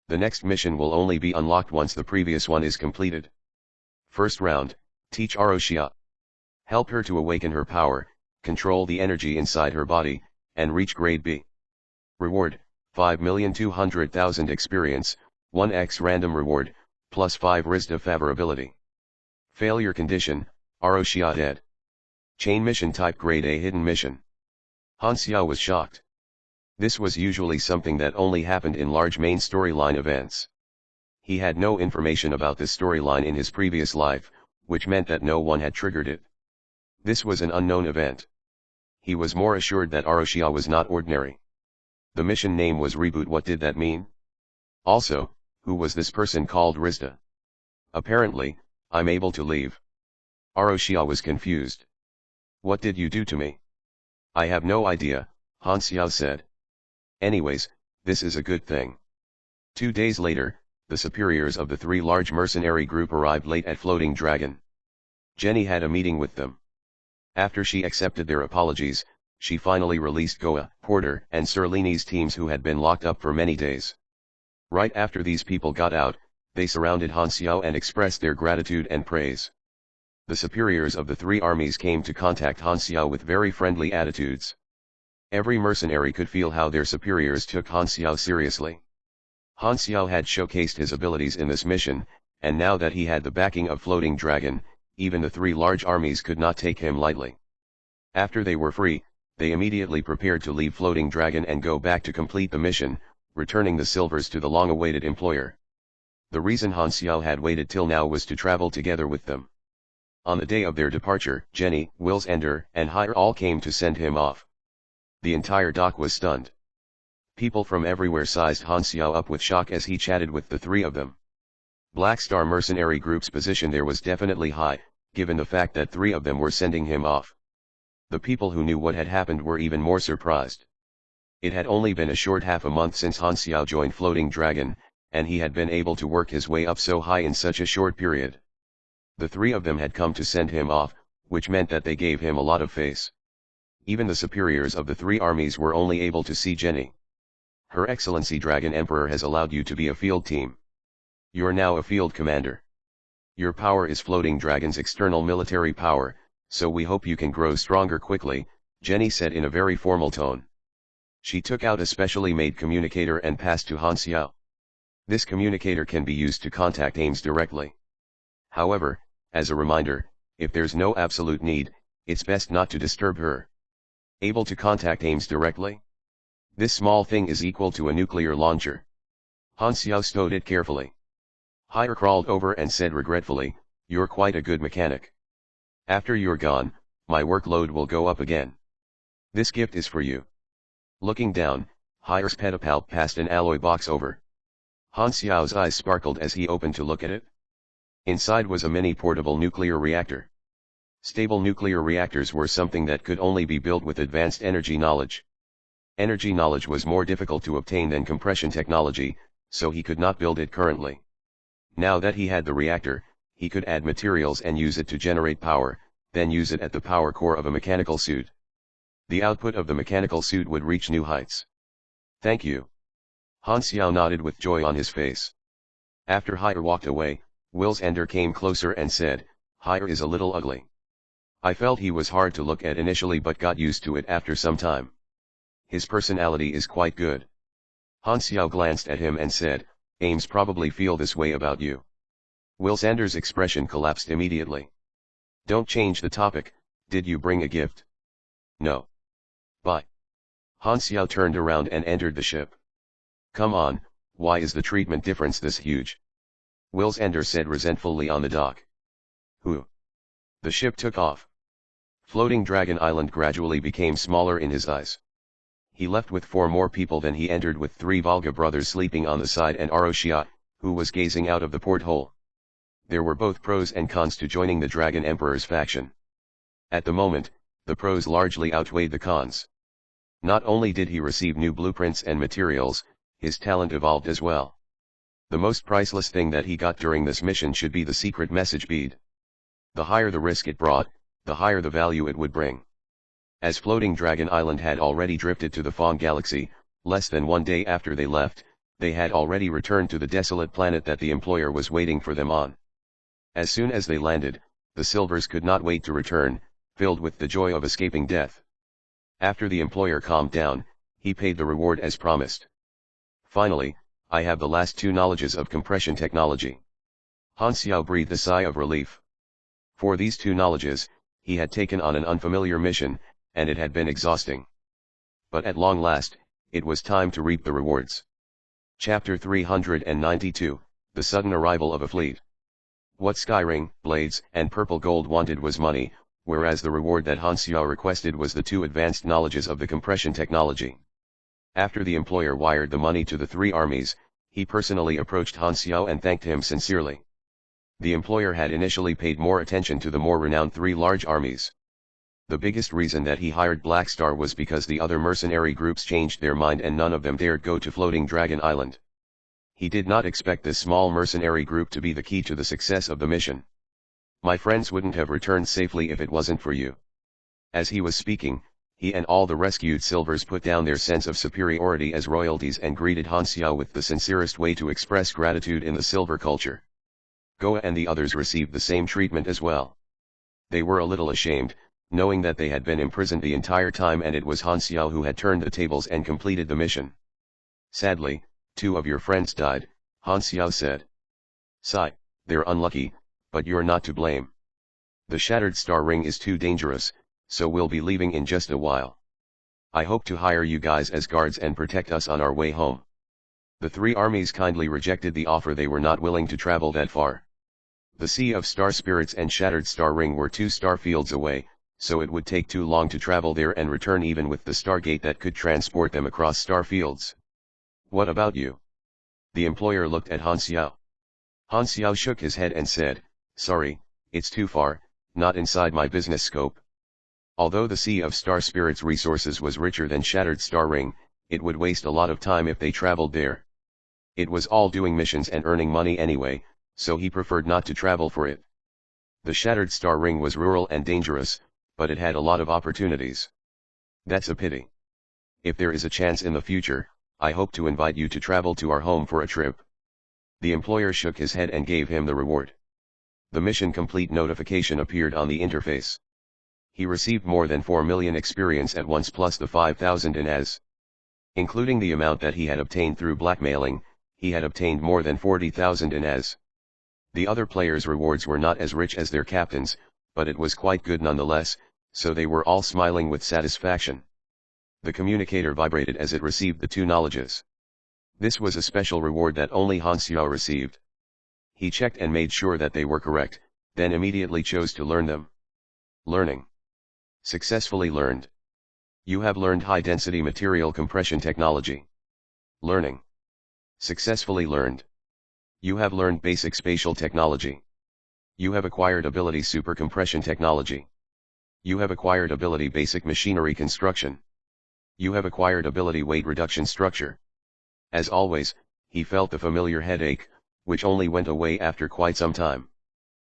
The next mission will only be unlocked once the previous one is completed. First round: teach Aroshia. Help her to awaken her power, control the energy inside her body, and reach Grade B. Reward: 5,200,000 experience, 1x random reward, plus 5 Rizda favorability. Failure condition: Aroshia dead. Chain mission type: Grade A hidden mission. Han Xiao was shocked. This was usually something that only happened in large main storyline events. He had no information about this storyline in his previous life, which meant that no one had triggered it. This was an unknown event. He was more assured that Aroshia was not ordinary. The mission name was Reboot. What did that mean? Also, who was this person called Rizda? Apparently, I'm able to leave. Aroshia was confused. What did you do to me? I have no idea, Han Xiao said. Anyways, this is a good thing. 2 days later, the superiors of the 3 large mercenary group arrived late at Floating Dragon. Jenny had a meeting with them. After she accepted their apologies, she finally released Goa, Porter, and Serlini's teams who had been locked up for many days. Right after these people got out, they surrounded Han Xiao and expressed their gratitude and praise. The superiors of the 3 armies came to contact Han Xiao with very friendly attitudes. Every mercenary could feel how their superiors took Han Xiao seriously. Han Xiao had showcased his abilities in this mission, and now that he had the backing of Floating Dragon, even the 3 large armies could not take him lightly. After they were free, they immediately prepared to leave Floating Dragon and go back to complete the mission, returning the silvers to the long-awaited employer. The reason Han Xiao had waited till now was to travel together with them. On the day of their departure, Jenny, Wills Ender, and Hire all came to send him off. The entire dock was stunned. People from everywhere sized Han Xiao up with shock as he chatted with the 3 of them. Black Star mercenary group's position there was definitely high, given the fact that 3 of them were sending him off. The people who knew what had happened were even more surprised. It had only been a short half a month since Han Xiao joined Floating Dragon, and he had been able to work his way up so high in such a short period. The 3 of them had come to send him off, which meant that they gave him a lot of face. Even the superiors of the 3 armies were only able to see Jenny. Her Excellency Dragon Emperor has allowed you to be a field team. You're now a field commander. Your power is Floating Dragon's external military power, so we hope you can grow stronger quickly, Jenny said in a very formal tone. She took out a specially made communicator and passed to Han Xiao. This communicator can be used to contact Ames directly. However, as a reminder, if there's no absolute need, it's best not to disturb her. Able to contact Ames directly? This small thing is equal to a nuclear launcher. Han Xiao stowed it carefully. Hire crawled over and said regretfully, "You're quite a good mechanic. After you're gone, my workload will go up again. This gift is for you." Looking down, Hire's pedipalp passed an alloy box over. Han Xiao's eyes sparkled as he opened to look at it. Inside was a mini portable nuclear reactor. Stable nuclear reactors were something that could only be built with advanced energy knowledge. Energy knowledge was more difficult to obtain than compression technology, so he could not build it currently. Now that he had the reactor, he could add materials and use it to generate power, then use it at the power core of a mechanical suit. The output of the mechanical suit would reach new heights. Thank you. Han Xiao nodded with joy on his face. After Hire walked away, Wills Ender came closer and said, "Hire is a little ugly. I felt he was hard to look at initially but got used to it after some time. His personality is quite good." Han Xiao glanced at him and said, "Ames probably feel this way about you." Wills Ender's expression collapsed immediately. "Don't change the topic, did you bring a gift?" "No." "Bye." Han Xiao turned around and entered the ship. "Come on, why is the treatment difference this huge?" Wills Ender said resentfully on the dock. "Who?" The ship took off. Floating Dragon Island gradually became smaller in his eyes. He left with 4 more people than he entered with 3 Volga brothers sleeping on the side and Aroshia, who was gazing out of the porthole. There were both pros and cons to joining the Dragon Emperor's faction. At the moment, the pros largely outweighed the cons. Not only did he receive new blueprints and materials, his talent evolved as well. The most priceless thing that he got during this mission should be the secret message bead. The higher the risk it brought, the higher the value it would bring. As Floating Dragon Island had already drifted to the Fong Galaxy, less than 1 day after they left, they had already returned to the desolate planet that the employer was waiting for them on. As soon as they landed, the Silvers could not wait to return, filled with the joy of escaping death. After the employer calmed down, he paid the reward as promised. "Finally, I have the last 2 knowledges of compression technology." Han Xiao breathed a sigh of relief. For these 2 knowledges, he had taken on an unfamiliar mission, and it had been exhausting. But at long last, it was time to reap the rewards. Chapter 392, the sudden arrival of a fleet. What Skyring, Blades, and Purple Gold wanted was money, whereas the reward that Han Xiao requested was the 2 advanced knowledges of the compression technology. After the employer wired the money to the 3 armies, he personally approached Han Xiao and thanked him sincerely. The employer had initially paid more attention to the more renowned 3 large armies. The biggest reason that he hired Black Star was because the other mercenary groups changed their mind and none of them dared go to Floating Dragon Island. He did not expect this small mercenary group to be the key to the success of the mission. My friends wouldn't have returned safely if it wasn't for you. As he was speaking, he and all the rescued silvers put down their sense of superiority as royalties and greeted Han Xiao with the sincerest way to express gratitude in the silver culture. Goa and the others received the same treatment as well. They were a little ashamed, knowing that they had been imprisoned the entire time and it was Han Xiao who had turned the tables and completed the mission. Sadly, 2 of your friends died, Han Xiao said. Sigh, they're unlucky, but you're not to blame. The Shattered Star Ring is too dangerous, so we'll be leaving in just a while. I hope to hire you guys as guards and protect us on our way home. The 3 armies kindly rejected the offer. They were not willing to travel that far. The Sea of Star Spirits and Shattered Star Ring were 2 star fields away, so it would take too long to travel there and return even with the Stargate that could transport them across star fields. What about you? The employer looked at Han Xiao. Han Xiao shook his head and said, sorry, it's too far, not inside my business scope. Although the Sea of Star Spirits resources was richer than Shattered Star Ring, it would waste a lot of time if they traveled there. It was all doing missions and earning money anyway, so he preferred not to travel for it. The Shattered Star Ring was rural and dangerous, but it had a lot of opportunities. That's a pity. If there is a chance in the future, I hope to invite you to travel to our home for a trip. The employer shook his head and gave him the reward. The mission complete notification appeared on the interface. He received more than 4 million experience at once plus the 5,000 in as. Including the amount that he had obtained through blackmailing, he had obtained more than 40,000 in as. The other players' rewards were not as rich as their captains, but it was quite good nonetheless, so they were all smiling with satisfaction. The communicator vibrated as it received the 2 knowledges. This was a special reward that only Han Xiao received. He checked and made sure that they were correct, then immediately chose to learn them. Learning. Successfully learned. You have learned high-density material compression technology. Learning. Successfully learned. You have learned basic spatial technology. You have acquired ability super compression technology. You have acquired ability basic machinery construction. You have acquired ability weight reduction structure. As always, he felt the familiar headache, which only went away after quite some time.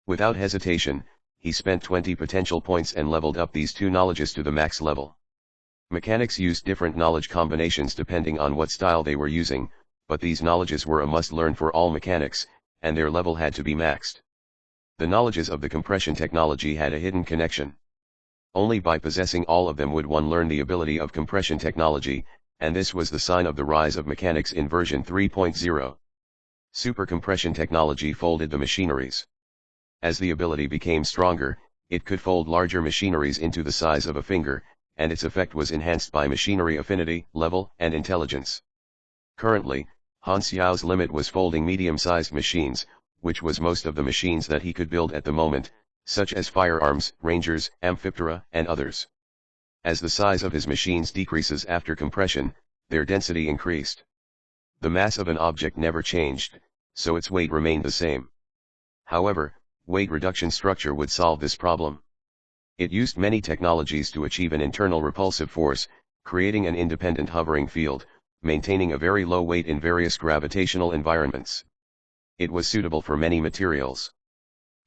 Without hesitation, he spent 20 potential points and leveled up these 2 knowledges to the max level. Mechanics used different knowledge combinations depending on what style they were using, but these knowledges were a must-learn for all mechanics, and their level had to be maxed. The knowledges of the compression technology had a hidden connection. Only by possessing all of them would one learn the ability of compression technology, and this was the sign of the rise of mechanics in version 3.0. Super compression technology folded the machineries. As the ability became stronger, it could fold larger machineries into the size of a finger, and its effect was enhanced by machinery affinity, level, and intelligence. Currently, Han Xiao's limit was folding medium-sized machines, which was most of the machines that he could build at the moment, such as firearms, rangers, amphiptera, and others. As the size of his machines decreases after compression, their density increased. The mass of an object never changed, so its weight remained the same. However, weight reduction structure would solve this problem. It used many technologies to achieve an internal repulsive force, creating an independent hovering field, maintaining a very low weight in various gravitational environments. It was suitable for many materials.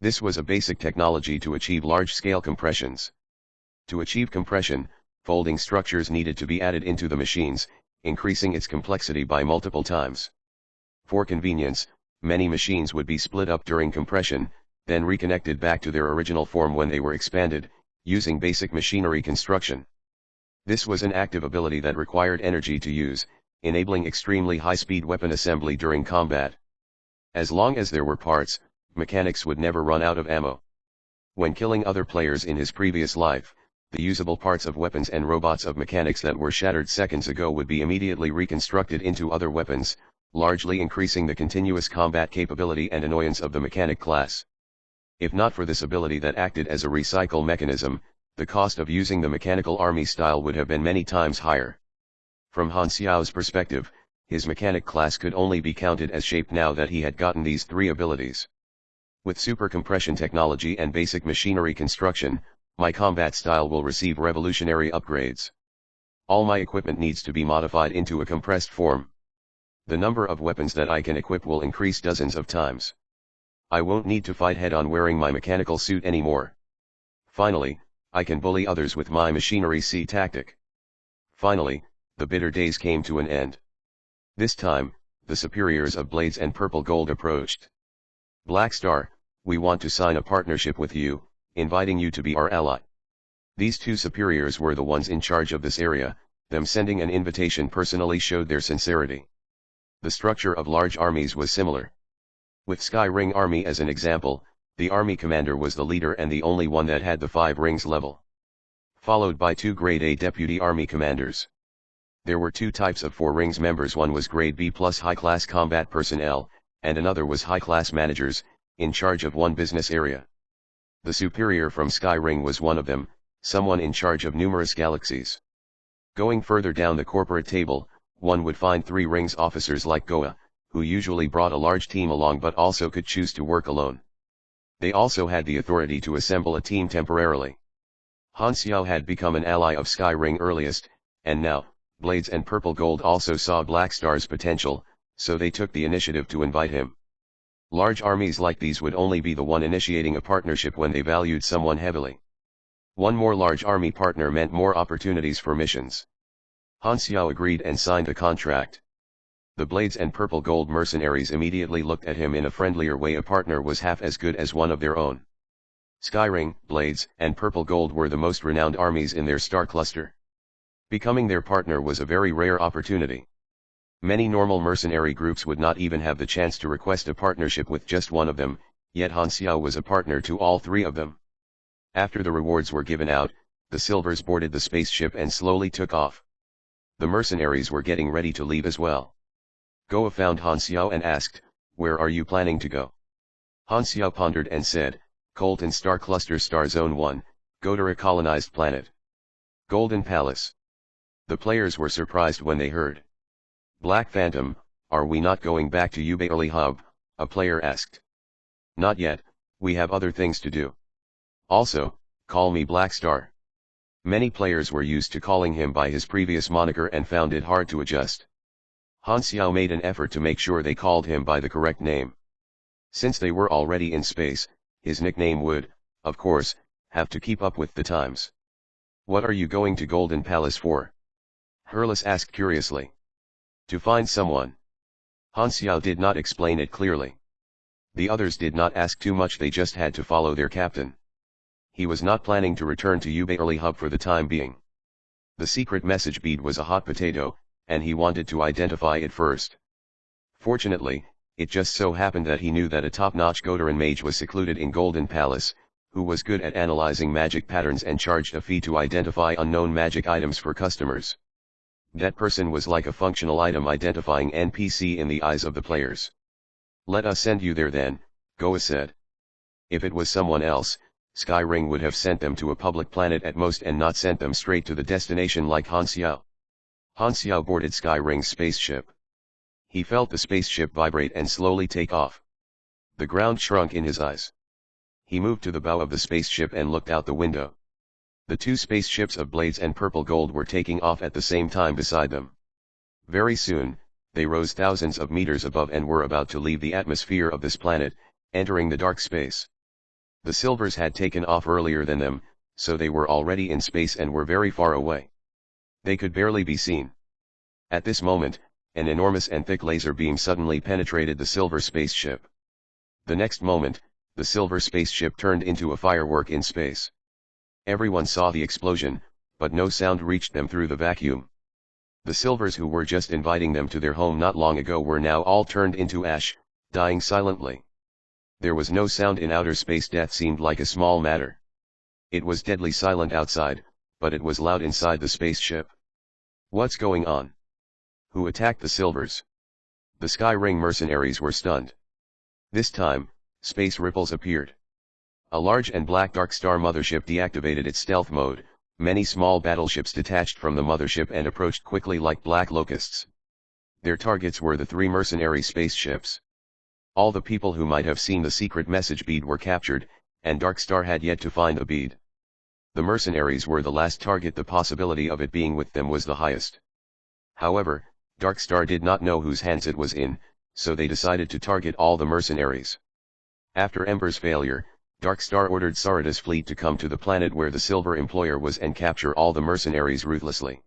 This was a basic technology to achieve large-scale compressions. To achieve compression, folding structures needed to be added into the machines, increasing its complexity by multiple times. For convenience, many machines would be split up during compression, then reconnected back to their original form when they were expanded, using basic machinery construction. This was an active ability that required energy to use, enabling extremely high-speed weapon assembly during combat. As long as there were parts, mechanics would never run out of ammo. When killing other players in his previous life, the usable parts of weapons and robots of mechanics that were shattered seconds ago would be immediately reconstructed into other weapons, largely increasing the continuous combat capability and annoyance of the mechanic class. If not for this ability that acted as a recycle mechanism, the cost of using the mechanical army style would have been many times higher. From Han Xiao's perspective, his mechanic class could only be counted as shaped now that he had gotten these three abilities. With super compression technology and basic machinery construction, my combat style will receive revolutionary upgrades. All my equipment needs to be modified into a compressed form. The number of weapons that I can equip will increase dozens of times. I won't need to fight head-on wearing my mechanical suit anymore. Finally, I can bully others with my machinery C tactic. Finally, the bitter days came to an end. This time, the superiors of Blades and Purple Gold approached. Black Star, we want to sign a partnership with you, inviting you to be our ally. These two superiors were the ones in charge of this area, them sending an invitation personally showed their sincerity. The structure of large armies was similar. With Sky Ring Army as an example, the army commander was the leader and the only one that had the 5 rings level. Followed by 2 grade A deputy army commanders. There were 2 types of 4 rings members, one was grade B plus high-class combat personnel, and another was high-class managers, in charge of one business area. The superior from Sky Ring was one of them, someone in charge of numerous galaxies. Going further down the corporate table, one would find 3 rings officers like Goa, who usually brought a large team along but also could choose to work alone. They also had the authority to assemble a team temporarily. Han Xiao had become an ally of Sky Ring earliest, and now, Blades and Purple Gold also saw Black Star's potential, so they took the initiative to invite him. Large armies like these would only be the one initiating a partnership when they valued someone heavily. One more large army partner meant more opportunities for missions. Han Xiao agreed and signed the contract. The Blades and Purple Gold mercenaries immediately looked at him in a friendlier way. A partner was half as good as one of their own. Skyring, Blades, and Purple Gold were the most renowned armies in their star cluster. Becoming their partner was a very rare opportunity. Many normal mercenary groups would not even have the chance to request a partnership with just one of them, yet Han Xiao was a partner to all 3 of them. After the rewards were given out, the Silvers boarded the spaceship and slowly took off. The mercenaries were getting ready to leave as well. Goa found Han Xiao and asked, "Where are you planning to go?" Han Xiao pondered and said, "Colton Star Cluster Star Zone 1, go to a colonized planet. Golden Palace." The players were surprised when they heard. "Black Phantom, are we not going back to Ube Early Hub?" a player asked. "Not yet, we have other things to do. Also, call me Black Star." Many players were used to calling him by his previous moniker and found it hard to adjust. Han Xiao made an effort to make sure they called him by the correct name. Since they were already in space, his nickname would, of course, have to keep up with the times. "What are you going to Golden Palace for?" Hurlis asked curiously. "To find someone." Han Xiao did not explain it clearly. The others did not ask too much, they just had to follow their captain. He was not planning to return to Ube Early Hub for the time being. The secret message bead was a hot potato, and he wanted to identify it first. Fortunately, it just so happened that he knew that a top-notch Godaran mage was secluded in Golden Palace, who was good at analyzing magic patterns and charged a fee to identify unknown magic items for customers. That person was like a functional item identifying NPC in the eyes of the players. "Let us send you there then," Goa said. If it was someone else, Skyring would have sent them to a public planet at most and not sent them straight to the destination like Han Xiao. Han Xiao boarded Skyring's spaceship. He felt the spaceship vibrate and slowly take off. The ground shrunk in his eyes. He moved to the bow of the spaceship and looked out the window. The 2 spaceships of Blades and Purple Gold were taking off at the same time beside them. Very soon, they rose thousands of meters above and were about to leave the atmosphere of this planet, entering the dark space. The Silvers had taken off earlier than them, so they were already in space and were very far away. They could barely be seen. At this moment, an enormous and thick laser beam suddenly penetrated the Silver spaceship. The next moment, the Silver spaceship turned into a firework in space. Everyone saw the explosion, but no sound reached them through the vacuum. The Silvers who were just inviting them to their home not long ago were now all turned into ash, dying silently. There was no sound in outer space. Death seemed like a small matter. It was deadly silent outside, but it was loud inside the spaceship. "What's going on? Who attacked the Silvers?" The Sky Ring mercenaries were stunned. This time, space ripples appeared. A large and black Dark Star mothership deactivated its stealth mode, many small battleships detached from the mothership and approached quickly like black locusts. Their targets were the 3 mercenary spaceships. All the people who might have seen the secret message bead were captured, and Dark Star had yet to find the bead. The mercenaries were the last target. The possibility of it being with them was the highest. However, Dark Star did not know whose hands it was in, so they decided to target all the mercenaries. After Ember's failure, Dark Star ordered Sarada's fleet to come to the planet where the Silver Employer was and capture all the mercenaries ruthlessly.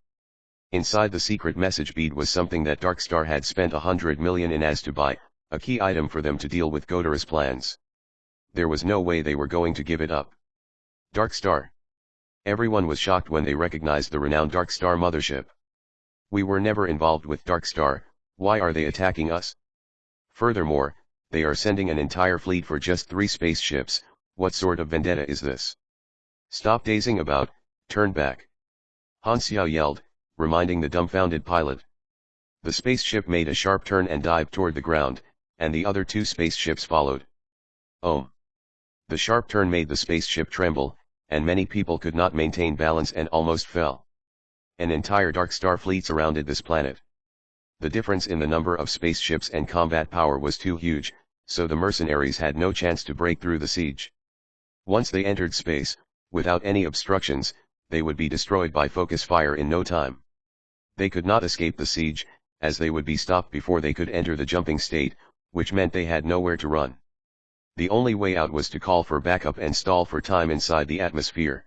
Inside the secret message bead was something that Dark Star had spent 100 million in as to buy, a key item for them to deal with Godera's plans. There was no way they were going to give it up. Dark Star. Everyone was shocked when they recognized the renowned Dark Star mothership. We were never involved with Dark Star, why are they attacking us? Furthermore, they are sending an entire fleet for just 3 spaceships, what sort of vendetta is this? Stop dazing about, turn back. Han Xiao yelled, reminding the dumbfounded pilot. The spaceship made a sharp turn and dived toward the ground, and the other 2 spaceships followed. The sharp turn made the spaceship tremble, and many people could not maintain balance and almost fell. An entire Dark Star fleet surrounded this planet. The difference in the number of spaceships and combat power was too huge, so the mercenaries had no chance to break through the siege. Once they entered space, without any obstructions, they would be destroyed by focus fire in no time. They could not escape the siege, as they would be stopped before they could enter the jumping state, which meant they had nowhere to run. The only way out was to call for backup and stall for time inside the atmosphere.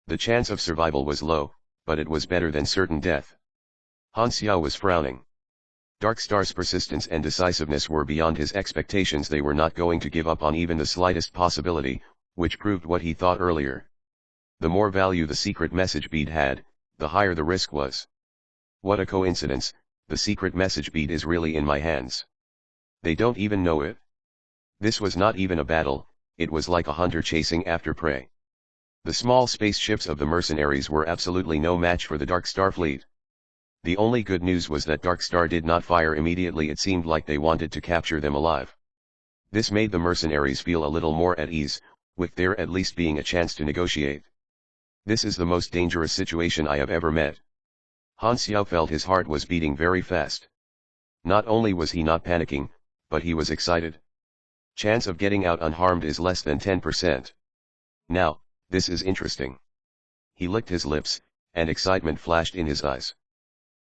The chance of survival was low, but it was better than certain death. Han Xiao was frowning. Dark Star's persistence and decisiveness were beyond his expectations. They were not going to give up on even the slightest possibility, which proved what he thought earlier. The more value the secret message bead had, the higher the risk was. What a coincidence, the secret message bead is really in my hands. They don't even know it. This was not even a battle, it was like a hunter chasing after prey. The small spaceships of the mercenaries were absolutely no match for the Dark Star fleet. The only good news was that Dark Star did not fire immediately. It seemed like they wanted to capture them alive. This made the mercenaries feel a little more at ease, with there at least being a chance to negotiate. This is the most dangerous situation I have ever met. Han Xiao felt his heart was beating very fast. Not only was he not panicking, but he was excited. Chance of getting out unharmed is less than 10%. Now, this is interesting. He licked his lips, and excitement flashed in his eyes.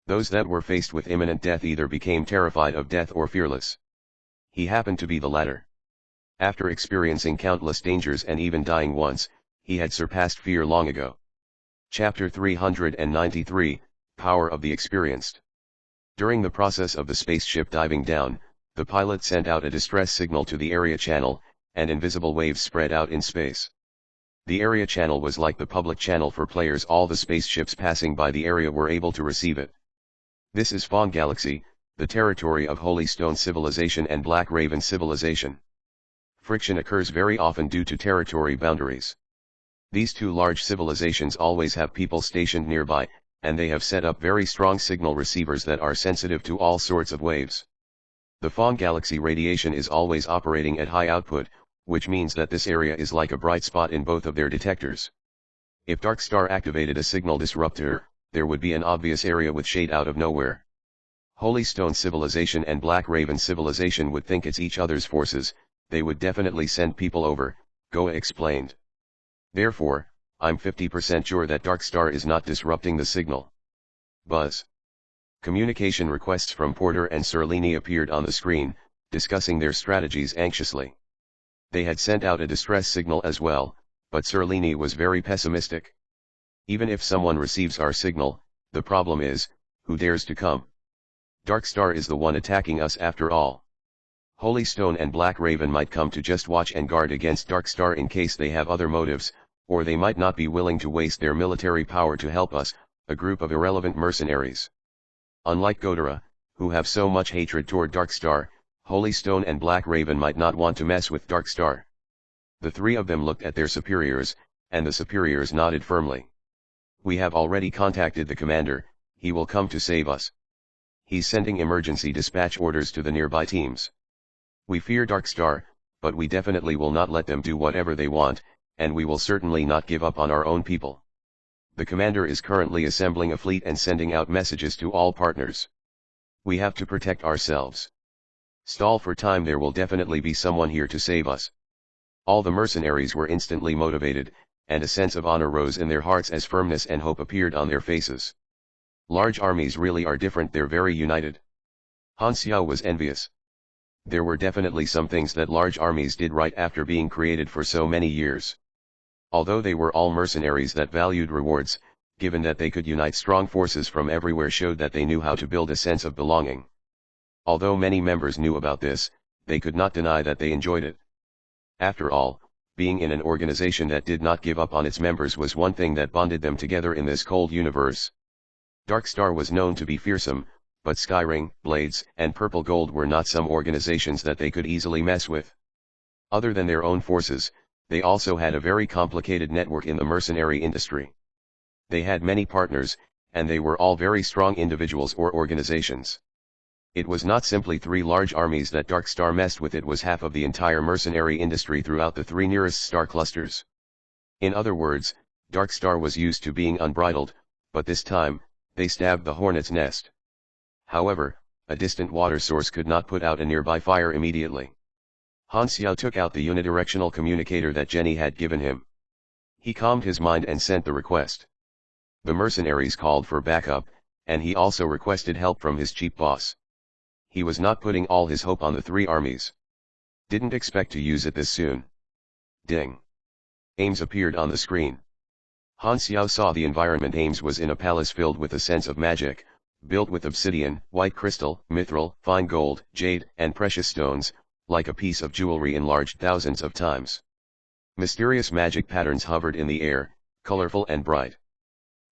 Those that were faced with imminent death either became terrified of death or fearless. He happened to be the latter. After experiencing countless dangers and even dying once, he had surpassed fear long ago. Chapter 393, Power of the Experienced. During the process of the spaceship diving down, the pilot sent out a distress signal to the area channel, and invisible waves spread out in space. The area channel was like the public channel for players. All the spaceships passing by the area were able to receive it. This is Fawn Galaxy, the territory of Holy Stone Civilization and Black Raven Civilization. Friction occurs very often due to territory boundaries. These 2 large civilizations always have people stationed nearby, and they have set up very strong signal receivers that are sensitive to all sorts of waves. The Fawn Galaxy radiation is always operating at high output, which means that this area is like a bright spot in both of their detectors. If Dark Star activated a signal disruptor, there would be an obvious area with shade out of nowhere. Holy Stone Civilization and Black Raven Civilization would think it's each other's forces, they would definitely send people over, Goa explained. Therefore, I'm 50% sure that Dark Star is not disrupting the signal. Buzz. Communication requests from Porter and Serlini appeared on the screen, discussing their strategies anxiously. They had sent out a distress signal as well, but Serlini was very pessimistic. Even if someone receives our signal, the problem is, who dares to come? Dark Star is the one attacking us after all. Holy Stone and Black Raven might come to just watch and guard against Dark Star in case they have other motives, or they might not be willing to waste their military power to help us, a group of irrelevant mercenaries. Unlike Godera, who have so much hatred toward Dark Star, Holy Stone and Black Raven might not want to mess with Dark Star. The 3 of them looked at their superiors, and the superiors nodded firmly. We have already contacted the commander, he will come to save us. He's sending emergency dispatch orders to the nearby teams. We fear Dark Star, but we definitely will not let them do whatever they want, and we will certainly not give up on our own people. The commander is currently assembling a fleet and sending out messages to all partners. We have to protect ourselves. Stall for time, there will definitely be someone here to save us. All the mercenaries were instantly motivated, and a sense of honor rose in their hearts as firmness and hope appeared on their faces. Large armies really are different, they're very united. Han Xiao was envious. There were definitely some things that large armies did right after being created for so many years. Although they were all mercenaries that valued rewards, given that they could unite strong forces from everywhere showed that they knew how to build a sense of belonging. Although many members knew about this, they could not deny that they enjoyed it. After all, being in an organization that did not give up on its members was one thing that bonded them together in this cold universe. Dark Star was known to be fearsome, but Skyring, Blades, and Purple Gold were not some organizations that they could easily mess with. Other than their own forces, they also had a very complicated network in the mercenary industry. They had many partners, and they were all very strong individuals or organizations. It was not simply 3 large armies that Dark Star messed with, it was half of the entire mercenary industry throughout the 3 nearest star clusters. In other words, Dark Star was used to being unbridled, but this time, they stabbed the hornet's nest. However, a distant water source could not put out a nearby fire immediately. Han Xiao took out the unidirectional communicator that Jenny had given him. He calmed his mind and sent the request. The mercenaries called for backup, and he also requested help from his chief boss. He was not putting all his hope on the 3 armies. Didn't expect to use it this soon. Ding. Ames appeared on the screen. Han Xiao saw the environment. Ames was in a palace filled with a sense of magic, built with obsidian, white crystal, mithril, fine gold, jade, and precious stones, like a piece of jewelry enlarged thousands of times. Mysterious magic patterns hovered in the air, colorful and bright.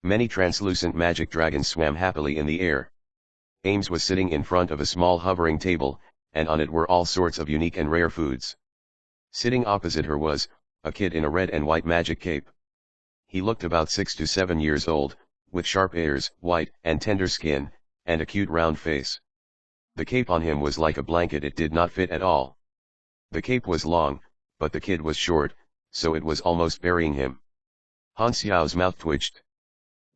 Many translucent magic dragons swam happily in the air. Ames was sitting in front of a small hovering table, and on it were all sorts of unique and rare foods. Sitting opposite her was a kid in a red and white magic cape. He looked about 6 to 7 years old, with sharp ears, white and tender skin, and a cute round face. The cape on him was like a blanket, it did not fit at all. The cape was long, but the kid was short, so it was almost burying him. Han Xiao's mouth twitched.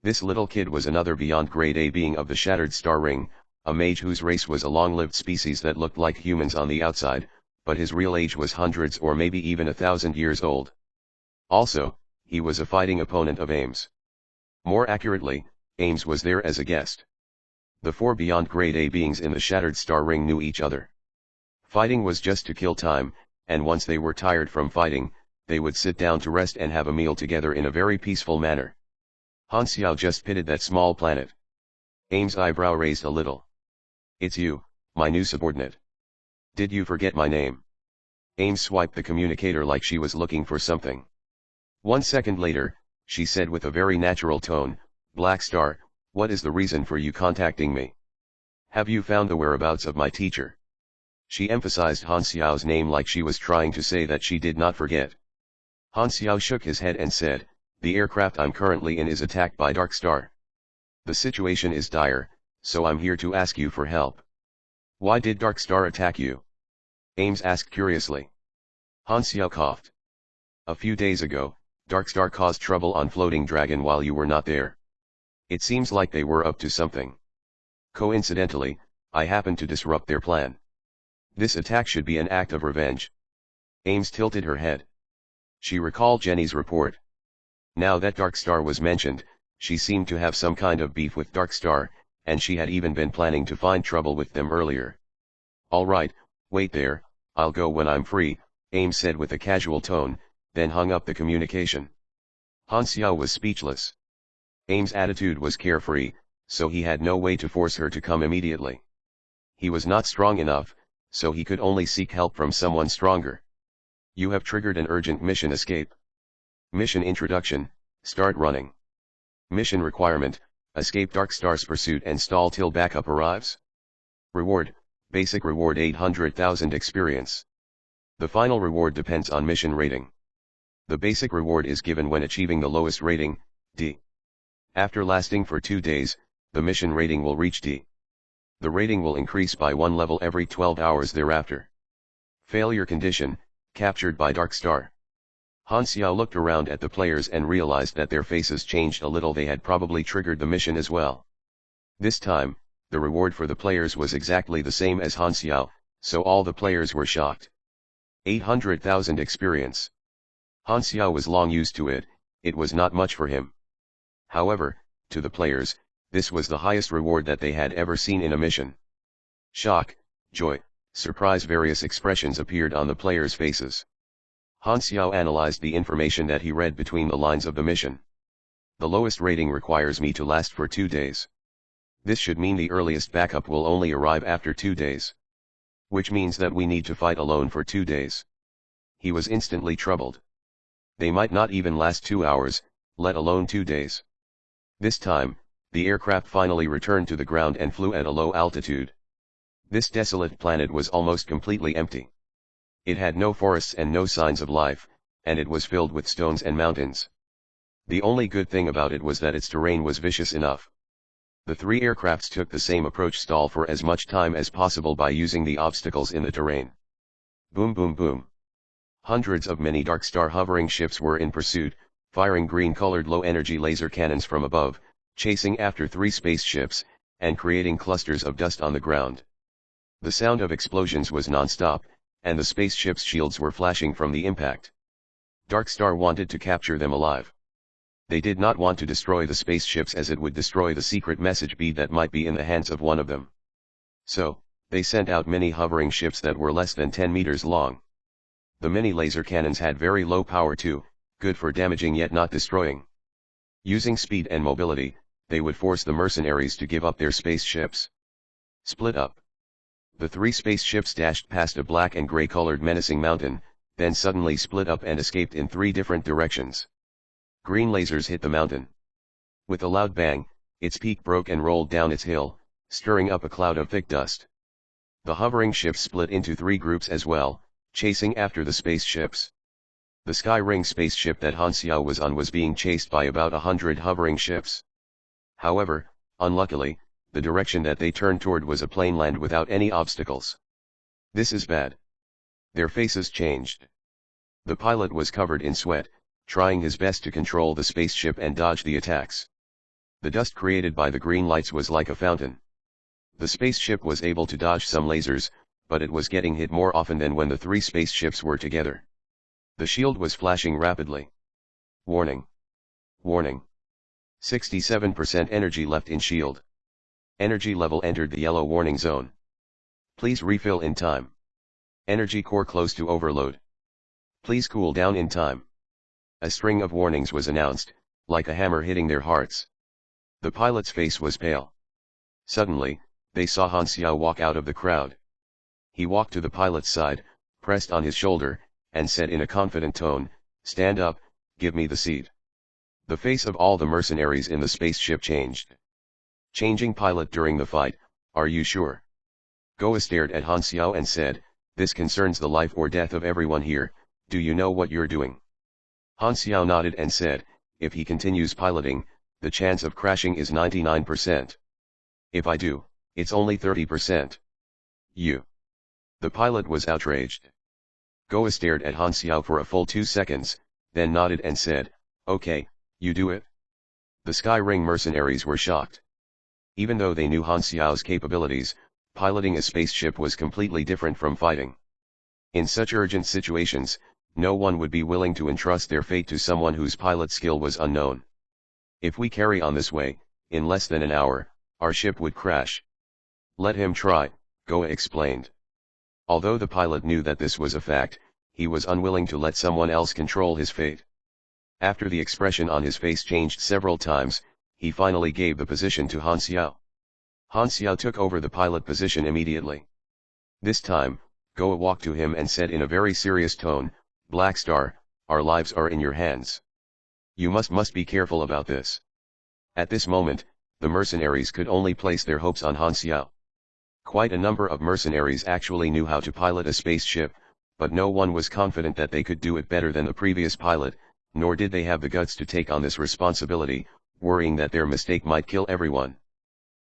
This little kid was another beyond grade A being of the Shattered Star Ring, a mage whose race was a long-lived species that looked like humans on the outside, but his real age was hundreds or maybe even 1,000 years old. Also, he was a fighting opponent of Ames. More accurately, Ames was there as a guest. The 4 beyond grade A beings in the Shattered Star Ring knew each other. Fighting was just to kill time, and once they were tired from fighting, they would sit down to rest and have a meal together in a very peaceful manner. Han Xiao just pitied that small planet. Ames' eyebrow raised a little. It's you, my new subordinate. Did you forget my name? Ames swiped the communicator like she was looking for something. 1 second later, she said with a very natural tone, Black Star, what is the reason for you contacting me? Have you found the whereabouts of my teacher? She emphasized Han Xiao's name like she was trying to say that she did not forget. Han Xiao shook his head and said, the aircraft I'm currently in is attacked by Dark Star. The situation is dire, so I'm here to ask you for help. Why did Dark Star attack you? Ames asked curiously. Han Xiao coughed. A few days ago, Dark Star caused trouble on Floating Dragon while you were not there. It seems like they were up to something. Coincidentally, I happened to disrupt their plan. This attack should be an act of revenge. Ames tilted her head. She recalled Jenny's report. Now that Dark Star was mentioned, she seemed to have some kind of beef with Dark Star, and she had even been planning to find trouble with them earlier. All right, wait there, I'll go when I'm free, Ames said with a casual tone, then hung up the communication. Han Xiao was speechless. Ames' attitude was carefree, so he had no way to force her to come immediately. He was not strong enough, so he could only seek help from someone stronger. You have triggered an urgent mission escape. Mission introduction, start running. Mission requirement, escape Dark Star's pursuit and stall till backup arrives. Reward, basic reward 800,000 experience. The final reward depends on mission rating. The basic reward is given when achieving the lowest rating, D. After lasting for 2 days, the mission rating will reach D. The rating will increase by 1 level every 12 hours thereafter. Failure condition, captured by Dark Star. Han Xiao looked around at the players and realized that their faces changed a little. They had probably triggered the mission as well. This time, the reward for the players was exactly the same as Han Xiao, so all the players were shocked. 800,000 experience. Han Xiao was long used to it, it was not much for him. However, to the players, this was the highest reward that they had ever seen in a mission. Shock, joy, surprise, various expressions appeared on the players' faces. Han Xiao analyzed the information that he read between the lines of the mission. The lowest rating requires me to last for 2 days. This should mean the earliest backup will only arrive after 2 days. Which means that we need to fight alone for 2 days. He was instantly troubled. They might not even last 2 hours, let alone 2 days. This time, the aircraft finally returned to the ground and flew at a low altitude. This desolate planet was almost completely empty. It had no forests and no signs of life, and it was filled with stones and mountains. The only good thing about it was that its terrain was vicious enough. The 3 aircrafts took the same approach: stall for as much time as possible by using the obstacles in the terrain. Boom boom boom. Hundreds of many Dark Star hovering ships were in pursuit, firing green-colored low-energy laser cannons from above, chasing after 3 spaceships, and creating clusters of dust on the ground. The sound of explosions was non-stop, and the spaceship's shields were flashing from the impact. Dark Star wanted to capture them alive. They did not want to destroy the spaceships, as it would destroy the secret message bead that might be in the hands of one of them. So, they sent out many hovering ships that were less than 10 meters long. The many laser cannons had very low power too, good for damaging yet not destroying. Using speed and mobility, they would force the mercenaries to give up their spaceships. Split up. The 3 spaceships dashed past a black and gray-colored menacing mountain, then suddenly split up and escaped in 3 different directions. Green lasers hit the mountain. With a loud bang, its peak broke and rolled down its hill, stirring up a cloud of thick dust. The hovering ships split into 3 groups as well, chasing after the spaceships. The Sky Ring spaceship that Han Xiao was on was being chased by about 100 hovering ships. However, unluckily, the direction that they turned toward was a plain land without any obstacles. This is bad. Their faces changed. The pilot was covered in sweat, trying his best to control the spaceship and dodge the attacks. The dust created by the green lights was like a fountain. The spaceship was able to dodge some lasers, but it was getting hit more often than when the 3 spaceships were together. The shield was flashing rapidly. Warning. Warning. 67% energy left in shield. Energy level entered the yellow warning zone. Please refill in time. Energy core close to overload. Please cool down in time. A string of warnings was announced, like a hammer hitting their hearts. The pilot's face was pale. Suddenly, they saw Han Xiao walk out of the crowd. He walked to the pilot's side, pressed on his shoulder, and said in a confident tone, "Stand up, give me the seat." The face of all the mercenaries in the spaceship changed. Changing pilot during the fight, are you sure? Goa stared at Han Xiao and said, "This concerns the life or death of everyone here, do you know what you're doing?" Han Xiao nodded and said, "If he continues piloting, the chance of crashing is 99%. If I do, it's only 30%. You." The pilot was outraged. Goa stared at Han Xiao for a full 2 seconds, then nodded and said, "Okay, you do it." The Sky Ring mercenaries were shocked. Even though they knew Han Xiao's capabilities, piloting a spaceship was completely different from fighting. In such urgent situations, no one would be willing to entrust their fate to someone whose pilot skill was unknown. If we carry on this way, in less than an hour, our ship would crash. Let him try, Goa explained. Although the pilot knew that this was a fact, he was unwilling to let someone else control his fate. After the expression on his face changed several times, he finally gave the position to Han Xiao. Han Xiao took over the pilot position immediately. This time, Goa walked to him and said in a very serious tone, "Black Star, our lives are in your hands. You must be careful about this." At this moment, the mercenaries could only place their hopes on Han Xiao. Quite a number of mercenaries actually knew how to pilot a spaceship, but no one was confident that they could do it better than the previous pilot, nor did they have the guts to take on this responsibility, worrying that their mistake might kill everyone.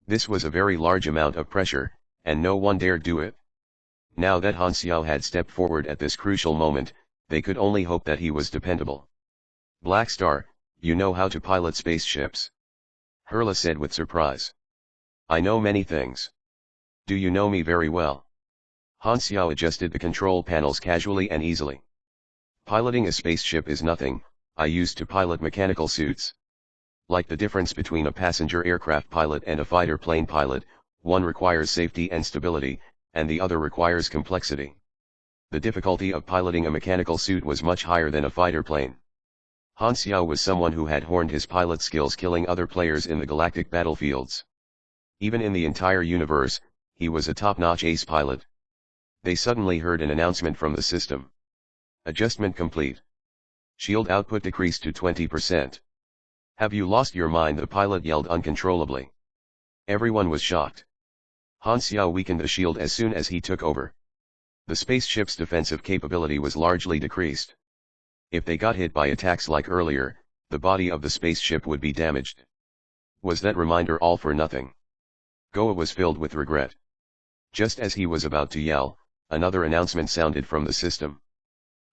This was a very large amount of pressure, and no one dared do it. Now that Han Xiao had stepped forward at this crucial moment, they could only hope that he was dependable. Black Star, you know how to pilot spaceships? Hurla said with surprise. I know many things. Do you know me very well? Han Xiao adjusted the control panels casually and easily. Piloting a spaceship is nothing, I used to pilot mechanical suits. Like the difference between a passenger aircraft pilot and a fighter plane pilot, one requires safety and stability, and the other requires complexity. The difficulty of piloting a mechanical suit was much higher than a fighter plane. Han Xiao was someone who had honed his pilot skills killing other players in the galactic battlefields. Even in the entire universe, he was a top-notch ace pilot. They suddenly heard an announcement from the system. Adjustment complete. Shield output decreased to 20%. Have you lost your mind? The pilot yelled uncontrollably. Everyone was shocked. Han Xiao weakened the shield as soon as he took over. The spaceship's defensive capability was largely decreased. If they got hit by attacks like earlier, the body of the spaceship would be damaged. Was that reminder all for nothing? Goa was filled with regret. Just as he was about to yell, another announcement sounded from the system.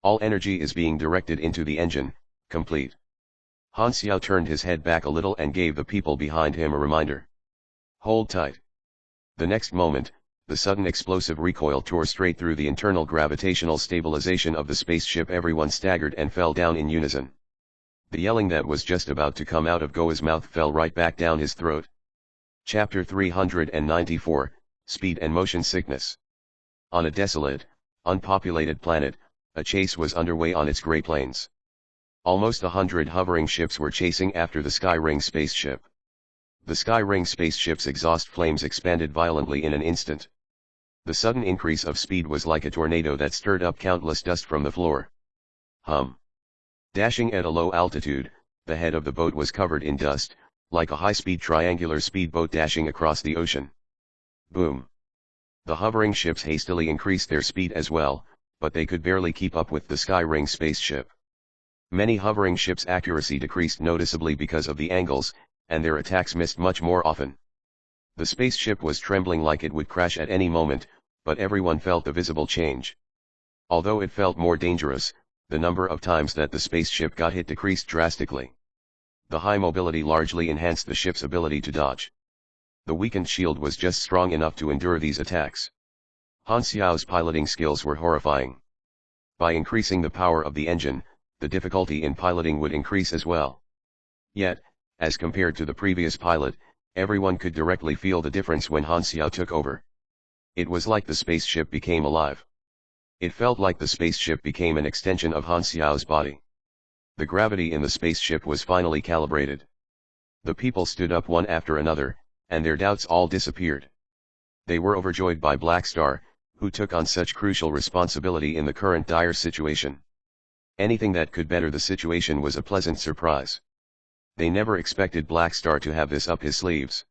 All energy is being directed into the engine, complete. Han Xiao turned his head back a little and gave the people behind him a reminder. Hold tight. The next moment, the sudden explosive recoil tore straight through the internal gravitational stabilization of the spaceship. Everyone staggered and fell down in unison. The yelling that was just about to come out of Goa's mouth fell right back down his throat. Chapter 394, Speed and Motion Sickness. On a desolate, unpopulated planet, a chase was underway on its gray plains. Almost 100 hovering ships were chasing after the Sky Ring spaceship. The Sky Ring spaceship's exhaust flames expanded violently in an instant. The sudden increase of speed was like a tornado that stirred up countless dust from the floor. Hum. Dashing at a low altitude, the head of the boat was covered in dust, like a high-speed triangular speedboat dashing across the ocean. Boom. The hovering ships hastily increased their speed as well, but they could barely keep up with the Sky Ring spaceship. Many hovering ships' accuracy decreased noticeably because of the angles, and their attacks missed much more often. The spaceship was trembling like it would crash at any moment, but everyone felt the visible change. Although it felt more dangerous, the number of times that the spaceship got hit decreased drastically. The high mobility largely enhanced the ship's ability to dodge. The weakened shield was just strong enough to endure these attacks. Han Xiao's piloting skills were horrifying. By increasing the power of the engine, the difficulty in piloting would increase as well. Yet, as compared to the previous pilot, everyone could directly feel the difference when Han Xiao took over. It was like the spaceship became alive. It felt like the spaceship became an extension of Han Xiao's body. The gravity in the spaceship was finally calibrated. The people stood up one after another, and their doubts all disappeared. They were overjoyed by Black Star, who took on such crucial responsibility in the current dire situation. Anything that could better the situation was a pleasant surprise. They never expected Black Star to have this up his sleeves.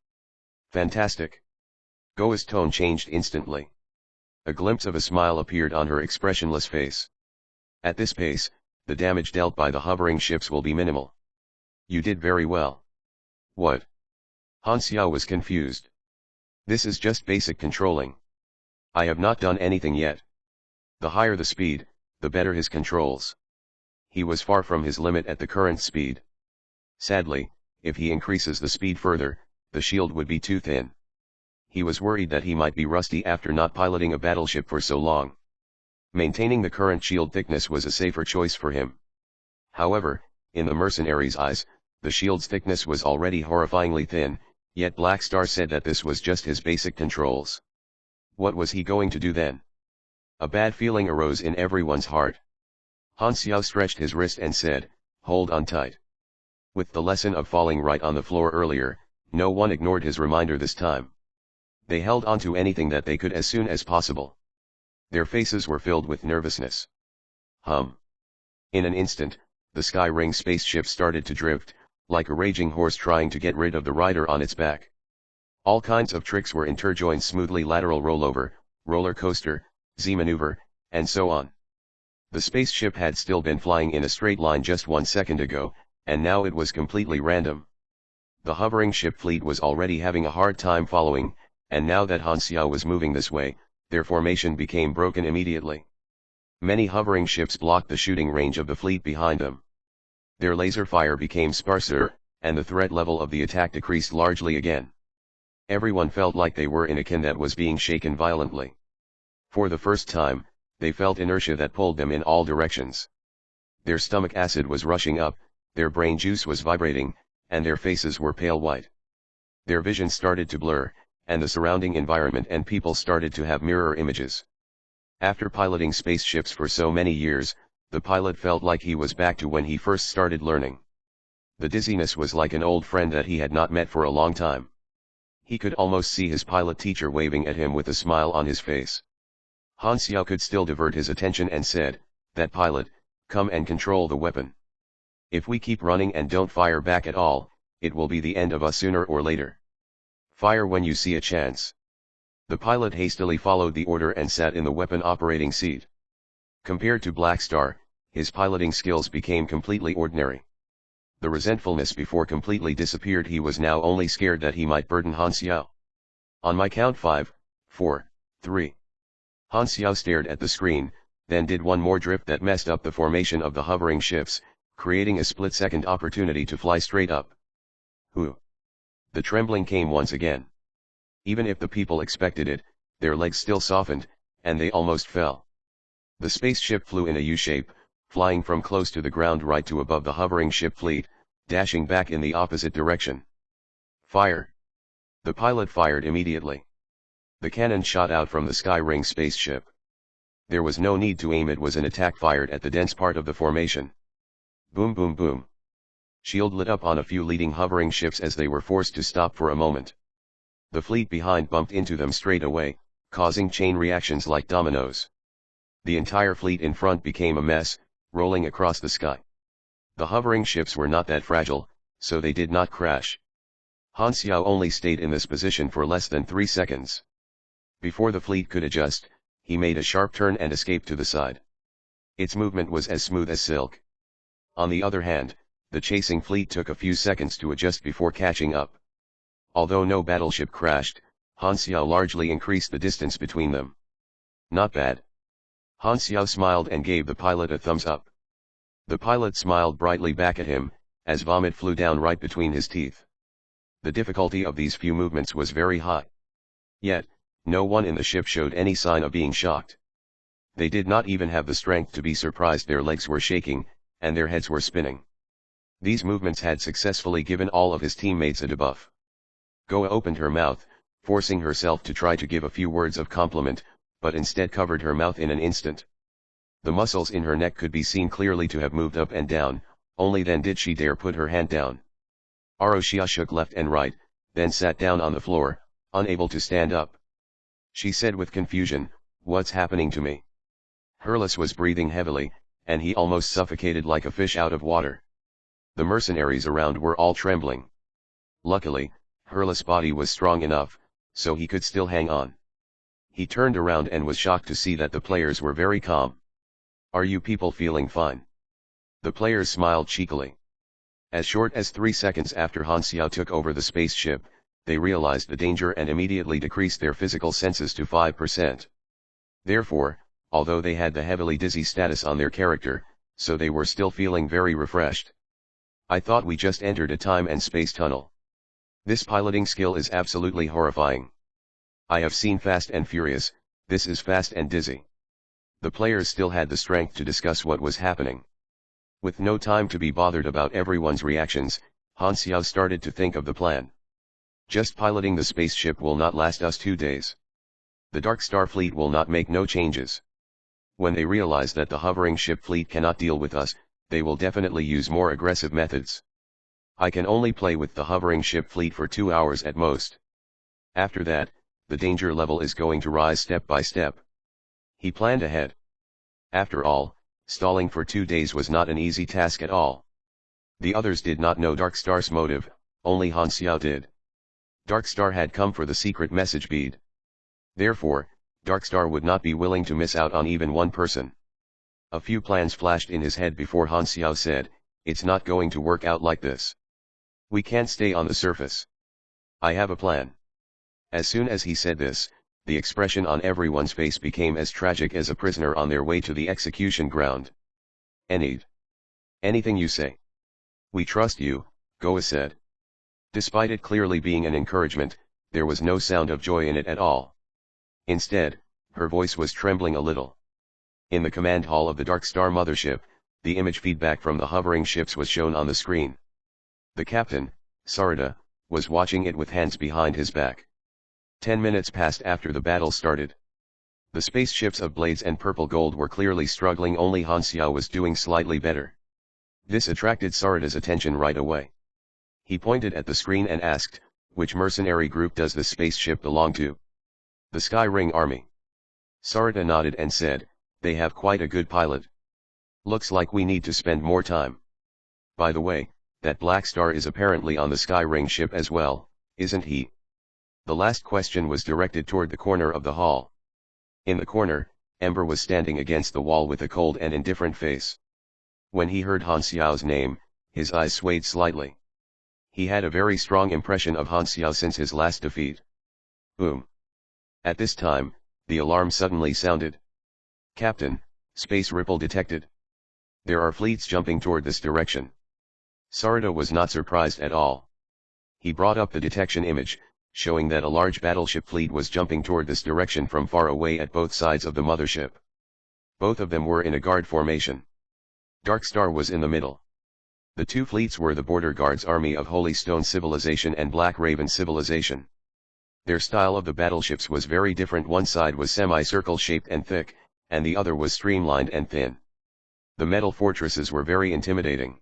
Fantastic. Goa's tone changed instantly. A glimpse of a smile appeared on her expressionless face. At this pace, the damage dealt by the hovering ships will be minimal. You did very well. What? Han Xiao was confused. This is just basic controlling. I have not done anything yet. The higher the speed, the better his controls. He was far from his limit at the current speed. Sadly, if he increases the speed further, the shield would be too thin. He was worried that he might be rusty after not piloting a battleship for so long. Maintaining the current shield thickness was a safer choice for him. However, in the mercenary's eyes, the shield's thickness was already horrifyingly thin, yet Black Star said that this was just his basic controls. What was he going to do then? A bad feeling arose in everyone's heart. Han Xiao stretched his wrist and said, "Hold on tight." With the lesson of falling right on the floor earlier, no one ignored his reminder this time. They held on to anything that they could as soon as possible. Their faces were filled with nervousness. Hum. In an instant, the Sky Ring spaceship started to drift, like a raging horse trying to get rid of the rider on its back. All kinds of tricks were interjoined smoothly: lateral rollover, roller coaster, Z-maneuver, and so on. The spaceship had still been flying in a straight line just 1 second ago, and now it was completely random. The hovering ship fleet was already having a hard time following, and now that Han Xiao was moving this way, their formation became broken immediately. Many hovering ships blocked the shooting range of the fleet behind them. Their laser fire became sparser, and the threat level of the attack decreased largely again. Everyone felt like they were in a can that was being shaken violently. For the first time, they felt inertia that pulled them in all directions. Their stomach acid was rushing up, their brain juice was vibrating, and their faces were pale white. Their vision started to blur, and the surrounding environment and people started to have mirror images. After piloting spaceships for so many years, the pilot felt like he was back to when he first started learning. The dizziness was like an old friend that he had not met for a long time. He could almost see his pilot teacher waving at him with a smile on his face. Han Xiao could still divert his attention and said, "That pilot, come and control the weapon. If we keep running and don't fire back at all, it will be the end of us sooner or later. Fire when you see a chance." The pilot hastily followed the order and sat in the weapon operating seat. Compared to Black Star, his piloting skills became completely ordinary. The resentfulness before completely disappeared. He was now only scared that he might burden Han Xiao. On my count 5, 4, 3. Han Xiao stared at the screen, then did one more drift that messed up the formation of the hovering ships, creating a split-second opportunity to fly straight up. Whew! The trembling came once again. Even if the people expected it, their legs still softened, and they almost fell. The spaceship flew in a U-shape, flying from close to the ground right to above the hovering ship fleet, dashing back in the opposite direction. Fire! The pilot fired immediately. The cannon shot out from the Sky-Ring spaceship. There was no need to aim. It was an attack fired at the dense part of the formation. Boom boom boom. Shield lit up on a few leading hovering ships as they were forced to stop for a moment. The fleet behind bumped into them straight away, causing chain reactions like dominoes. The entire fleet in front became a mess, rolling across the sky. The hovering ships were not that fragile, so they did not crash. Han Xiao only stayed in this position for less than 3 seconds. Before the fleet could adjust, he made a sharp turn and escaped to the side. Its movement was as smooth as silk. On the other hand, the chasing fleet took a few seconds to adjust before catching up. Although no battleship crashed, Han Xiao largely increased the distance between them. Not bad. Han Xiao smiled and gave the pilot a thumbs up. The pilot smiled brightly back at him, as vomit flew down right between his teeth. The difficulty of these few movements was very high. Yet, no one in the ship showed any sign of being shocked. They did not even have the strength to be surprised. Their legs were shaking, and their heads were spinning. These movements had successfully given all of his teammates a debuff. Goa opened her mouth, forcing herself to try to give a few words of compliment, but instead covered her mouth in an instant. The muscles in her neck could be seen clearly to have moved up and down, only then did she dare put her hand down. Aroshia shook left and right, then sat down on the floor, unable to stand up. She said with confusion, "What's happening to me?" Hurles was breathing heavily, and he almost suffocated like a fish out of water. The mercenaries around were all trembling. Luckily, Hurles' body was strong enough, so he could still hang on. He turned around and was shocked to see that the players were very calm. "Are you people feeling fine?" The players smiled cheekily. As short as 3 seconds after Han Xiao took over the spaceship, they realized the danger and immediately decreased their physical senses to 5%. Therefore, although they had the heavily dizzy status on their character, so they were still feeling very refreshed. "I thought we just entered a time and space tunnel. This piloting skill is absolutely horrifying. I have seen Fast and Furious, this is fast and dizzy." The players still had the strength to discuss what was happening. With no time to be bothered about everyone's reactions, Han Xiao started to think of the plan. Just piloting the spaceship will not last us 2 days. The Dark Star fleet will not make no changes. When they realize that the hovering ship fleet cannot deal with us, they will definitely use more aggressive methods. I can only play with the hovering ship fleet for 2 hours at most. After that, the danger level is going to rise step by step. He planned ahead. After all, stalling for 2 days was not an easy task at all. The others did not know Dark Star's motive, only Han Xiao did. Dark Star had come for the secret message bead. Therefore, Dark Star would not be willing to miss out on even one person. A few plans flashed in his head before Han Xiao said, "It's not going to work out like this. We can't stay on the surface. I have a plan. As soon as he said this, the expression on everyone's face became as tragic as a prisoner on their way to the execution ground. Anything you say. We trust you, Goa said. Despite it clearly being an encouragement, there was no sound of joy in it at all. Instead, her voice was trembling a little. In the command hall of the Dark Star mothership, the image feedback from the hovering ships was shown on the screen. The captain, Sarada, was watching it with hands behind his back. 10 minutes passed after the battle started. The spaceships of Blades and Purple Gold were clearly struggling, only Hanxiao was doing slightly better. This attracted Sarada's attention right away. He pointed at the screen and asked, "Which mercenary group does this spaceship belong to?" "The Sky Ring Army." Sarada nodded and said, "They have quite a good pilot. Looks like we need to spend more time. By the way, that Black Star is apparently on the Sky Ring ship as well, isn't he?" The last question was directed toward the corner of the hall. In the corner, Ember was standing against the wall with a cold and indifferent face. When he heard Han Xiao's name, his eyes swayed slightly. He had a very strong impression of Han Xiao since his last defeat. At this time, the alarm suddenly sounded. "Captain, space ripple detected. There are fleets jumping toward this direction." Sarada was not surprised at all. He brought up the detection image, showing that a large battleship fleet was jumping toward this direction from far away at both sides of the mothership. Both of them were in a guard formation. Dark Star was in the middle. The two fleets were the Border Guards Army of Holy Stone Civilization and Black Raven Civilization. Their style of the battleships was very different. One side was semicircle shaped and thick, and the other was streamlined and thin. The metal fortresses were very intimidating.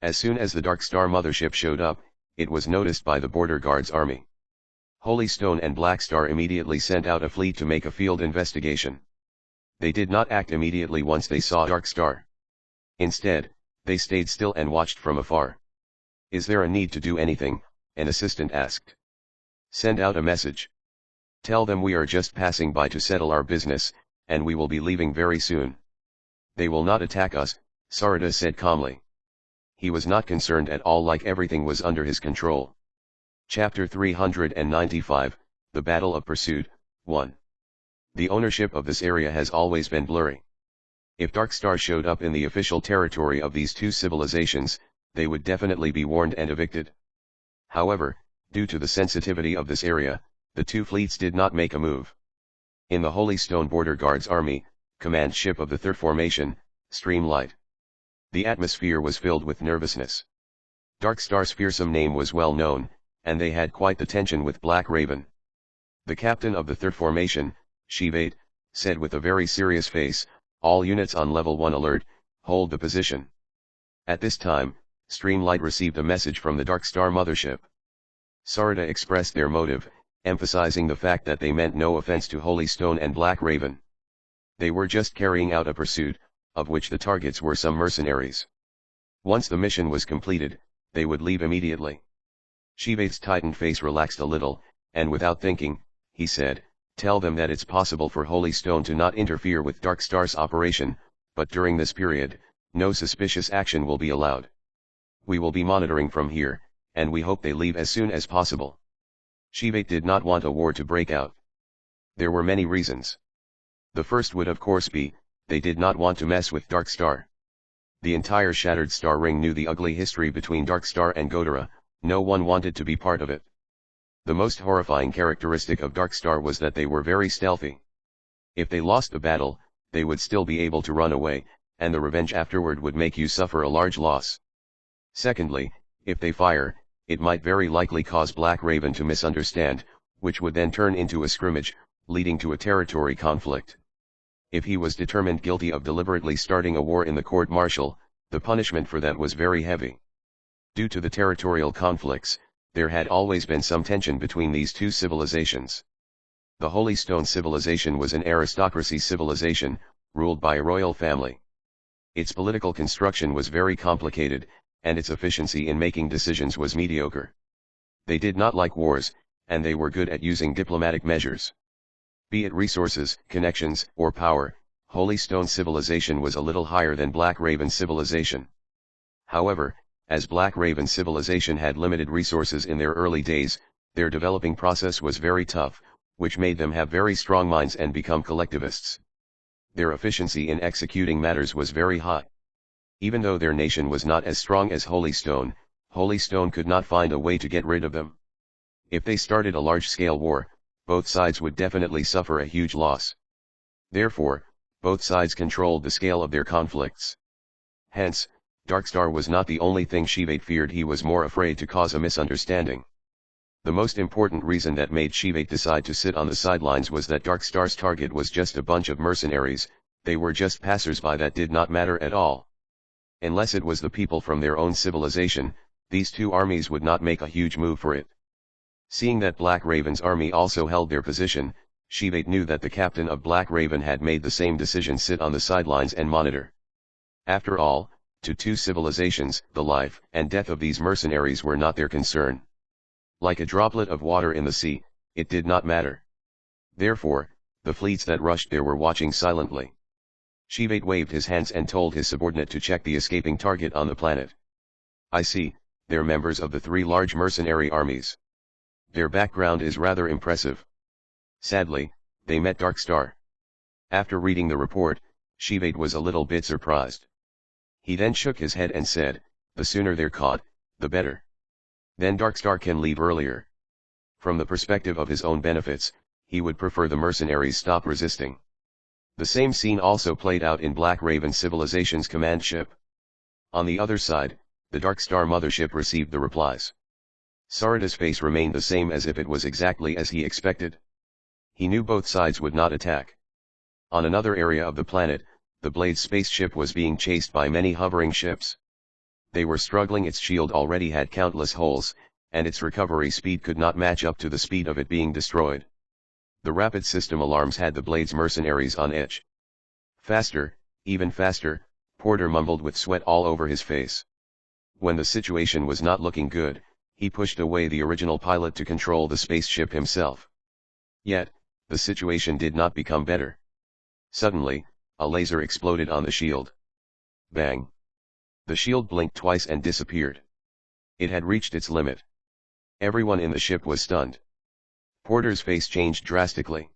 As soon as the Dark Star mothership showed up, it was noticed by the Border Guards Army. Holy Stone and Black Star immediately sent out a fleet to make a field investigation. They did not act immediately once they saw Dark Star. Instead, they stayed still and watched from afar. "Is there a need to do anything?" an assistant asked. "Send out a message. Tell them we are just passing by to settle our business, and we will be leaving very soon." "They will not attack us," Sarada said calmly. He was not concerned at all, like everything was under his control. Chapter 395, The Battle of Pursuit, 1. The ownership of this area has always been blurry. If Dark Star showed up in the official territory of these two civilizations, they would definitely be warned and evicted. However, due to the sensitivity of this area, the two fleets did not make a move. In the Holy Stone Border Guards Army, command ship of the third formation, Streamlight. The atmosphere was filled with nervousness. Dark Star's fearsome name was well known, and they had quite the tension with Black Raven. The captain of the third formation, Qi said with a very serious face, "All units on level 1 alert, hold the position." At this time, Streamlight received a message from the Dark Star mothership. Sarada expressed their motive, emphasizing the fact that they meant no offense to Holy Stone and Black Raven. They were just carrying out a pursuit, of which the targets were some mercenaries. Once the mission was completed, they would leave immediately. Shivate's tightened face relaxed a little, and without thinking, he said, "Tell them that it's possible for Holy Stone to not interfere with Dark Star's operation, but during this period, no suspicious action will be allowed. We will be monitoring from here, and we hope they leave as soon as possible." Shivate did not want a war to break out. There were many reasons. The first would of course be, they did not want to mess with Dark Star. The entire Shattered Star Ring knew the ugly history between Dark Star and Godara, no one wanted to be part of it. The most horrifying characteristic of Dark Star was that they were very stealthy. If they lost the battle, they would still be able to run away, and the revenge afterward would make you suffer a large loss. Secondly, if they fire, it might very likely cause Black Raven to misunderstand, which would then turn into a scrimmage, leading to a territory conflict. If he was determined guilty of deliberately starting a war in the court-martial, the punishment for that was very heavy. Due to the territorial conflicts, there had always been some tension between these two civilizations. The Holy Stone civilization was an aristocracy civilization, ruled by a royal family. Its political construction was very complicated, and its efficiency in making decisions was mediocre. They did not like wars, and they were good at using diplomatic measures. Be it resources, connections, or power, Holy Stone civilization was a little higher than Black Raven civilization. However, As Black Raven civilization had limited resources in their early days, their developing process was very tough, which made them have very strong minds and become collectivists. Their efficiency in executing matters was very high. Even though their nation was not as strong as Holy Stone could not find a way to get rid of them. If they started a large-scale war, both sides would definitely suffer a huge loss. Therefore, both sides controlled the scale of their conflicts. Hence, Darkstar was not the only thing Shivate feared. He was more afraid to cause a misunderstanding. The most important reason that made Shivate decide to sit on the sidelines was that Darkstar's target was just a bunch of mercenaries. They were just passers-by that did not matter at all. Unless it was the people from their own civilization, these two armies would not make a huge move for it. Seeing that Black Raven's army also held their position, Shivate knew that the captain of Black Raven had made the same decision: sit on the sidelines and monitor. After all, to two civilizations, the life and death of these mercenaries were not their concern. Like a droplet of water in the sea, it did not matter. Therefore, the fleets that rushed there were watching silently. Shivate waved his hands and told his subordinate to check the escaping target on the planet. I see, they're members of the three large mercenary armies. Their background is rather impressive. Sadly, they met Darkstar. After reading the report, Shivate was a little bit surprised. He then shook his head and said, the sooner they're caught, the better. Then Darkstar can leave earlier. From the perspective of his own benefits, he would prefer the mercenaries stop resisting. The same scene also played out in Black Raven Civilization's command ship. On the other side, the Darkstar mothership received the replies. Sarada's face remained the same, as if it was exactly as he expected. He knew both sides would not attack. On another area of the planet, the Blade's spaceship was being chased by many hovering ships. They were struggling. Its shield already had countless holes, and its recovery speed could not match up to the speed of it being destroyed. The rapid system alarms had the Blade's mercenaries on edge. Faster, even faster, Porter mumbled with sweat all over his face. When the situation was not looking good, he pushed away the original pilot to control the spaceship himself. Yet, the situation did not become better. Suddenly, a laser exploded on the shield. Bang! The shield blinked twice and disappeared. It had reached its limit. Everyone in the ship was stunned. Porter's face changed drastically.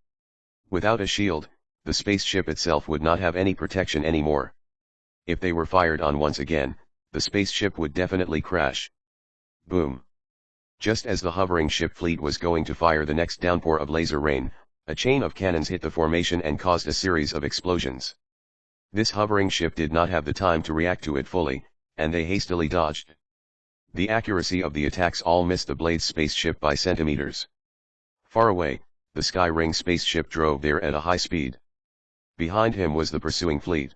Without a shield, the spaceship itself would not have any protection anymore. If they were fired on once again, the spaceship would definitely crash. Boom! Just as the hovering ship fleet was going to fire the next downpour of laser rain, a chain of cannons hit the formation and caused a series of explosions. This hovering ship did not have the time to react to it fully, and they hastily dodged. The accuracy of the attacks all missed the Blade's spaceship by centimeters. Far away, the Sky Ring spaceship drove there at a high speed. Behind him was the pursuing fleet.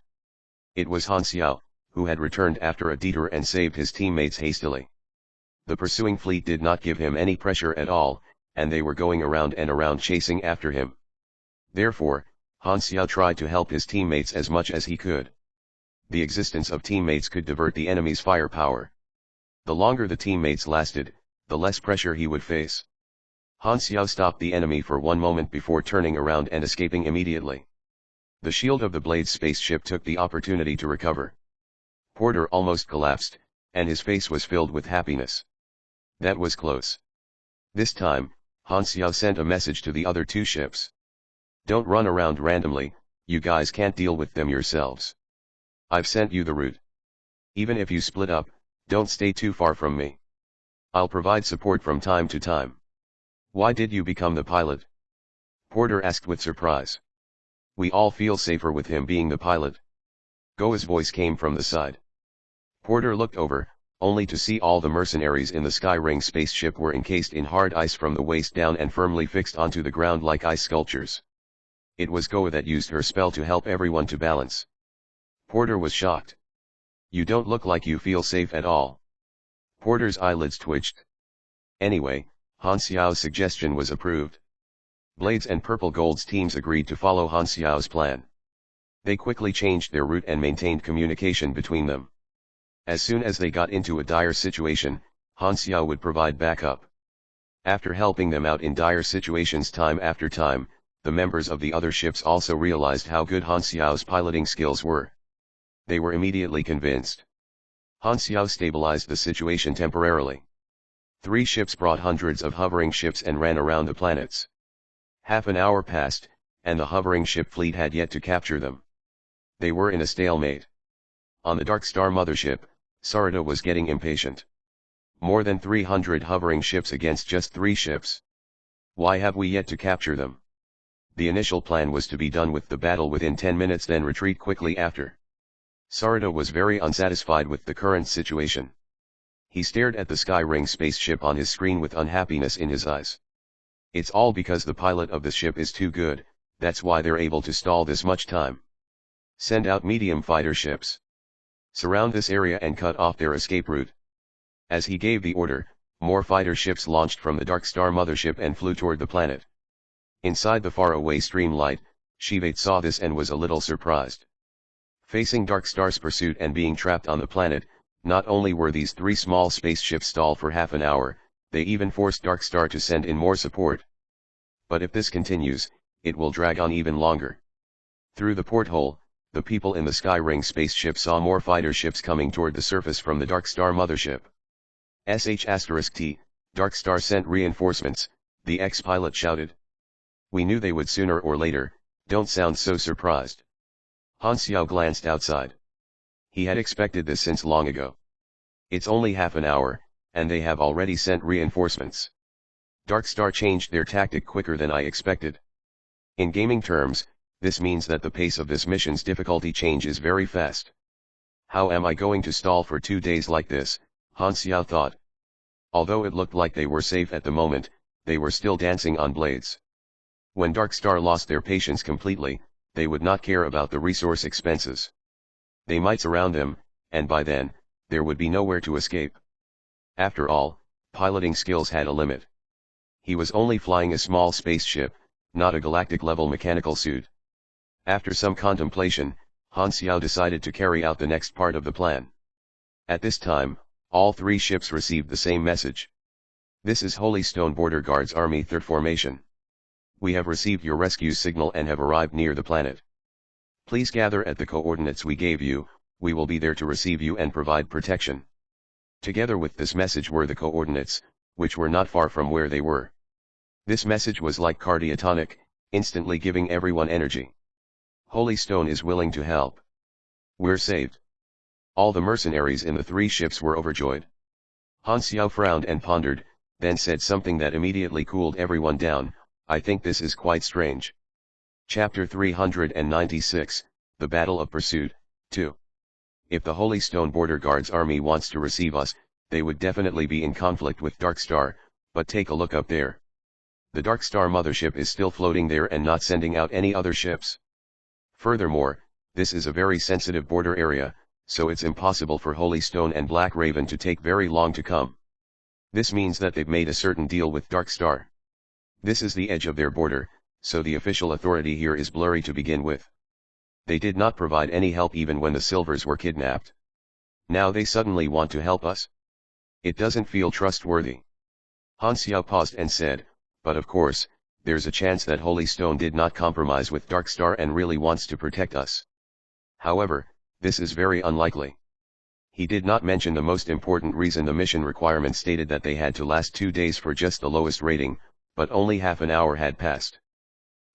It was Han Xiao, who had returned after a detour and saved his teammates hastily. The pursuing fleet did not give him any pressure at all, and they were going around and around chasing after him. Therefore, Han Xiao tried to help his teammates as much as he could. The existence of teammates could divert the enemy's firepower. The longer the teammates lasted, the less pressure he would face. Han Xiao stopped the enemy for one moment before turning around and escaping immediately. The shield of the Blade's spaceship took the opportunity to recover. Porter almost collapsed, and his face was filled with happiness. That was close. This time, Han Xiao sent a message to the other two ships. Don't run around randomly, you guys can't deal with them yourselves. I've sent you the route. Even if you split up, don't stay too far from me. I'll provide support from time to time. Why did you become the pilot? Porter asked with surprise. We all feel safer with him being the pilot. Goa's voice came from the side. Porter looked over, only to see all the mercenaries in the Sky Ring spaceship were encased in hard ice from the waist down and firmly fixed onto the ground like ice sculptures. It was Goa that used her spell to help everyone to balance. Porter was shocked. You don't look like you feel safe at all. Porter's eyelids twitched. Anyway, Han Xiao's suggestion was approved. Blades and Purple Gold's teams agreed to follow Han Xiao's plan. They quickly changed their route and maintained communication between them. As soon as they got into a dire situation, Han Xiao would provide backup. After helping them out in dire situations time after time, the members of the other ships also realized how good Han Xiao's piloting skills were. They were immediately convinced. Han Xiao stabilized the situation temporarily. 3 ships brought hundreds of hovering ships and ran around the planets. Half an hour passed, and the hovering ship fleet had yet to capture them. They were in a stalemate. On the Dark Star mothership, Sarada was getting impatient. More than 300 hovering ships against just 3 ships. Why have we yet to capture them? The initial plan was to be done with the battle within 10 minutes, then retreat quickly after. Sarada was very unsatisfied with the current situation. He stared at the Skyring spaceship on his screen with unhappiness in his eyes. It's all because the pilot of the ship is too good, that's why they're able to stall this much time. Send out medium fighter ships. Surround this area and cut off their escape route. As he gave the order, more fighter ships launched from the Dark Star mothership and flew toward the planet. Inside the faraway streamlight, Shivate saw this and was a little surprised. Facing Dark Star's pursuit and being trapped on the planet, not only were these 3 small spaceships stalled for half an hour, they even forced Dark Star to send in more support. But if this continues, it will drag on even longer. Through the porthole, the people in the Skyring spaceship saw more fighter ships coming toward the surface from the Dark Star mothership. *T, Dark Star sent reinforcements, the ex-pilot shouted. We knew they would sooner or later, don't sound so surprised. Han Xiao glanced outside. He had expected this since long ago. It's only half an hour, and they have already sent reinforcements. Dark Star changed their tactic quicker than I expected. In gaming terms, this means that the pace of this mission's difficulty change is very fast. How am I going to stall for 2 days like this, Han Xiao thought. Although it looked like they were safe at the moment, they were still dancing on blades. When Dark Star lost their patience completely, they would not care about the resource expenses. They might surround them, and by then, there would be nowhere to escape. After all, piloting skills had a limit. He was only flying a small spaceship, not a galactic-level mechanical suit. After some contemplation, Han Xiao decided to carry out the next part of the plan. At this time, all 3 ships received the same message. This is Holy Stone Border Guards Army 3rd Formation. We have received your rescue signal and have arrived near the planet. Please gather at the coordinates we gave you, we will be there to receive you and provide protection. Together with this message were the coordinates, which were not far from where they were. This message was like cardiotonic, instantly giving everyone energy. Holy Stone is willing to help. We're saved. All the mercenaries in the 3 ships were overjoyed. Han Xiao frowned and pondered, then said something that immediately cooled everyone down. I think this is quite strange. Chapter 396, The Battle of Pursuit, 2. If the Holy Stone Border Guards Army wants to receive us, they would definitely be in conflict with Dark Star, but take a look up there. The Dark Star mothership is still floating there and not sending out any other ships. Furthermore, this is a very sensitive border area, so it's impossible for Holy Stone and Black Raven to take very long to come. This means that they've made a certain deal with Dark Star. This is the edge of their border, so the official authority here is blurry to begin with. They did not provide any help even when the Silvers were kidnapped. Now they suddenly want to help us? It doesn't feel trustworthy. Han Xiao paused and said, but of course, there's a chance that Holy Stone did not compromise with Dark Star and really wants to protect us. However, this is very unlikely. He did not mention the most important reason. The mission requirement stated that they had to last 2 days for just the lowest rating, but only half an hour had passed.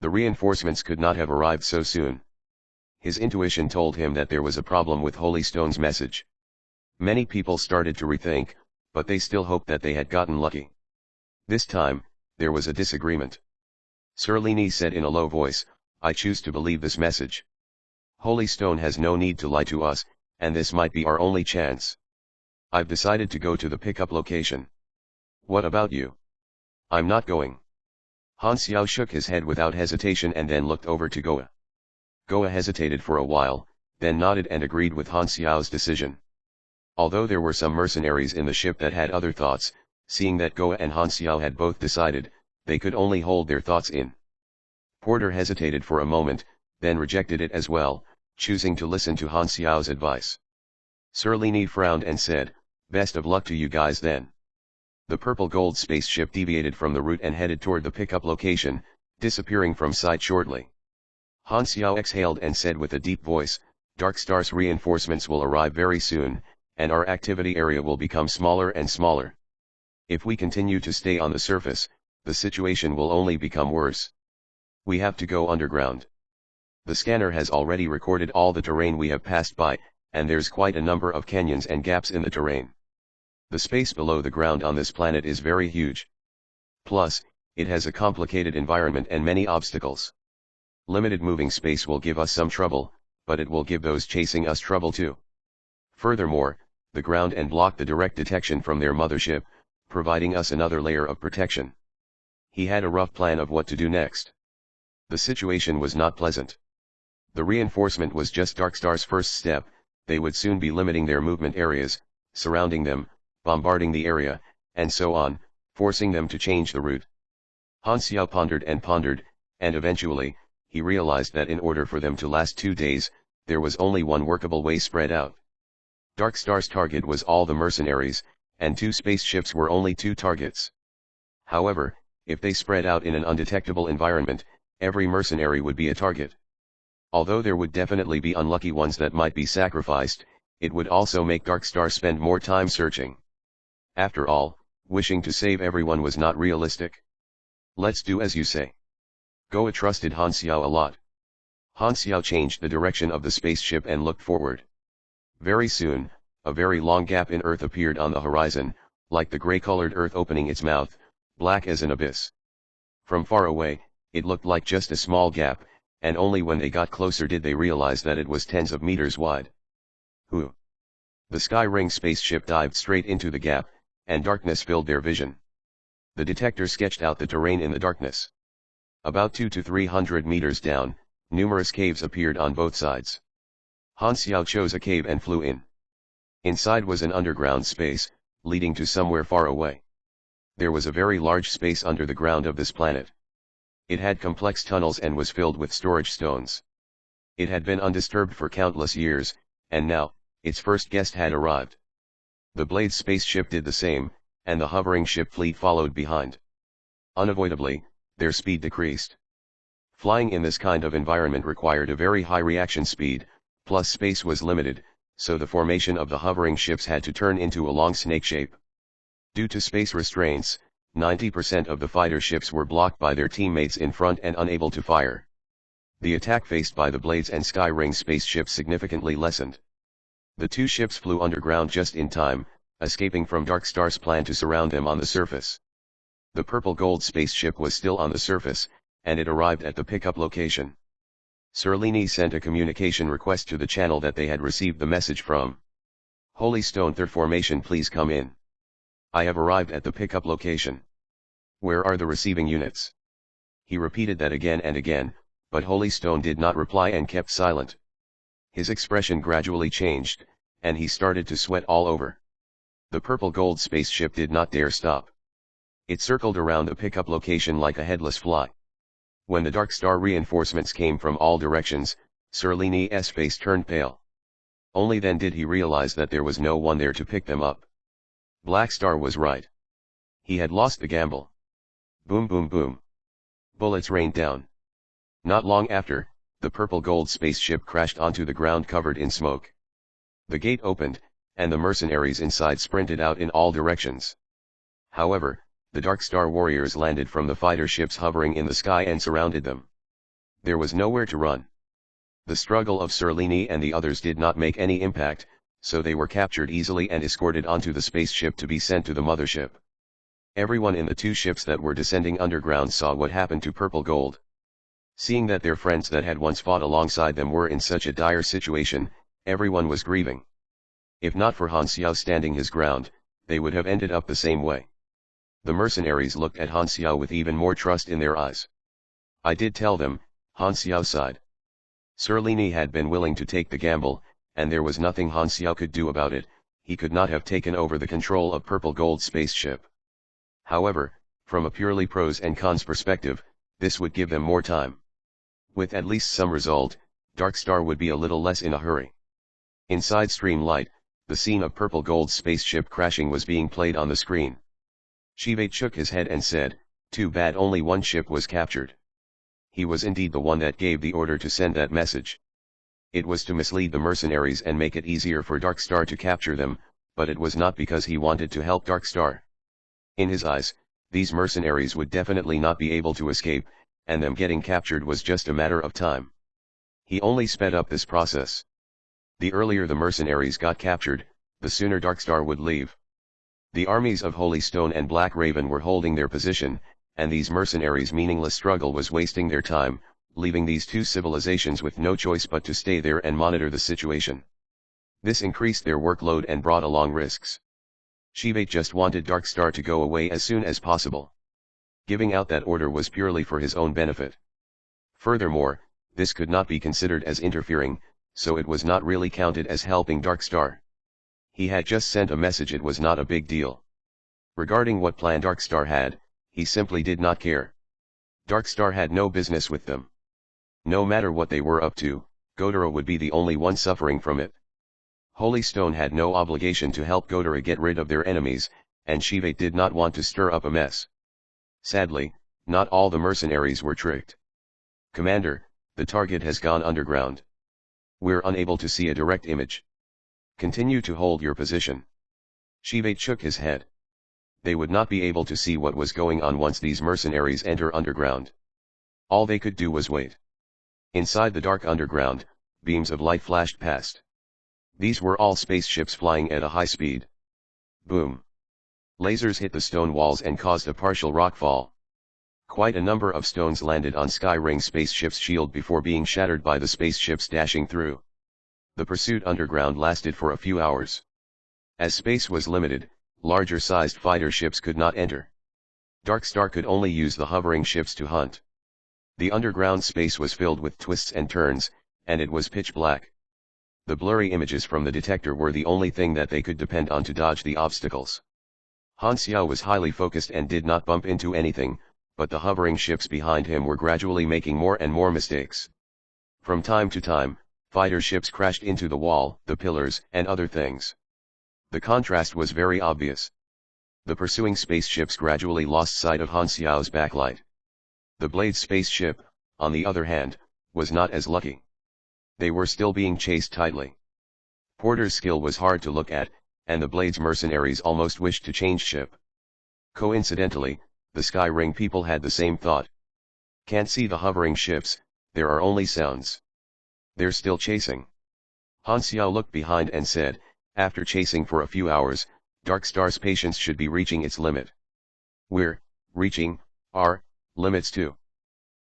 The reinforcements could not have arrived so soon. His intuition told him that there was a problem with Holy Stone's message. Many people started to rethink, but they still hoped that they had gotten lucky. This time, there was a disagreement. Sir Lini said in a low voice, I choose to believe this message. Holy Stone has no need to lie to us, and this might be our only chance. I've decided to go to the pickup location. What about you? I'm not going. Han Xiao shook his head without hesitation and then looked over to Goa. Goa hesitated for a while, then nodded and agreed with Han Xiao's decision. Although there were some mercenaries in the ship that had other thoughts, seeing that Goa and Han Xiao had both decided, they could only hold their thoughts in. Porter hesitated for a moment, then rejected it as well, choosing to listen to Han Xiao's advice. Sir Lini frowned and said, best of luck to you guys then. The purple gold spaceship deviated from the route and headed toward the pickup location, disappearing from sight shortly. Han Xiao exhaled and said with a deep voice, Dark Star's reinforcements will arrive very soon, and our activity area will become smaller and smaller. If we continue to stay on the surface, the situation will only become worse. We have to go underground. The scanner has already recorded all the terrain we have passed by, and there's quite a number of canyons and gaps in the terrain. The space below the ground on this planet is very huge. Plus, it has a complicated environment and many obstacles. Limited moving space will give us some trouble, but it will give those chasing us trouble too. Furthermore, the ground and block the direct detection from their mothership, providing us another layer of protection. He had a rough plan of what to do next. The situation was not pleasant. The reinforcement was just Darkstar's first step. They would soon be limiting their movement areas, surrounding them, bombarding the area, and so on, forcing them to change the route. Han Xiao pondered, and eventually, he realized that in order for them to last 2 days, there was only one workable way: spread out. Darkstar's target was all the mercenaries, and 2 spaceships were only 2 targets. However, if they spread out in an undetectable environment, every mercenary would be a target. Although there would definitely be unlucky ones that might be sacrificed, it would also make Darkstar spend more time searching. After all, wishing to save everyone was not realistic. Let's do as you say. Goa trusted Han Xiao a lot. Han Xiao changed the direction of the spaceship and looked forward. Very soon, a very long gap in Earth appeared on the horizon, like the gray-colored Earth opening its mouth, black as an abyss. From far away, it looked like just a small gap, and only when they got closer did they realize that it was tens of meters wide. Whew! The Sky Ring spaceship dived straight into the gap, and darkness filled their vision. The detector sketched out the terrain in the darkness. About 200 to 300 meters down, numerous caves appeared on both sides. Han Xiao chose a cave and flew in. Inside was an underground space, leading to somewhere far away. There was a very large space under the ground of this planet. It had complex tunnels and was filled with storage stones. It had been undisturbed for countless years, and now, its first guest had arrived. The Blade spaceship did the same, and the hovering ship fleet followed behind. Unavoidably, their speed decreased. Flying in this kind of environment required a very high reaction speed, plus space was limited, so the formation of the hovering ships had to turn into a long snake shape. Due to space restraints, 90% of the fighter ships were blocked by their teammates in front and unable to fire. The attack faced by the Blades and Sky Ring spaceships significantly lessened. The 2 ships flew underground just in time, escaping from Darkstar's plan to surround them on the surface. The Purple Gold spaceship was still on the surface, and it arrived at the pickup location. Serlini sent a communication request to the channel that they had received the message from. Holy Stone Third Formation, please come in. I have arrived at the pickup location. Where are the receiving units? He repeated that again and again, but Holy Stone did not reply and kept silent. His expression gradually changed, and he started to sweat all over. The Purple Gold spaceship did not dare stop. It circled around the pickup location like a headless fly. When the Darkstar reinforcements came from all directions, Serlini's face turned pale. Only then did he realize that there was no one there to pick them up. Blackstar was right. He had lost the gamble. Boom boom boom. Bullets rained down. Not long after, the Purple Gold spaceship crashed onto the ground covered in smoke. The gate opened, and the mercenaries inside sprinted out in all directions. However, the Darkstar warriors landed from the fighter ships hovering in the sky and surrounded them. There was nowhere to run. The struggle of Serlini and the others did not make any impact, so they were captured easily and escorted onto the spaceship to be sent to the mothership. Everyone in the 2 ships that were descending underground saw what happened to Purple Gold. Seeing that their friends that had once fought alongside them were in such a dire situation, everyone was grieving. If not for Han Xiao standing his ground, they would have ended up the same way. The mercenaries looked at Han Xiao with even more trust in their eyes. I did tell them, Han Xiao sighed. Serlini had been willing to take the gamble, and there was nothing Han Xiao could do about it. He could not have taken over the control of Purple Gold spaceship. However, from a purely pros and cons perspective, this would give them more time. With at least some result, Darkstar would be a little less in a hurry. Inside Streamlight, the scene of Purple Gold's spaceship crashing was being played on the screen. Shivate shook his head and said, "Too bad only one ship was captured." He was indeed the one that gave the order to send that message. It was to mislead the mercenaries and make it easier for Darkstar to capture them, but it was not because he wanted to help Dark Star. In his eyes, these mercenaries would definitely not be able to escape, and them getting captured was just a matter of time. He only sped up this process. The earlier the mercenaries got captured, the sooner Darkstar would leave. The armies of Holy Stone and Black Raven were holding their position, and these mercenaries' meaningless struggle was wasting their time, leaving these two civilizations with no choice but to stay there and monitor the situation. This increased their workload and brought along risks. Qi Peijia just wanted Darkstar to go away as soon as possible. Giving out that order was purely for his own benefit. Furthermore, this could not be considered as interfering, so it was not really counted as helping Darkstar. He had just sent a message, it was not a big deal. Regarding what plan Darkstar had, he simply did not care. Darkstar had no business with them. No matter what they were up to, Godara would be the only one suffering from it. Holy Stone had no obligation to help Godara get rid of their enemies, and Qi Peijia did not want to stir up a mess. Sadly, not all the mercenaries were tricked. Commander, the target has gone underground. We're unable to see a direct image. Continue to hold your position. Qi Peijia shook his head. They would not be able to see what was going on once these mercenaries enter underground. All they could do was wait. Inside the dark underground, beams of light flashed past. These were all spaceships flying at a high speed. Boom. Lasers hit the stone walls and caused a partial rockfall. Quite a number of stones landed on Skyring spaceship's shield before being shattered by the spaceships dashing through. The pursuit underground lasted for a few hours. As space was limited, larger-sized fighter ships could not enter. Darkstar could only use the hovering ships to hunt. The underground space was filled with twists and turns, and it was pitch black. The blurry images from the detector were the only thing that they could depend on to dodge the obstacles. Han Xiao was highly focused and did not bump into anything, but the hovering ships behind him were gradually making more and more mistakes. From time to time, fighter ships crashed into the wall, the pillars, and other things. The contrast was very obvious. The pursuing spaceships gradually lost sight of Han Xiao's backlight. The Blade spaceship, on the other hand, was not as lucky. They were still being chased tightly. Porter's skill was hard to look at, and the Blade's mercenaries almost wished to change ship. Coincidentally, the Skyring people had the same thought. Can't see the hovering ships, there are only sounds. They're still chasing. Han Xiao looked behind and said, after chasing for a few hours, Darkstar's patience should be reaching its limit. We're reaching our limits too.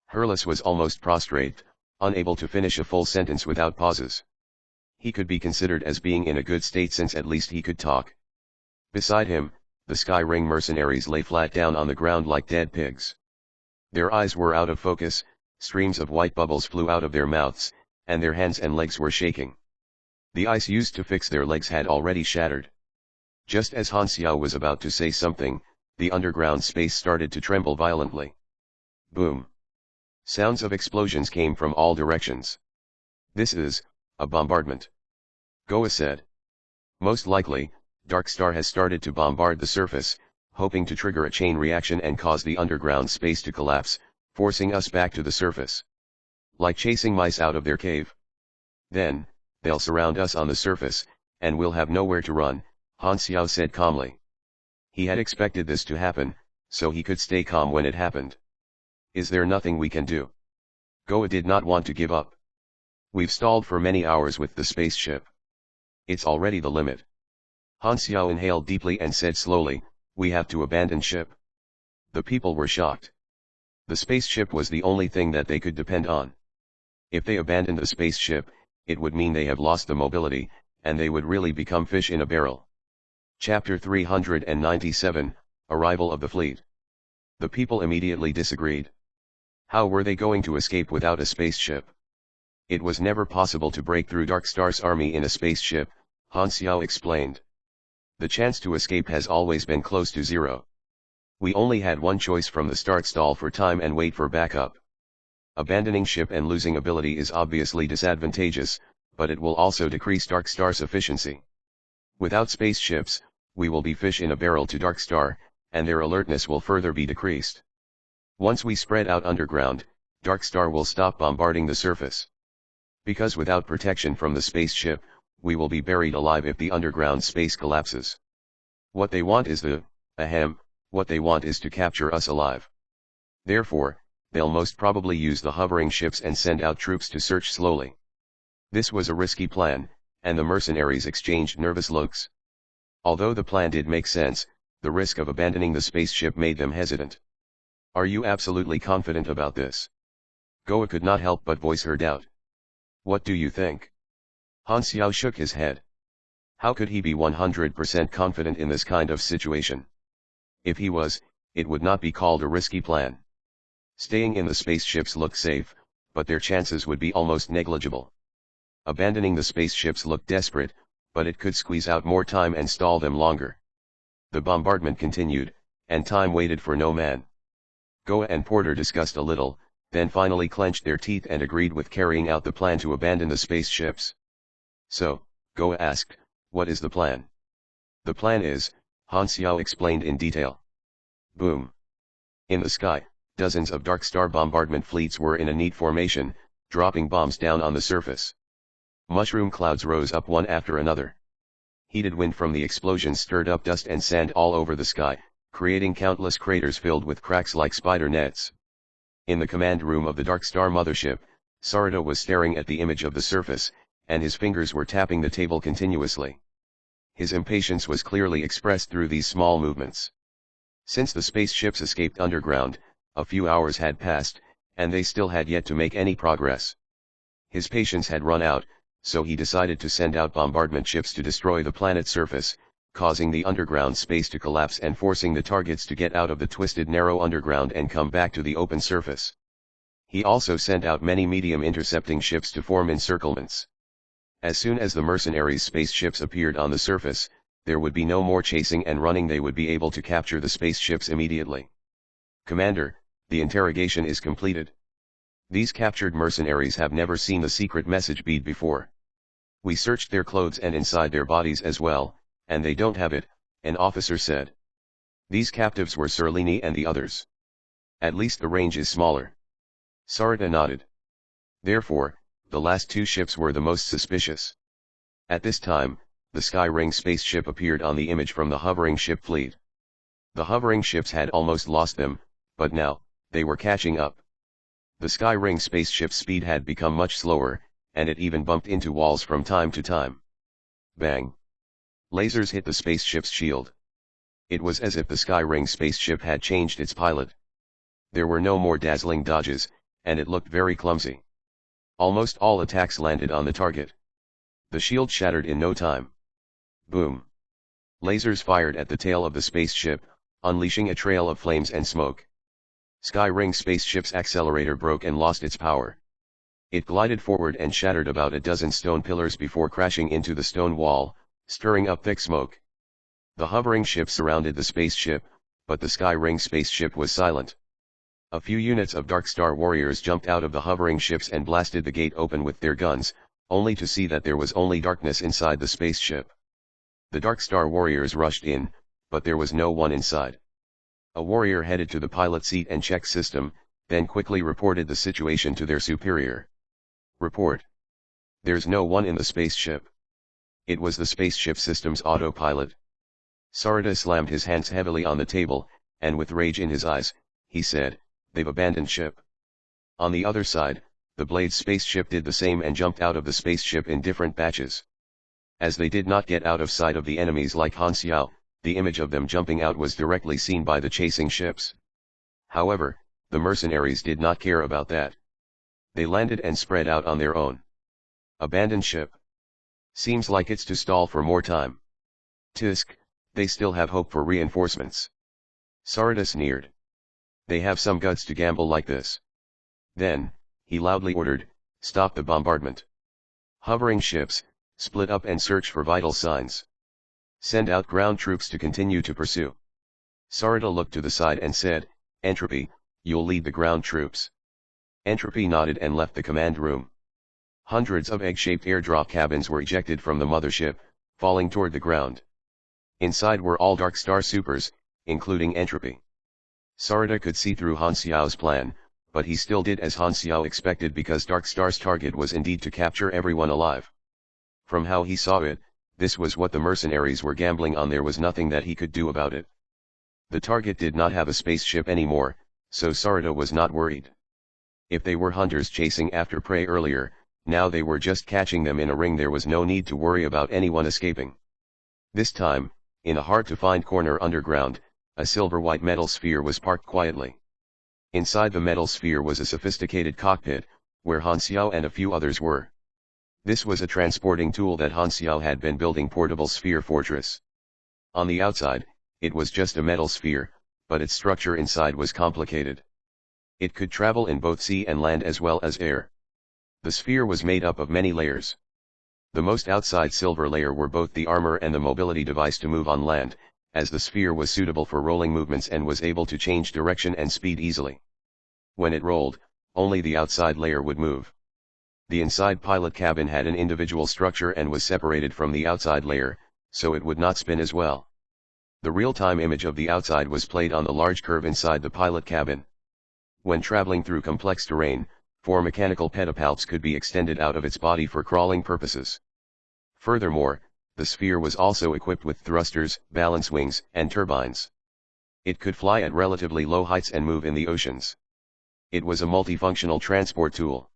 Hurlus was almost prostrate, unable to finish a full sentence without pauses. He could be considered as being in a good state since at least he could talk. Beside him, the Skyring mercenaries lay flat down on the ground like dead pigs. Their eyes were out of focus, streams of white bubbles flew out of their mouths, and their hands and legs were shaking. The ice used to fix their legs had already shattered. Just as Han Xiao was about to say something, the underground space started to tremble violently. Boom. Sounds of explosions came from all directions. This is a bombardment. Goa said. Most likely, Darkstar has started to bombard the surface, hoping to trigger a chain reaction and cause the underground space to collapse, forcing us back to the surface. Like chasing mice out of their cave. Then, they'll surround us on the surface, and we'll have nowhere to run, Han Xiao said calmly. He had expected this to happen, so he could stay calm when it happened. Is there nothing we can do? Goa did not want to give up. We've stalled for many hours with the spaceship. It's already the limit. Han Xiao inhaled deeply and said slowly, we have to abandon ship. The people were shocked. The spaceship was the only thing that they could depend on. If they abandoned the spaceship, it would mean they have lost the mobility, and they would really become fish in a barrel. Chapter 397, Arrival of the Fleet. The people immediately disagreed. How were they going to escape without a spaceship? It was never possible to break through Darkstar's army in a spaceship, Han Xiao explained. The chance to escape has always been close to zero. We only had one choice from the start: stall for time and wait for backup. Abandoning ship and losing ability is obviously disadvantageous, but it will also decrease Darkstar's efficiency. Without spaceships, we will be fish in a barrel to Darkstar, and their alertness will further be decreased. Once we spread out underground, Darkstar will stop bombarding the surface. Because without protection from the spaceship, we will be buried alive if the underground space collapses. What they want is what they want is to capture us alive. Therefore, they'll most probably use the hovering ships and send out troops to search slowly. This was a risky plan, and the mercenaries exchanged nervous looks. Although the plan did make sense, the risk of abandoning the spaceship made them hesitant. Are you absolutely confident about this? Goa could not help but voice her doubt. What do you think? Han Xiao shook his head. How could he be 100% confident in this kind of situation? If he was, it would not be called a risky plan. Staying in the spaceships looked safe, but their chances would be almost negligible. Abandoning the spaceships looked desperate, but it could squeeze out more time and stall them longer. The bombardment continued, and time waited for no man. Goa and Porter discussed a little, then finally clenched their teeth and agreed with carrying out the plan to abandon the spaceships. So, Goa asked, what is the plan? The plan is, Han Xiao explained in detail. Boom. In the sky, dozens of dark star bombardment fleets were in a neat formation, dropping bombs down on the surface. Mushroom clouds rose up one after another. Heated wind from the explosions stirred up dust and sand all over the sky, creating countless craters filled with cracks like spider nets. In the command room of the Dark Star mothership, Sarada was staring at the image of the surface, and his fingers were tapping the table continuously. His impatience was clearly expressed through these small movements. Since the spaceships escaped underground, a few hours had passed, and they still had yet to make any progress. His patience had run out, so he decided to send out bombardment ships to destroy the planet's surface, causing the underground space to collapse and forcing the targets to get out of the twisted narrow underground and come back to the open surface. He also sent out many medium intercepting ships to form encirclements. As soon as the mercenaries' spaceships appeared on the surface, there would be no more chasing and running. They would be able to capture the spaceships immediately. Commander, the interrogation is completed. These captured mercenaries have never seen the secret message bead before. We searched their clothes and inside their bodies as well, and they don't have it, an officer said. These captives were Serlini and the others. At least the range is smaller. Sarada nodded. Therefore, the last two ships were the most suspicious. At this time, the Sky Ring spaceship appeared on the image from the hovering ship fleet. The hovering ships had almost lost them, but now, they were catching up. The Sky Ring spaceship's speed had become much slower, and it even bumped into walls from time to time. Bang! Lasers hit the spaceship's shield. It was as if the Sky Ring spaceship had changed its pilot. There were no more dazzling dodges, and it looked very clumsy. Almost all attacks landed on the target. The shield shattered in no time. Boom! Lasers fired at the tail of the spaceship, unleashing a trail of flames and smoke. Sky Ring spaceship's accelerator broke and lost its power. It glided forward and shattered about a dozen stone pillars before crashing into the stone wall, stirring up thick smoke. The hovering ship surrounded the spaceship, but the Sky Ring spaceship was silent. A few units of Dark Star warriors jumped out of the hovering ships and blasted the gate open with their guns, only to see that there was only darkness inside the spaceship. The Dark Star warriors rushed in, but there was no one inside. A warrior headed to the pilot seat and checked system, then quickly reported the situation to their superior. Report. There's no one in the spaceship. It was the spaceship system's autopilot. Sarada slammed his hands heavily on the table, and with rage in his eyes, he said, they've abandoned ship. On the other side, the Blade spaceship did the same and jumped out of the spaceship in different batches. As they did not get out of sight of the enemies like Han Xiao, the image of them jumping out was directly seen by the chasing ships. However, the mercenaries did not care about that. They landed and spread out on their own. Abandoned ship. Seems like it's to stall for more time. Tisk, they still have hope for reinforcements. Sarada sneered. They have some guts to gamble like this. Then, he loudly ordered, stop the bombardment. Hovering ships, split up and search for vital signs. Send out ground troops to continue to pursue. Sarada looked to the side and said, Entropy, you'll lead the ground troops. Entropy nodded and left the command room. Hundreds of egg-shaped airdrop cabins were ejected from the mothership, falling toward the ground. Inside were all Dark Star supers, including Entropy. Sarada could see through Han Xiao's plan, but he still did as Han Xiao expected because Dark Star's target was indeed to capture everyone alive. From how he saw it, this was what the mercenaries were gambling on. There was nothing that he could do about it. The target did not have a spaceship anymore, so Sarada was not worried. If they were hunters chasing after prey earlier, now they were just catching them in a ring. There was no need to worry about anyone escaping. This time, in a hard-to-find corner underground, a silver-white metal sphere was parked quietly. Inside the metal sphere was a sophisticated cockpit, where Han Xiao and a few others were. This was a transporting tool that Han Xiao had been building portable sphere fortress. On the outside, it was just a metal sphere, but its structure inside was complicated. It could travel in both sea and land as well as air. The sphere was made up of many layers. The most outside silver layer were both the armor and the mobility device to move on land, as the sphere was suitable for rolling movements and was able to change direction and speed easily. When it rolled, only the outside layer would move. The inside pilot cabin had an individual structure and was separated from the outside layer, so it would not spin as well. The real-time image of the outside was played on the large curve inside the pilot cabin. When traveling through complex terrain, 4 mechanical pedipalps could be extended out of its body for crawling purposes. Furthermore, the sphere was also equipped with thrusters, balance wings, and turbines. It could fly at relatively low heights and move in the oceans. It was a multifunctional transport tool.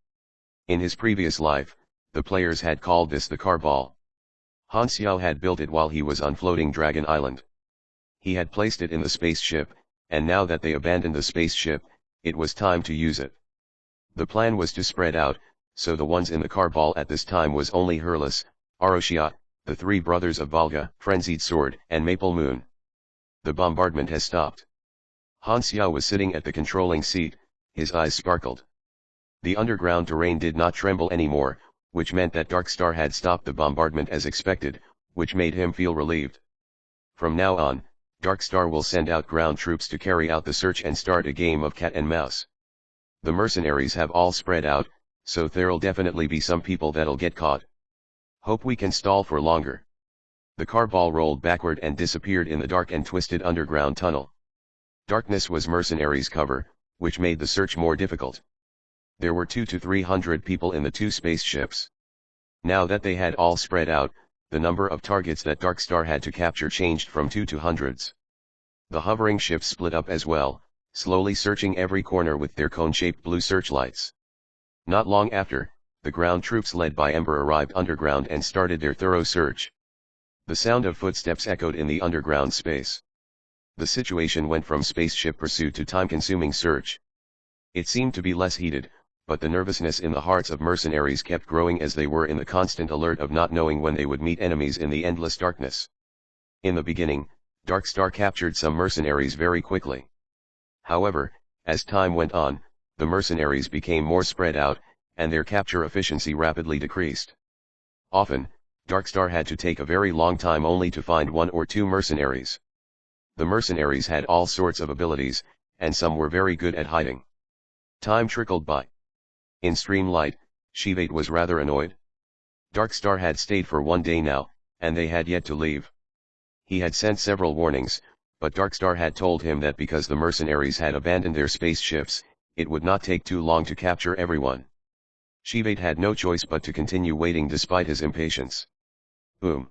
In his previous life, the players had called this the car ball. Han Xiao had built it while he was on floating Dragon Island. He had placed it in the spaceship, and now that they abandoned the spaceship, it was time to use it. The plan was to spread out, so the ones in the car ball at this time was only Herlis, Aroshia, the 3 brothers of Volga, Frenzied Sword, and Maple Moon. The bombardment has stopped. Han Xiao was sitting at the controlling seat, his eyes sparkled. The underground terrain did not tremble anymore, which meant that Dark Star had stopped the bombardment as expected, which made him feel relieved. From now on, Dark Star will send out ground troops to carry out the search and start a game of cat and mouse. The mercenaries have all spread out, so there'll definitely be some people that'll get caught. Hope we can stall for longer. The car ball rolled backward and disappeared in the dark and twisted underground tunnel. Darkness was mercenaries' cover, which made the search more difficult. There were 200 to 300 people in the 2 spaceships. Now that they had all spread out, the number of targets that Dark Star had to capture changed from 2 to hundreds. The hovering ships split up as well, slowly searching every corner with their cone-shaped blue searchlights. Not long after, the ground troops led by Ember arrived underground and started their thorough search. The sound of footsteps echoed in the underground space. The situation went from spaceship pursuit to time-consuming search. It seemed to be less heated, but the nervousness in the hearts of mercenaries kept growing as they were in the constant alert of not knowing when they would meet enemies in the endless darkness. In the beginning, Dark Star captured some mercenaries very quickly. However, as time went on, the mercenaries became more spread out, and their capture efficiency rapidly decreased. Often, Dark Star had to take a very long time only to find 1 or 2 mercenaries. The mercenaries had all sorts of abilities, and some were very good at hiding. Time trickled by. In Streamlight, Shivate was rather annoyed. Dark Star had stayed for 1 day now, and they had yet to leave. He had sent several warnings, but Dark Star had told him that because the mercenaries had abandoned their spaceships, it would not take too long to capture everyone. Shivate had no choice but to continue waiting despite his impatience. Boom!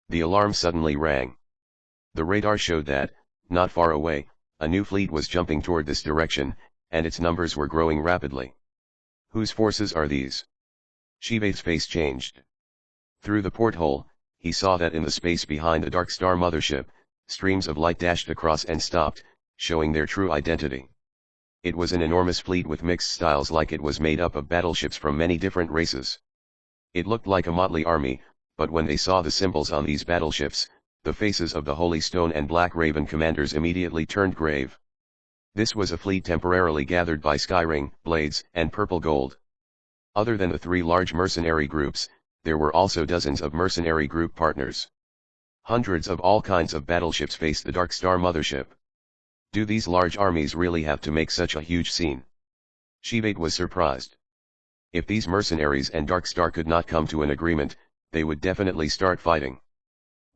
The alarm suddenly rang. The radar showed that, not far away, a new fleet was jumping toward this direction, and its numbers were growing rapidly. Whose forces are these? Shivate's face changed. Through the porthole, he saw that in the space behind the Dark Star mothership, streams of light dashed across and stopped, showing their true identity. It was an enormous fleet with mixed styles, like it was made up of battleships from many different races. It looked like a motley army, but when they saw the symbols on these battleships, the faces of the Holy Stone and Black Raven commanders immediately turned grave. This was a fleet temporarily gathered by Skyring, Blades, and Purple Gold. Other than the 3 large mercenary groups, there were also dozens of mercenary group partners. Hundreds of all kinds of battleships faced the Dark Star mothership. Do these large armies really have to make such a huge scene? Shivate was surprised. If these mercenaries and Dark Star could not come to an agreement, they would definitely start fighting.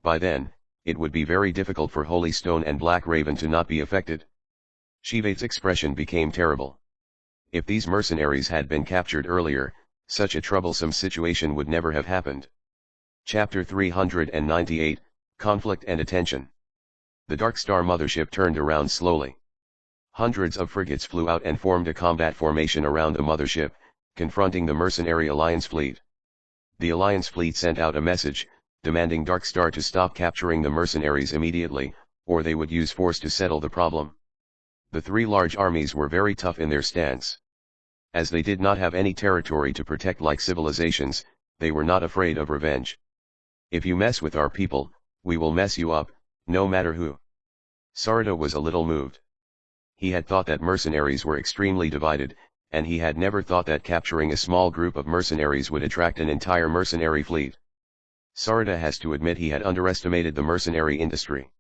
By then, it would be very difficult for Holy Stone and Black Raven to not be affected. Shivate's expression became terrible. If these mercenaries had been captured earlier, such a troublesome situation would never have happened. Chapter 398, Conflict and Attention. The Dark Star mothership turned around slowly. Hundreds of frigates flew out and formed a combat formation around the mothership, confronting the mercenary Alliance fleet. The Alliance fleet sent out a message, demanding Dark Star to stop capturing the mercenaries immediately, or they would use force to settle the problem. The three large armies were very tough in their stance. As they did not have any territory to protect like civilizations, they were not afraid of revenge. If you mess with our people, we will mess you up, no matter who. Sarada was a little moved. He had thought that mercenaries were extremely divided, and he had never thought that capturing a small group of mercenaries would attract an entire mercenary fleet. Sarada has to admit he had underestimated the mercenary industry.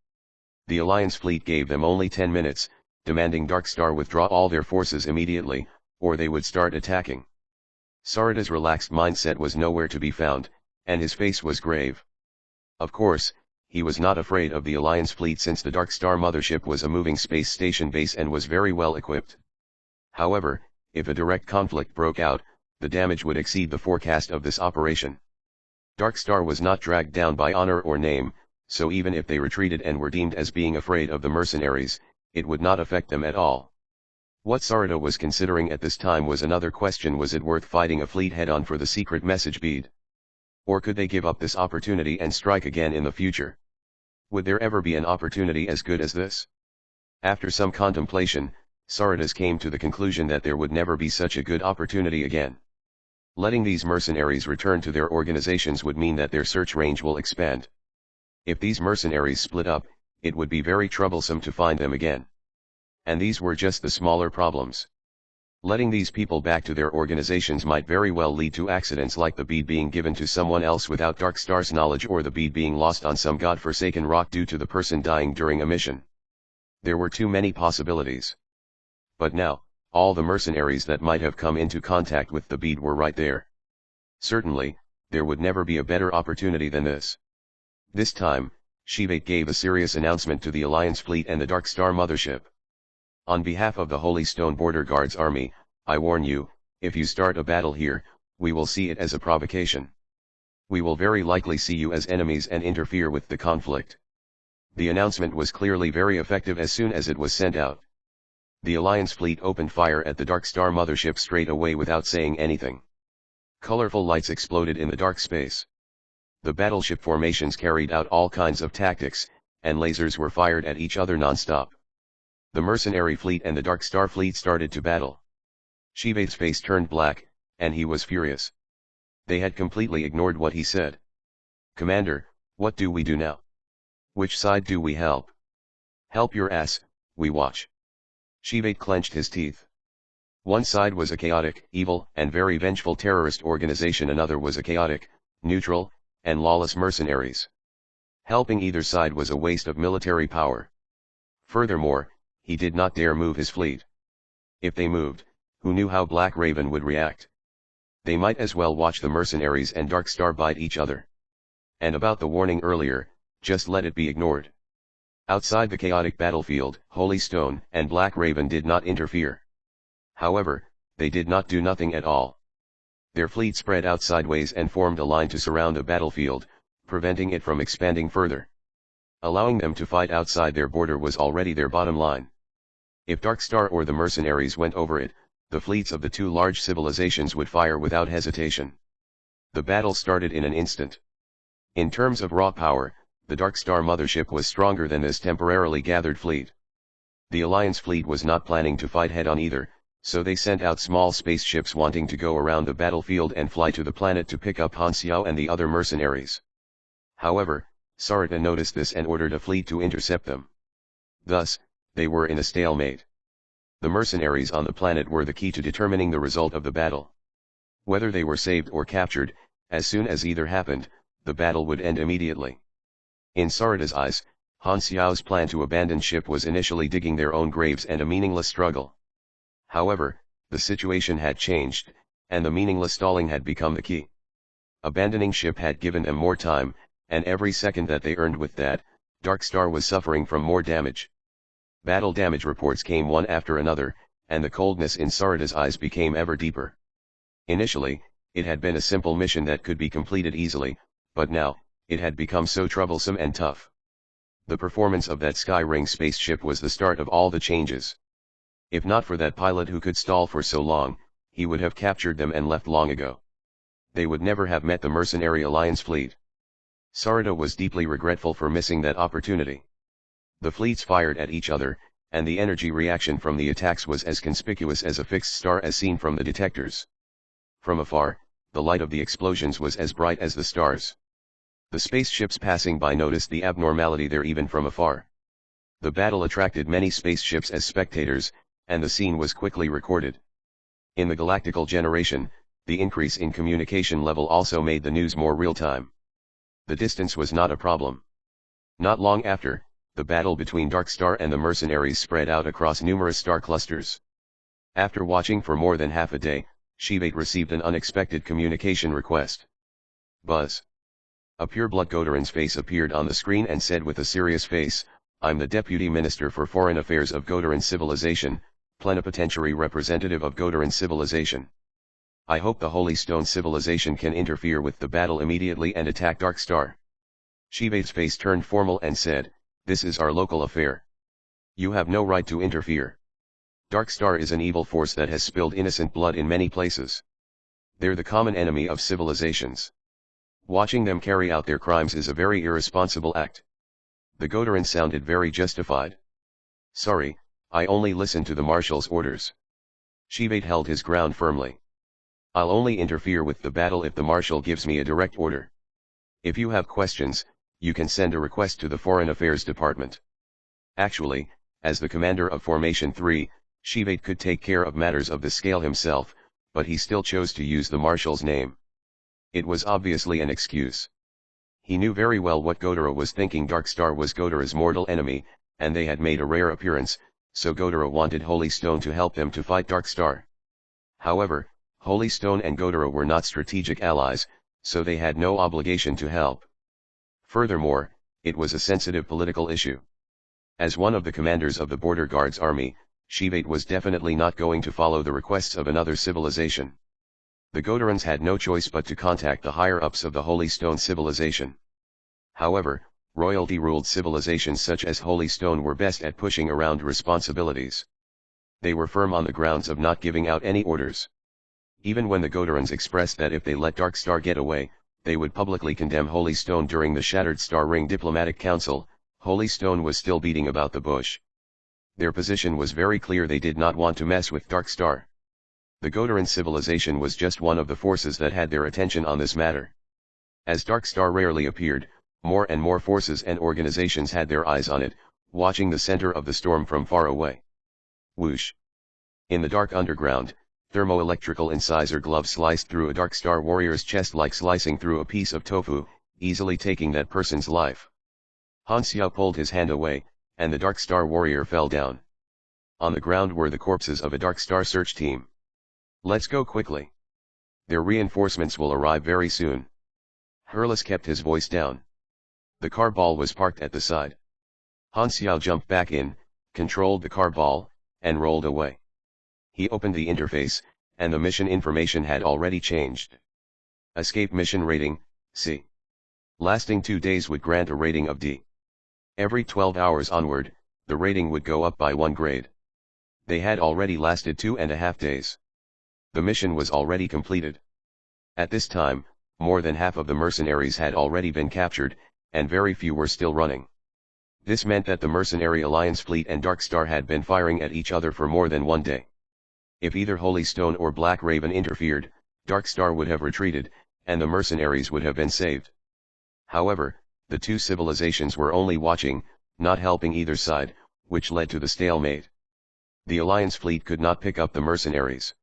The Alliance fleet gave them only 10 minutes, demanding Dark Star withdraw all their forces immediately, or they would start attacking. Sarada's relaxed mindset was nowhere to be found, and his face was grave. Of course, he was not afraid of the Alliance fleet since the Dark Star mothership was a moving space station base and was very well equipped. However, if a direct conflict broke out, the damage would exceed the forecast of this operation. Dark Star was not dragged down by honor or name, so even if they retreated and were deemed as being afraid of the mercenaries, it would not affect them at all. What Sarada was considering at this time was another question: was it worth fighting a fleet head-on for the secret message bead? Or could they give up this opportunity and strike again in the future? Would there ever be an opportunity as good as this? After some contemplation, Sarada came to the conclusion that there would never be such a good opportunity again. Letting these mercenaries return to their organizations would mean that their search range will expand. If these mercenaries split up, it would be very troublesome to find them again. And these were just the smaller problems. Letting these people back to their organizations might very well lead to accidents like the bead being given to someone else without Dark Star's knowledge, or the bead being lost on some god-forsaken rock due to the person dying during a mission. There were too many possibilities. But now, all the mercenaries that might have come into contact with the bead were right there. Certainly, there would never be a better opportunity than this. This time, Qi Peijia gave a serious announcement to the Alliance fleet and the Dark Star mothership. On behalf of the Holy Stone Border Guards Army, I warn you, if you start a battle here, we will see it as a provocation. We will very likely see you as enemies and interfere with the conflict. The announcement was clearly very effective as soon as it was sent out. The Alliance fleet opened fire at the Dark Star mothership straight away without saying anything. Colorful lights exploded in the dark space. The battleship formations carried out all kinds of tactics, and lasers were fired at each other non-stop. The mercenary fleet and the Dark Star fleet started to battle. Qi Peijia's face turned black, and he was furious. They had completely ignored what he said. "Commander, what do we do now? Which side do we help?" "Help your ass, we watch." Qi Peijia clenched his teeth. One side was a chaotic, evil, and very vengeful terrorist organization, another was a chaotic, neutral, and lawless mercenaries. Helping either side was a waste of military power. Furthermore, he did not dare move his fleet. If they moved, who knew how Black Raven would react? They might as well watch the mercenaries and Dark Star bite each other. And about the warning earlier, just let it be ignored. Outside the chaotic battlefield, Holy Stone and Black Raven did not interfere. However, they did not do nothing at all. Their fleet spread out sideways and formed a line to surround the battlefield, preventing it from expanding further. Allowing them to fight outside their border was already their bottom line. If Dark Star or the mercenaries went over it, the fleets of the two large civilizations would fire without hesitation. The battle started in an instant. In terms of raw power, the Dark Star mothership was stronger than this temporarily gathered fleet. The Alliance fleet was not planning to fight head-on either, so they sent out small spaceships wanting to go around the battlefield and fly to the planet to pick up Han Xiao and the other mercenaries. However, Sarada noticed this and ordered a fleet to intercept them. Thus, they were in a stalemate. The mercenaries on the planet were the key to determining the result of the battle. Whether they were saved or captured, as soon as either happened, the battle would end immediately. In Sarada's eyes, Han Xiao's plan to abandon ship was initially digging their own graves and a meaningless struggle. However, the situation had changed, and the meaningless stalling had become the key. Abandoning ship had given them more time, and every second that they earned with that, Dark Star was suffering from more damage. Battle damage reports came one after another, and the coldness in Sarada's eyes became ever deeper. Initially, it had been a simple mission that could be completed easily, but now, it had become so troublesome and tough. The performance of that Sky Ring spaceship was the start of all the changes. If not for that pilot who could stall for so long, he would have captured them and left long ago. They would never have met the mercenary alliance fleet. Sarada was deeply regretful for missing that opportunity. The fleets fired at each other, and the energy reaction from the attacks was as conspicuous as a fixed star as seen from the detectors. From afar, the light of the explosions was as bright as the stars. The spaceships passing by noticed the abnormality there even from afar. The battle attracted many spaceships as spectators, and the scene was quickly recorded. In the galactical generation, the increase in communication level also made the news more real-time. The distance was not a problem. Not long after, the battle between Dark Star and the mercenaries spread out across numerous star clusters. After watching for more than half a day, Qi received an unexpected communication request. Buzz. A pureblood Godaran's face appeared on the screen and said with a serious face, "I'm the Deputy Minister for Foreign Affairs of Godaran Civilization, Plenipotentiary Representative of Godaran Civilization. I hope the Holy Stone Civilization can interfere with the battle immediately and attack Dark Star." Shiva's face turned formal and said, "This is our local affair. You have no right to interfere. Dark Star is an evil force that has spilled innocent blood in many places. They're the common enemy of civilizations. Watching them carry out their crimes is a very irresponsible act." The Godaran sounded very justified. "Sorry, I only listened to the Marshal's orders." Shiva held his ground firmly. "I'll only interfere with the battle if the Marshal gives me a direct order. If you have questions, you can send a request to the Foreign Affairs Department." Actually, as the commander of Formation 3, Shiva could take care of matters of this scale himself, but he still chose to use the Marshal's name. It was obviously an excuse. He knew very well what Godara was thinking. Dark Star was Godara's mortal enemy, and they had made a rare appearance, so Godara wanted Holy Stone to help them to fight Dark Star. However, Holy Stone and Godara were not strategic allies, so they had no obligation to help. Furthermore, it was a sensitive political issue. As one of the commanders of the Border Guards Army, Shiva was definitely not going to follow the requests of another civilization. The Godarans had no choice but to contact the higher-ups of the Holy Stone civilization. However, royalty-ruled civilizations such as Holy Stone were best at pushing around responsibilities. They were firm on the grounds of not giving out any orders. Even when the Godarans expressed that if they let Dark Star get away, they would publicly condemn Holy Stone during the Shattered Star Ring Diplomatic Council, Holy Stone was still beating about the bush. Their position was very clear: they did not want to mess with Dark Star. The Godaran civilization was just one of the forces that had their attention on this matter. As Dark Star rarely appeared, more and more forces and organizations had their eyes on it, watching the center of the storm from far away. Whoosh! In the dark underground, thermoelectrical incisor gloves sliced through a Dark Star warrior's chest like slicing through a piece of tofu, easily taking that person's life. Han Xiao pulled his hand away, and the Dark Star warrior fell down. On the ground were the corpses of a Dark Star search team. "Let's go quickly. Their reinforcements will arrive very soon." Hurles kept his voice down. The car ball was parked at the side. Han Xiao jumped back in, controlled the car ball, and rolled away. He opened the interface, and the mission information had already changed. Escape mission rating, C. Lasting 2 days would grant a rating of D. Every 12 hours onward, the rating would go up by 1 grade. They had already lasted 2.5 days. The mission was already completed. At this time, more than half of the mercenaries had already been captured, and very few were still running. This meant that the Mercenary Alliance fleet and Dark Star had been firing at each other for more than 1 day. If either Holy Stone or Black Raven interfered, Dark Star would have retreated, and the mercenaries would have been saved. However, the two civilizations were only watching, not helping either side, which led to the stalemate. The Alliance fleet could not pick up the mercenaries.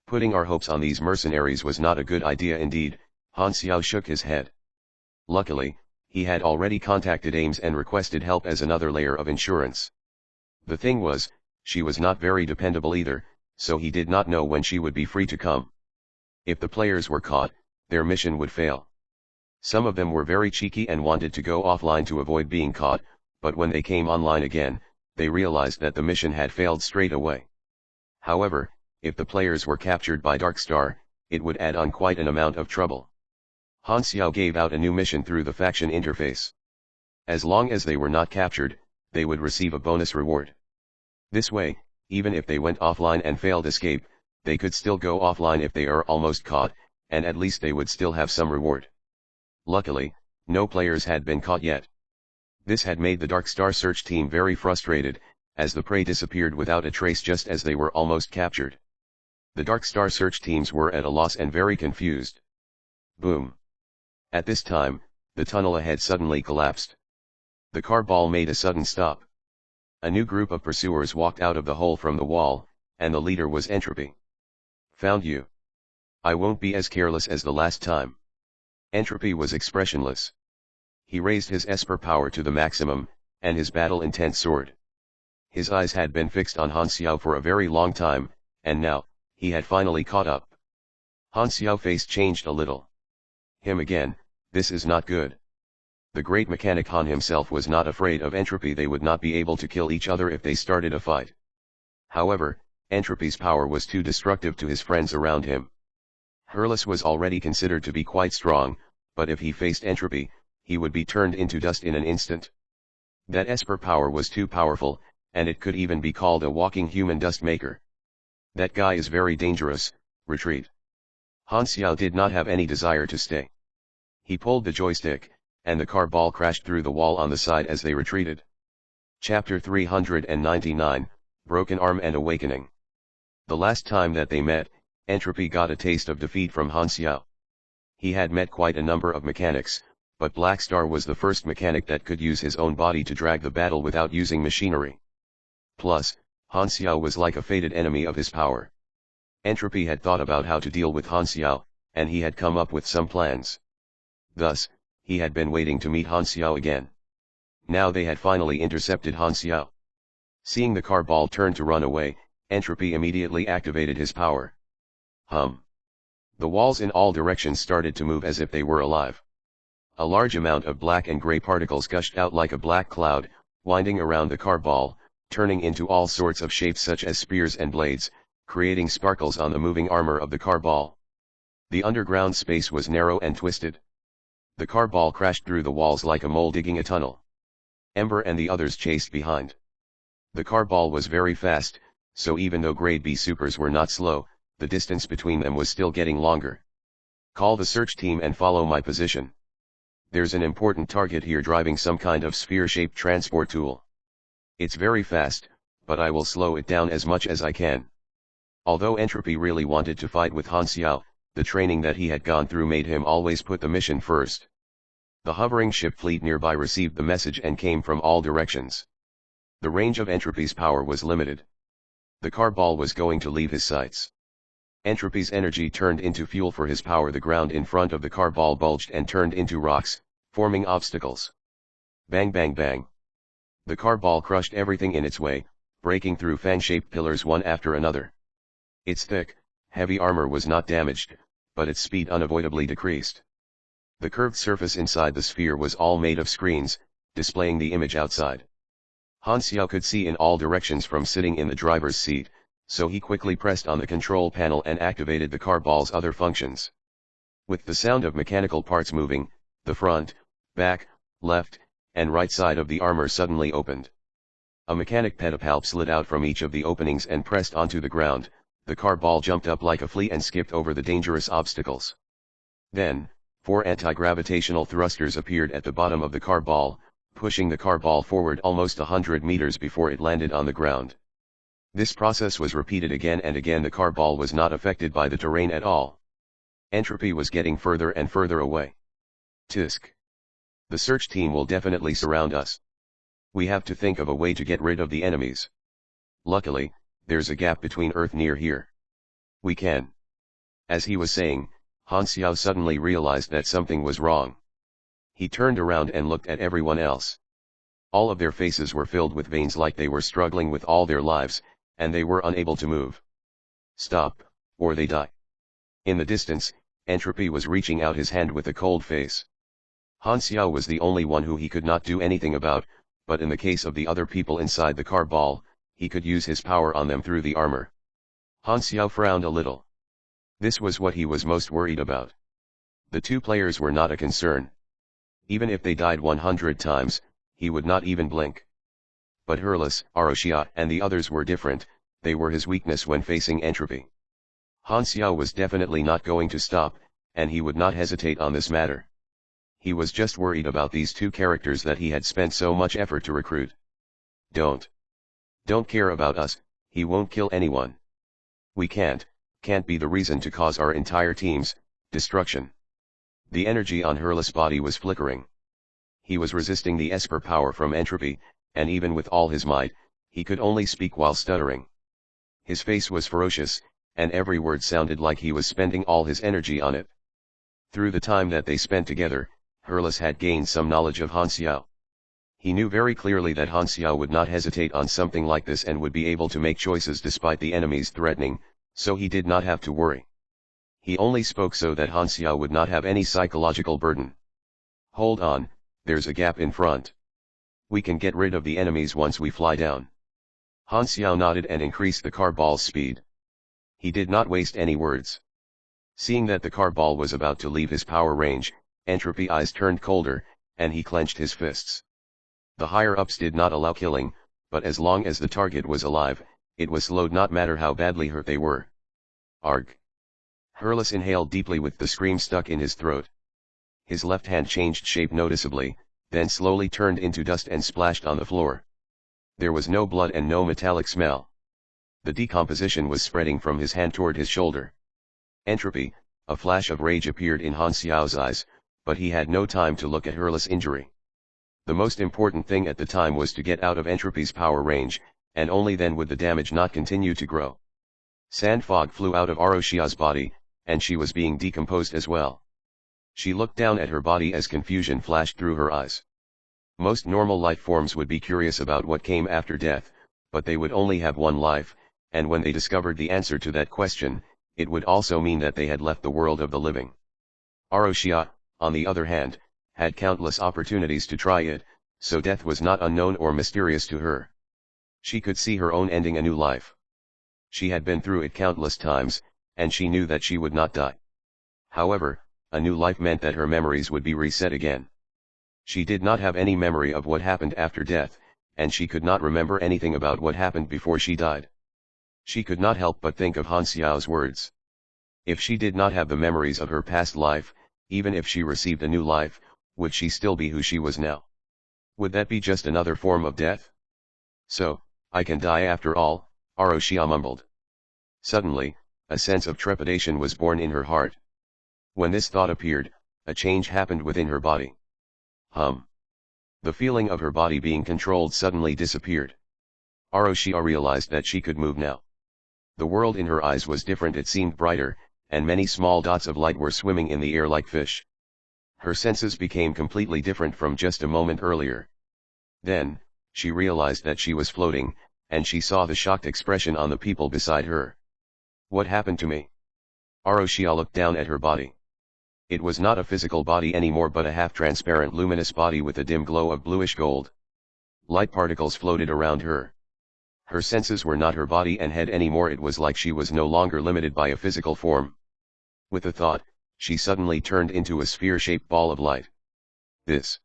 Putting our hopes on these mercenaries was not a good idea indeed. Han Xiao shook his head. Luckily, he had already contacted Ames and requested help as another layer of insurance. The thing was, she was not very dependable either, so he did not know when she would be free to come. If the players were caught, their mission would fail. Some of them were very cheeky and wanted to go offline to avoid being caught, but when they came online again, they realized that the mission had failed straight away. However, if the players were captured by Dark Star, it would add on quite an amount of trouble. Han Xiao gave out a new mission through the faction interface. As long as they were not captured, they would receive a bonus reward. This way, even if they went offline and failed escape, they could still go offline if they are almost caught, and at least they would still have some reward. Luckily, no players had been caught yet. This had made the Dark Star search team very frustrated, as the prey disappeared without a trace just as they were almost captured. The Dark Star search teams were at a loss and very confused. Boom. At this time, the tunnel ahead suddenly collapsed. The car ball made a sudden stop. A new group of pursuers walked out of the hole from the wall, and the leader was Entropy. Found you. I won't be as careless as the last time. Entropy was expressionless. He raised his Esper power to the maximum, and his battle intent soared. His eyes had been fixed on Han Xiao for a very long time, and now, he had finally caught up. Han Xiao's face changed a little. Him again, this is not good. The great mechanic Han himself was not afraid of Entropy. They would not be able to kill each other if they started a fight. However, Entropy's power was too destructive to his friends around him. Hurlus was already considered to be quite strong, but if he faced Entropy, he would be turned into dust in an instant. That Esper power was too powerful, and it could even be called a walking human dust maker. That guy is very dangerous. Retreat. Han Xiao did not have any desire to stay. He pulled the joystick, and the car ball crashed through the wall on the side as they retreated. Chapter 399, Broken Arm and Awakening. The last time that they met, Entropy got a taste of defeat from Han Xiao. He had met quite a number of mechanics, but Black Star was the first mechanic that could use his own body to drag the battle without using machinery. Plus, Han Xiao was like a fated enemy of his power. Entropy had thought about how to deal with Han Xiao, and he had come up with some plans. Thus, he had been waiting to meet Han Xiao again. Now they had finally intercepted Han Xiao. Seeing the car ball turn to run away, Entropy immediately activated his power. The walls in all directions started to move as if they were alive. A large amount of black and gray particles gushed out like a black cloud, winding around the car ball, turning into all sorts of shapes such as spears and blades, creating sparkles on the moving armor of the car ball. The underground space was narrow and twisted. The car ball crashed through the walls like a mole digging a tunnel. Ember and the others chased behind. The car ball was very fast, so even though grade B supers were not slow, the distance between them was still getting longer. Call the search team and follow my position. There's an important target here driving some kind of sphere-shaped transport tool. It's very fast, but I will slow it down as much as I can. Although Entropy really wanted to fight with Han Xiao, the training that he had gone through made him always put the mission first. The hovering ship fleet nearby received the message and came from all directions. The range of Entropy's power was limited. The car ball was going to leave his sights. Entropy's energy turned into fuel for his power. The ground in front of the car ball bulged and turned into rocks, forming obstacles. Bang bang bang. The car ball crushed everything in its way, breaking through fan-shaped pillars one after another. Its thick, heavy armor was not damaged, but its speed unavoidably decreased. The curved surface inside the sphere was all made of screens, displaying the image outside. Han Xiao could see in all directions from sitting in the driver's seat, so he quickly pressed on the control panel and activated the car ball's other functions. With the sound of mechanical parts moving, the front, back, left, and right side of the armor suddenly opened. A mechanic pedipalp slid out from each of the openings and pressed onto the ground. The car ball jumped up like a flea and skipped over the dangerous obstacles. Then, 4 anti-gravitational thrusters appeared at the bottom of the car ball, pushing the car ball forward almost 100 meters before it landed on the ground. This process was repeated again and again. The car ball was not affected by the terrain at all. Entropy was getting further and further away. Tisk. The search team will definitely surround us. We have to think of a way to get rid of the enemies. Luckily, there's a gap between Earth near here. We can. As he was saying, Han Xiao suddenly realized that something was wrong. He turned around and looked at everyone else. All of their faces were filled with veins like they were struggling with all their lives, and they were unable to move. Stop, or they die. In the distance, Entropy was reaching out his hand with a cold face. Han Xiao was the only one who he could not do anything about, but in the case of the other people inside the car ball, he could use his power on them through the armor. Han Xiao frowned a little. This was what he was most worried about. The two players were not a concern. Even if they died 100 times, he would not even blink. But Hurles, Aroshia and the others were different, they were his weakness when facing entropy. Han Xiao was definitely not going to stop, and he would not hesitate on this matter. He was just worried about these two characters that he had spent so much effort to recruit. Don't care about us, he won't kill anyone. We can't be the reason to cause our entire team's destruction. The energy on Hurles' body was flickering. He was resisting the Esper power from entropy, and even with all his might, he could only speak while stuttering. His face was ferocious, and every word sounded like he was spending all his energy on it. Through the time that they spent together, Hurles had gained some knowledge of Han Xiao. He knew very clearly that Han Xiao would not hesitate on something like this and would be able to make choices despite the enemies threatening, so he did not have to worry. He only spoke so that Han Xiao would not have any psychological burden. Hold on, there's a gap in front. We can get rid of the enemies once we fly down. Han Xiao nodded and increased the car ball's speed. He did not waste any words. Seeing that the car ball was about to leave his power range, Entropy eyes turned colder, and he clenched his fists. The higher-ups did not allow killing, but as long as the target was alive, it was slowed not matter how badly hurt they were. Arg! Hurles inhaled deeply with the scream stuck in his throat. His left hand changed shape noticeably, then slowly turned into dust and splashed on the floor. There was no blood and no metallic smell. The decomposition was spreading from his hand toward his shoulder. Entropy, a flash of rage appeared in Han Xiao's eyes, but he had no time to look at Hurles' injury. The most important thing at the time was to get out of Entropy's power range, and only then would the damage not continue to grow. Sand fog flew out of Aroshia's body, and she was being decomposed as well. She looked down at her body as confusion flashed through her eyes. Most normal life forms would be curious about what came after death, but they would only have one life, and when they discovered the answer to that question, it would also mean that they had left the world of the living. Aroshia, on the other hand, had countless opportunities to try it, so death was not unknown or mysterious to her. She could see her own ending a new life. She had been through it countless times, and she knew that she would not die. However, a new life meant that her memories would be reset again. She did not have any memory of what happened after death, and she could not remember anything about what happened before she died. She could not help but think of Han Xiao's words. If she did not have the memories of her past life, even if she received a new life, would she still be who she was now? Would that be just another form of death? So, I can die after all, Aroshia mumbled. Suddenly, a sense of trepidation was born in her heart. When this thought appeared, a change happened within her body. The feeling of her body being controlled suddenly disappeared. Aroshia realized that she could move now. The world in her eyes was different, it seemed brighter, and many small dots of light were swimming in the air like fish. Her senses became completely different from just a moment earlier. Then, she realized that she was floating, and she saw the shocked expression on the people beside her. What happened to me? Aroshia looked down at her body. It was not a physical body anymore but a half-transparent luminous body with a dim glow of bluish gold. Light particles floated around her. Her senses were not her body and head anymore, it was like she was no longer limited by a physical form. With a thought, she suddenly turned into a sphere-shaped ball of light. This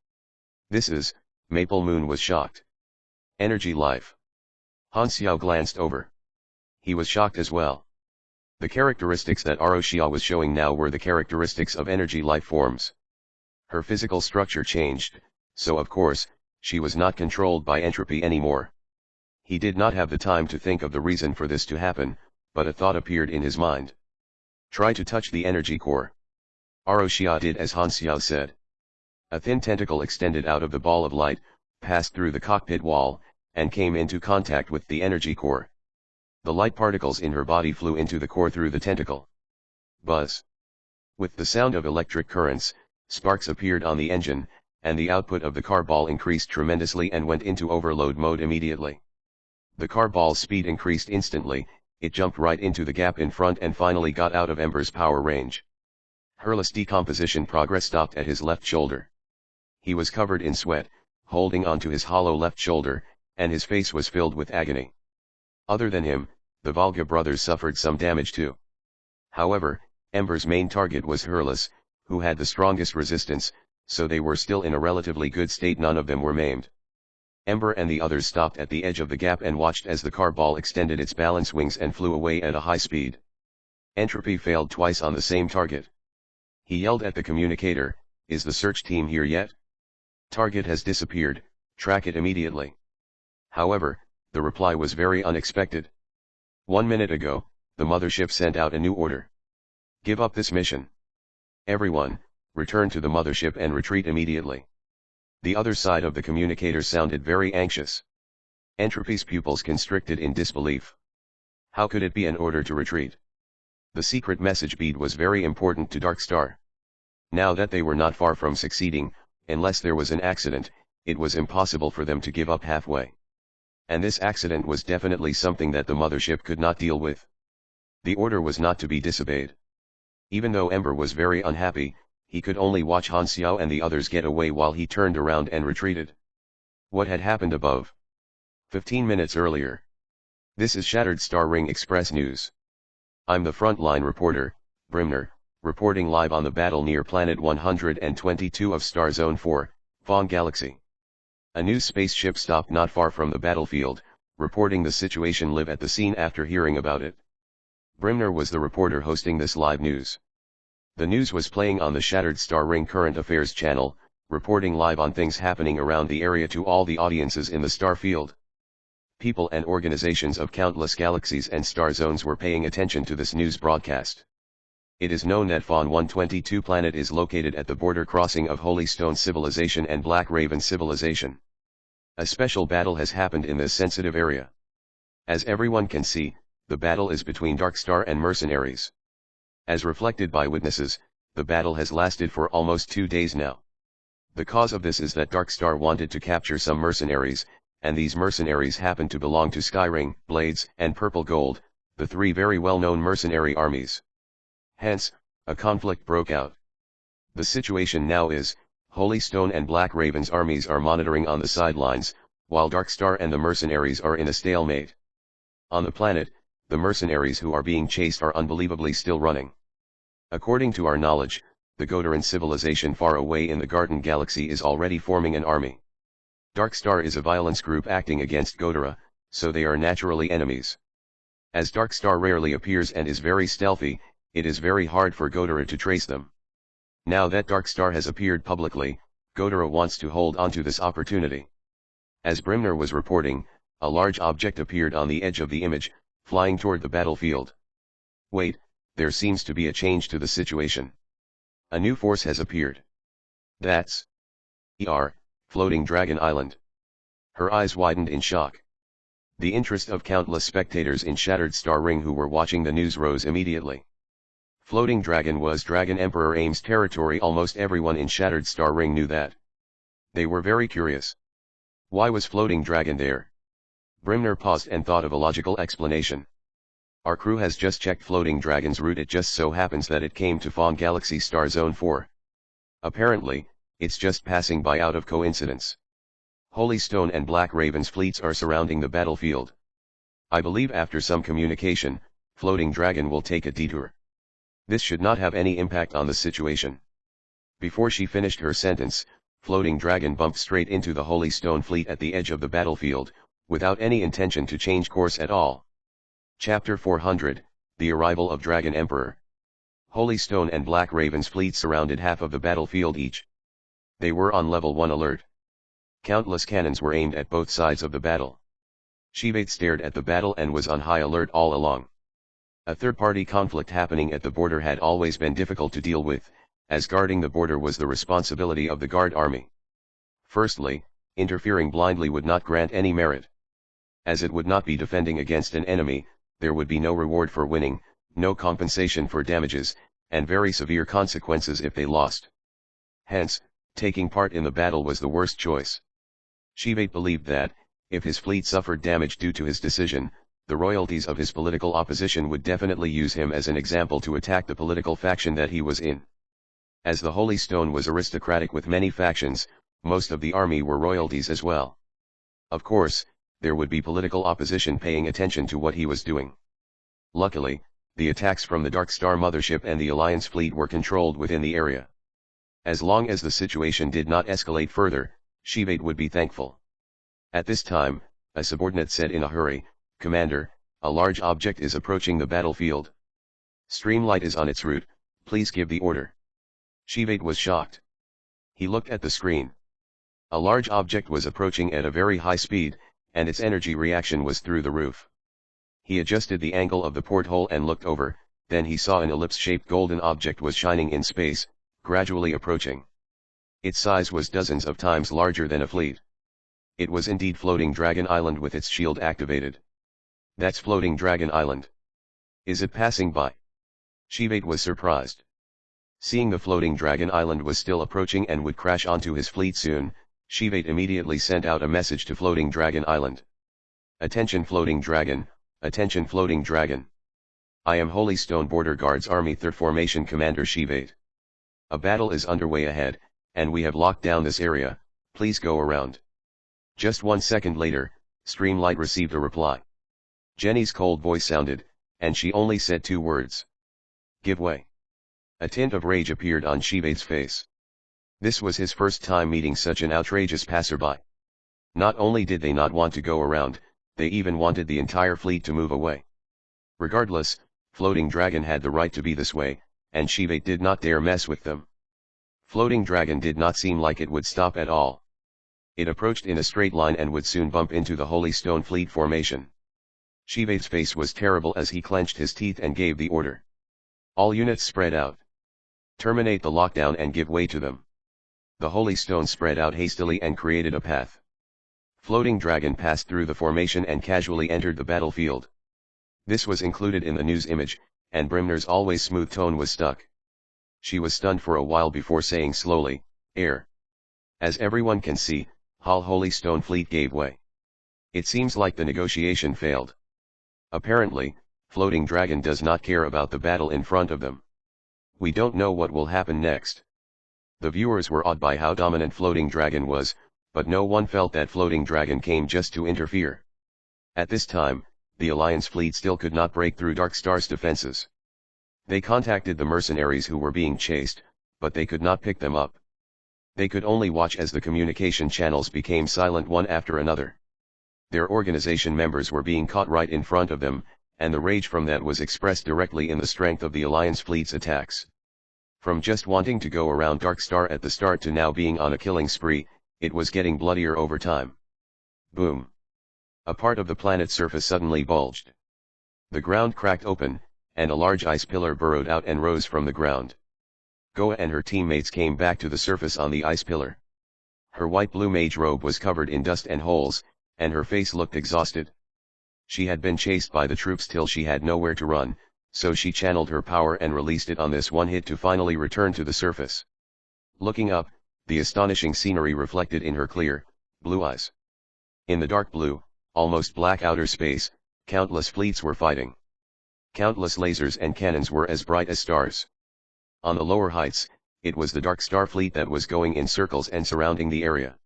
is, Maple Moon was shocked. Energy life. Han Xiao glanced over. He was shocked as well. The characteristics that Aroshia was showing now were the characteristics of energy life forms. Her physical structure changed, so of course, she was not controlled by entropy anymore. He did not have the time to think of the reason for this to happen, but a thought appeared in his mind. Try to touch the energy core. Aroshia did as Han Xiao said. A thin tentacle extended out of the ball of light, passed through the cockpit wall, and came into contact with the energy core. The light particles in her body flew into the core through the tentacle. Buzz. With the sound of electric currents, sparks appeared on the engine, and the output of the car ball increased tremendously and went into overload mode immediately. The car ball's speed increased instantly, it jumped right into the gap in front and finally got out of Ember's power range. Hurles' decomposition progress stopped at his left shoulder. He was covered in sweat, holding onto his hollow left shoulder, and his face was filled with agony. Other than him, the Volga brothers suffered some damage too. However, Ember's main target was Hurles, who had the strongest resistance, so they were still in a relatively good state. None of them were maimed. Ember and the others stopped at the edge of the gap and watched as the car ball extended its balance wings and flew away at a high speed. Entropy failed twice on the same target. He yelled at the communicator, "Is the search team here yet? Target has disappeared, track it immediately." However, the reply was very unexpected. 1 minute ago, the mothership sent out a new order. "Give up this mission. Everyone, return to the mothership and retreat immediately." The other side of the communicator sounded very anxious. Entropy's pupils constricted in disbelief. How could it be an order to retreat? The secret message bead was very important to Dark Star. Now that they were not far from succeeding, unless there was an accident, it was impossible for them to give up halfway. And this accident was definitely something that the mothership could not deal with. The order was not to be disobeyed. Even though Ember was very unhappy, he could only watch Han Xiao and the others get away while he turned around and retreated. What had happened above? 15 minutes earlier. This is Shattered Star Ring Express News. I'm the frontline reporter, Brimner, reporting live on the battle near Planet 122 of Star Zone 4, Fong Galaxy. A new spaceship stopped not far from the battlefield, reporting the situation live at the scene after hearing about it. Brimner was the reporter hosting this live news. The news was playing on the Shattered Star Ring Current Affairs channel, reporting live on things happening around the area to all the audiences in the star field. People and organizations of countless galaxies and star zones were paying attention to this news broadcast. It is known that Fawn 122 planet is located at the border crossing of Holy Stone Civilization and Black Raven Civilization. A special battle has happened in this sensitive area. As everyone can see, the battle is between Dark Star and mercenaries. As reflected by witnesses, the battle has lasted for almost 2 days now. The cause of this is that Dark Star wanted to capture some mercenaries, and these mercenaries happen to belong to Skyring, Blades, and Purple Gold, the 3 very well-known mercenary armies. Hence, a conflict broke out. The situation now is, Holy Stone and Black Raven's armies are monitoring on the sidelines, while Dark Star and the mercenaries are in a stalemate. On the planet, the mercenaries who are being chased are unbelievably still running. According to our knowledge, the Godaran civilization far away in the Garden Galaxy is already forming an army. Dark Star is a violence group acting against Godara, so they are naturally enemies. As Dark Star rarely appears and is very stealthy, it is very hard for Godara to trace them. Now that Dark Star has appeared publicly, Godara wants to hold onto this opportunity. As Brimner was reporting, a large object appeared on the edge of the image, flying toward the battlefield. Wait, there seems to be a change to the situation. A new force has appeared. That's Floating Dragon Island. Her eyes widened in shock. The interest of countless spectators in Shattered Star Ring who were watching the news rose immediately. Floating Dragon was Dragon Emperor Aim's territory. Almost everyone in Shattered Star Ring knew that. They were very curious. Why was Floating Dragon there? Brimner paused and thought of a logical explanation. Our crew has just checked Floating Dragon's route. It just so happens that it came to Fawn Galaxy Star Zone 4. Apparently, it's just passing by out of coincidence. Holy Stone and Black Raven's fleets are surrounding the battlefield. I believe after some communication, Floating Dragon will take a detour. This should not have any impact on the situation. Before she finished her sentence, Floating Dragon bumped straight into the Holy Stone fleet at the edge of the battlefield, without any intention to change course at all. Chapter 400, The Arrival of Dragon Emperor. Holy Stone and Black Raven's fleets surrounded half of the battlefield each. They were on level 1 alert. Countless cannons were aimed at both sides of the battle. Shivate stared at the battle and was on high alert all along. A third-party conflict happening at the border had always been difficult to deal with, as guarding the border was the responsibility of the Guard Army. Firstly, interfering blindly would not grant any merit. As it would not be defending against an enemy, there would be no reward for winning, no compensation for damages, and very severe consequences if they lost. Hence, taking part in the battle was the worst choice. Shivate believed that, if his fleet suffered damage due to his decision, the royalties of his political opposition would definitely use him as an example to attack the political faction that he was in. As the Holy Stone was aristocratic with many factions, most of the army were royalties as well. Of course, there would be political opposition paying attention to what he was doing. Luckily, the attacks from the Dark Star mothership and the Alliance fleet were controlled within the area. As long as the situation did not escalate further, Qi would be thankful. At this time, a subordinate said in a hurry, "Commander, a large object is approaching the battlefield. Streamlight is on its route, please give the order." Qi was shocked. He looked at the screen. A large object was approaching at a very high speed, and its energy reaction was through the roof. He adjusted the angle of the porthole and looked over, then he saw an ellipse-shaped golden object was shining in space, gradually approaching. Its size was dozens of times larger than a fleet. It was indeed Floating Dragon Island with its shield activated. That's Floating Dragon Island. Is it passing by? Qi was surprised. Seeing the Floating Dragon Island was still approaching and would crash onto his fleet soon, Qi immediately sent out a message to Floating Dragon Island. "Attention Floating Dragon, attention Floating Dragon. I am Holy Stone Border Guards Army 3rd Formation Commander Qi. A battle is underway ahead, and we have locked down this area, please go around." Just 1 second later, Streamlight received a reply. Jenny's cold voice sounded, and she only said 2 words. "Give way." A tint of rage appeared on Qi's face. This was his first time meeting such an outrageous passerby. Not only did they not want to go around, they even wanted the entire fleet to move away. Regardless, Floating Dragon had the right to be this way, and Qi did not dare mess with them. Floating Dragon did not seem like it would stop at all. It approached in a straight line and would soon bump into the Holy Stone Fleet formation. Qi's face was terrible as he clenched his teeth and gave the order. "All units spread out. Terminate the lockdown and give way to them." The Holy Stone spread out hastily and created a path. Floating Dragon passed through the formation and casually entered the battlefield. This was included in the news image, and Brimner's always smooth tone was stuck. She was stunned for a while before saying slowly, "Air." As everyone can see, Holy Stone Fleet gave way. It seems like the negotiation failed. Apparently, Floating Dragon does not care about the battle in front of them. We don't know what will happen next. The viewers were awed by how dominant Floating Dragon was, but no one felt that Floating Dragon came just to interfere. At this time, the Alliance fleet still could not break through Dark Star's defenses. They contacted the mercenaries who were being chased, but they could not pick them up. They could only watch as the communication channels became silent one after another. Their organization members were being caught right in front of them, and the rage from that was expressed directly in the strength of the Alliance fleet's attacks. From just wanting to go around Dark Star at the start to now being on a killing spree, it was getting bloodier over time. Boom! A part of the planet's surface suddenly bulged. The ground cracked open, and a large ice pillar burrowed out and rose from the ground. Goa and her teammates came back to the surface on the ice pillar. Her white-blue mage robe was covered in dust and holes, and her face looked exhausted. She had been chased by the troops till she had nowhere to run, so she channeled her power and released it on this one hit to finally return to the surface. Looking up, the astonishing scenery reflected in her clear, blue eyes. In the dark blue, almost black outer space, countless fleets were fighting. Countless lasers and cannons were as bright as stars. On the lower heights, it was the Dark Star fleet that was going in circles and surrounding the area.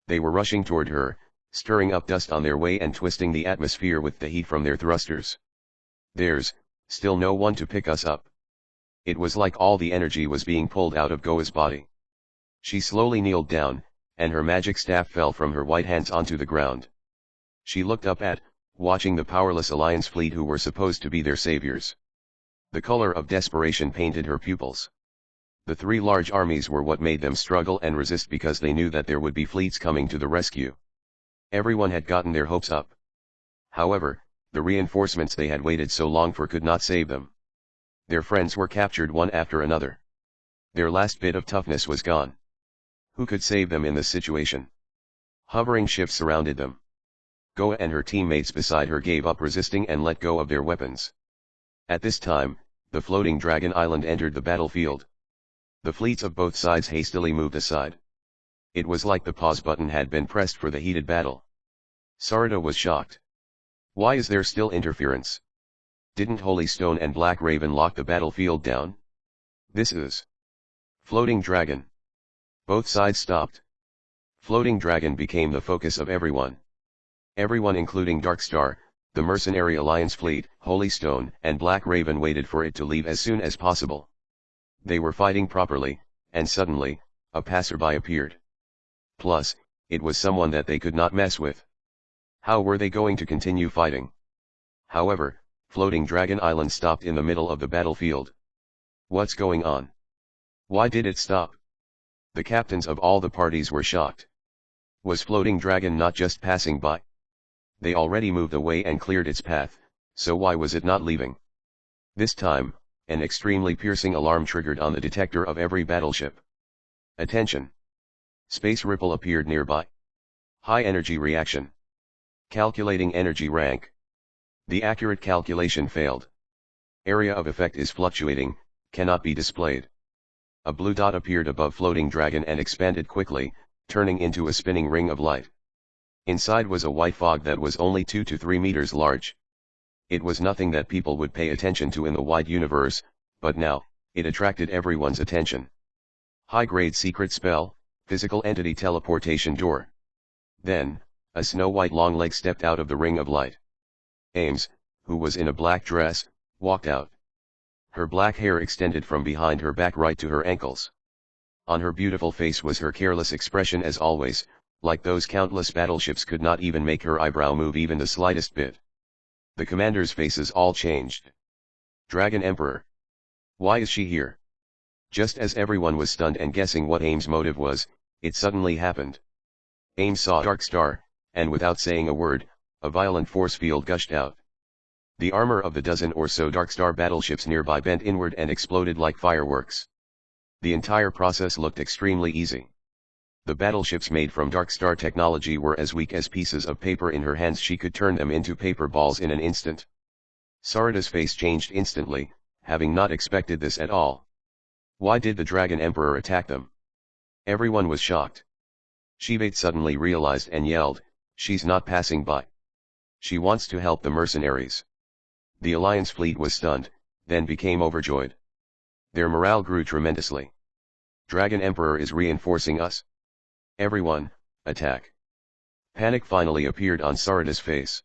They were rushing toward her, stirring up dust on their way and twisting the atmosphere with the heat from their thrusters. "There's still no one to pick us up." It was like all the energy was being pulled out of Goa's body. She slowly kneeled down, and her magic staff fell from her white hands onto the ground. She looked up watching the powerless Alliance fleet who were supposed to be their saviors. The color of desperation painted her pupils. The 3 large armies were what made them struggle and resist because they knew that there would be fleets coming to the rescue. Everyone had gotten their hopes up. However, the reinforcements they had waited so long for could not save them. Their friends were captured one after another. Their last bit of toughness was gone. Who could save them in this situation? Hovering ships surrounded them. Goa and her teammates beside her gave up resisting and let go of their weapons. At this time, the Floating Dragon Island entered the battlefield. The fleets of both sides hastily moved aside. It was like the pause button had been pressed for the heated battle. Sarada was shocked. Why is there still interference? Didn't Holy Stone and Black Raven lock the battlefield down? This is Floating Dragon. Both sides stopped. Floating Dragon became the focus of everyone. Everyone including Dark Star, the Mercenary Alliance fleet, Holy Stone, and Black Raven waited for it to leave as soon as possible. They were fighting properly, and suddenly, a passerby appeared. Plus, it was someone that they could not mess with. How were they going to continue fighting? However, Floating Dragon Island stopped in the middle of the battlefield. What's going on? Why did it stop? The captains of all the parties were shocked. Was Floating Dragon not just passing by? They already moved away and cleared its path, so why was it not leaving? This time, an extremely piercing alarm triggered on the detector of every battleship. Attention! Space ripple appeared nearby. High energy reaction. Calculating energy rank. The accurate calculation failed. Area of effect is fluctuating, cannot be displayed. A blue dot appeared above Floating Dragon and expanded quickly, turning into a spinning ring of light. Inside was a white fog that was only 2 to 3 meters large. It was nothing that people would pay attention to in the wide universe, but now, it attracted everyone's attention. High-grade secret spell, physical entity teleportation door. Then, a snow-white long leg stepped out of the ring of light. Ames, who was in a black dress, walked out. Her black hair extended from behind her back right to her ankles. On her beautiful face was her careless expression as always, like those countless battleships could not even make her eyebrow move even the slightest bit. The commanders' faces all changed. Dragon Emperor. Why is she here? Just as everyone was stunned and guessing what Ames' motive was, it suddenly happened. Ames saw a dark star, and without saying a word, a violent force field gushed out. The armor of the dozen or so dark star battleships nearby bent inward and exploded like fireworks. The entire process looked extremely easy. The battleships made from dark star technology were as weak as pieces of paper in her hands. She could turn them into paper balls in an instant. Sarada's face changed instantly, having not expected this at all. Why did the Dragon Emperor attack them? Everyone was shocked. Shivate suddenly realized and yelled, "She's not passing by. She wants to help the mercenaries." The Alliance fleet was stunned, then became overjoyed. Their morale grew tremendously. Dragon Emperor is reinforcing us. Everyone, attack. Panic finally appeared on Sarada's face.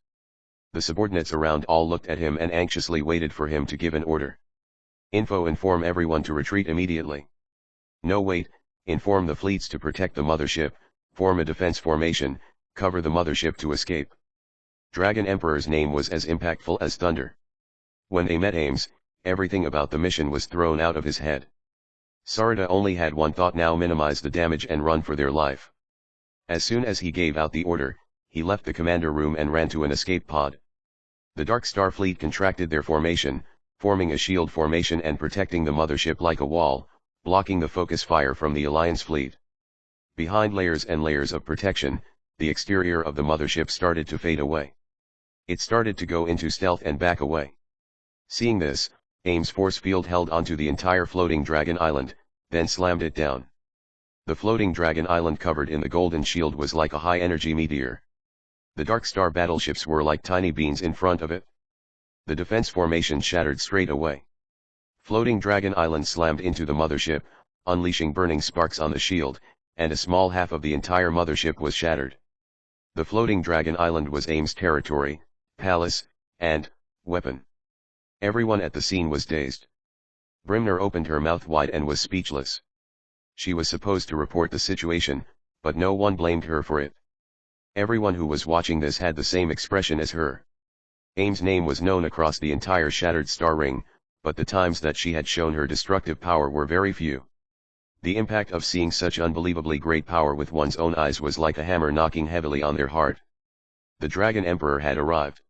The subordinates around all looked at him and anxiously waited for him to give an order. Inform everyone to retreat immediately. No wait, inform the fleets to protect the mothership, form a defense formation, cover the mothership to escape. Dragon Emperor's name was as impactful as thunder. When they met Ames, everything about the mission was thrown out of his head. Sarada only had one thought now: minimize the damage and run for their life. As soon as he gave out the order, he left the commander room and ran to an escape pod. The Dark Star fleet contracted their formation, forming a shield formation and protecting the mothership like a wall, blocking the focus fire from the Alliance fleet. Behind layers and layers of protection, the exterior of the mothership started to fade away. It started to go into stealth and back away. Seeing this, Ames' force field held onto the entire Floating Dragon Island, then slammed it down. The Floating Dragon Island covered in the golden shield was like a high-energy meteor. The Dark Star battleships were like tiny beans in front of it. The defense formation shattered straight away. Floating Dragon Island slammed into the mothership, unleashing burning sparks on the shield, and a small half of the entire mothership was shattered. The Floating Dragon Island was Ames' territory, palace, and weapon. Everyone at the scene was dazed. Brimner opened her mouth wide and was speechless. She was supposed to report the situation, but no one blamed her for it. Everyone who was watching this had the same expression as her. Ames' name was known across the entire Shattered Star Ring, but the times that she had shown her destructive power were very few. The impact of seeing such unbelievably great power with one's own eyes was like a hammer knocking heavily on their heart. The Dragon Emperor had arrived.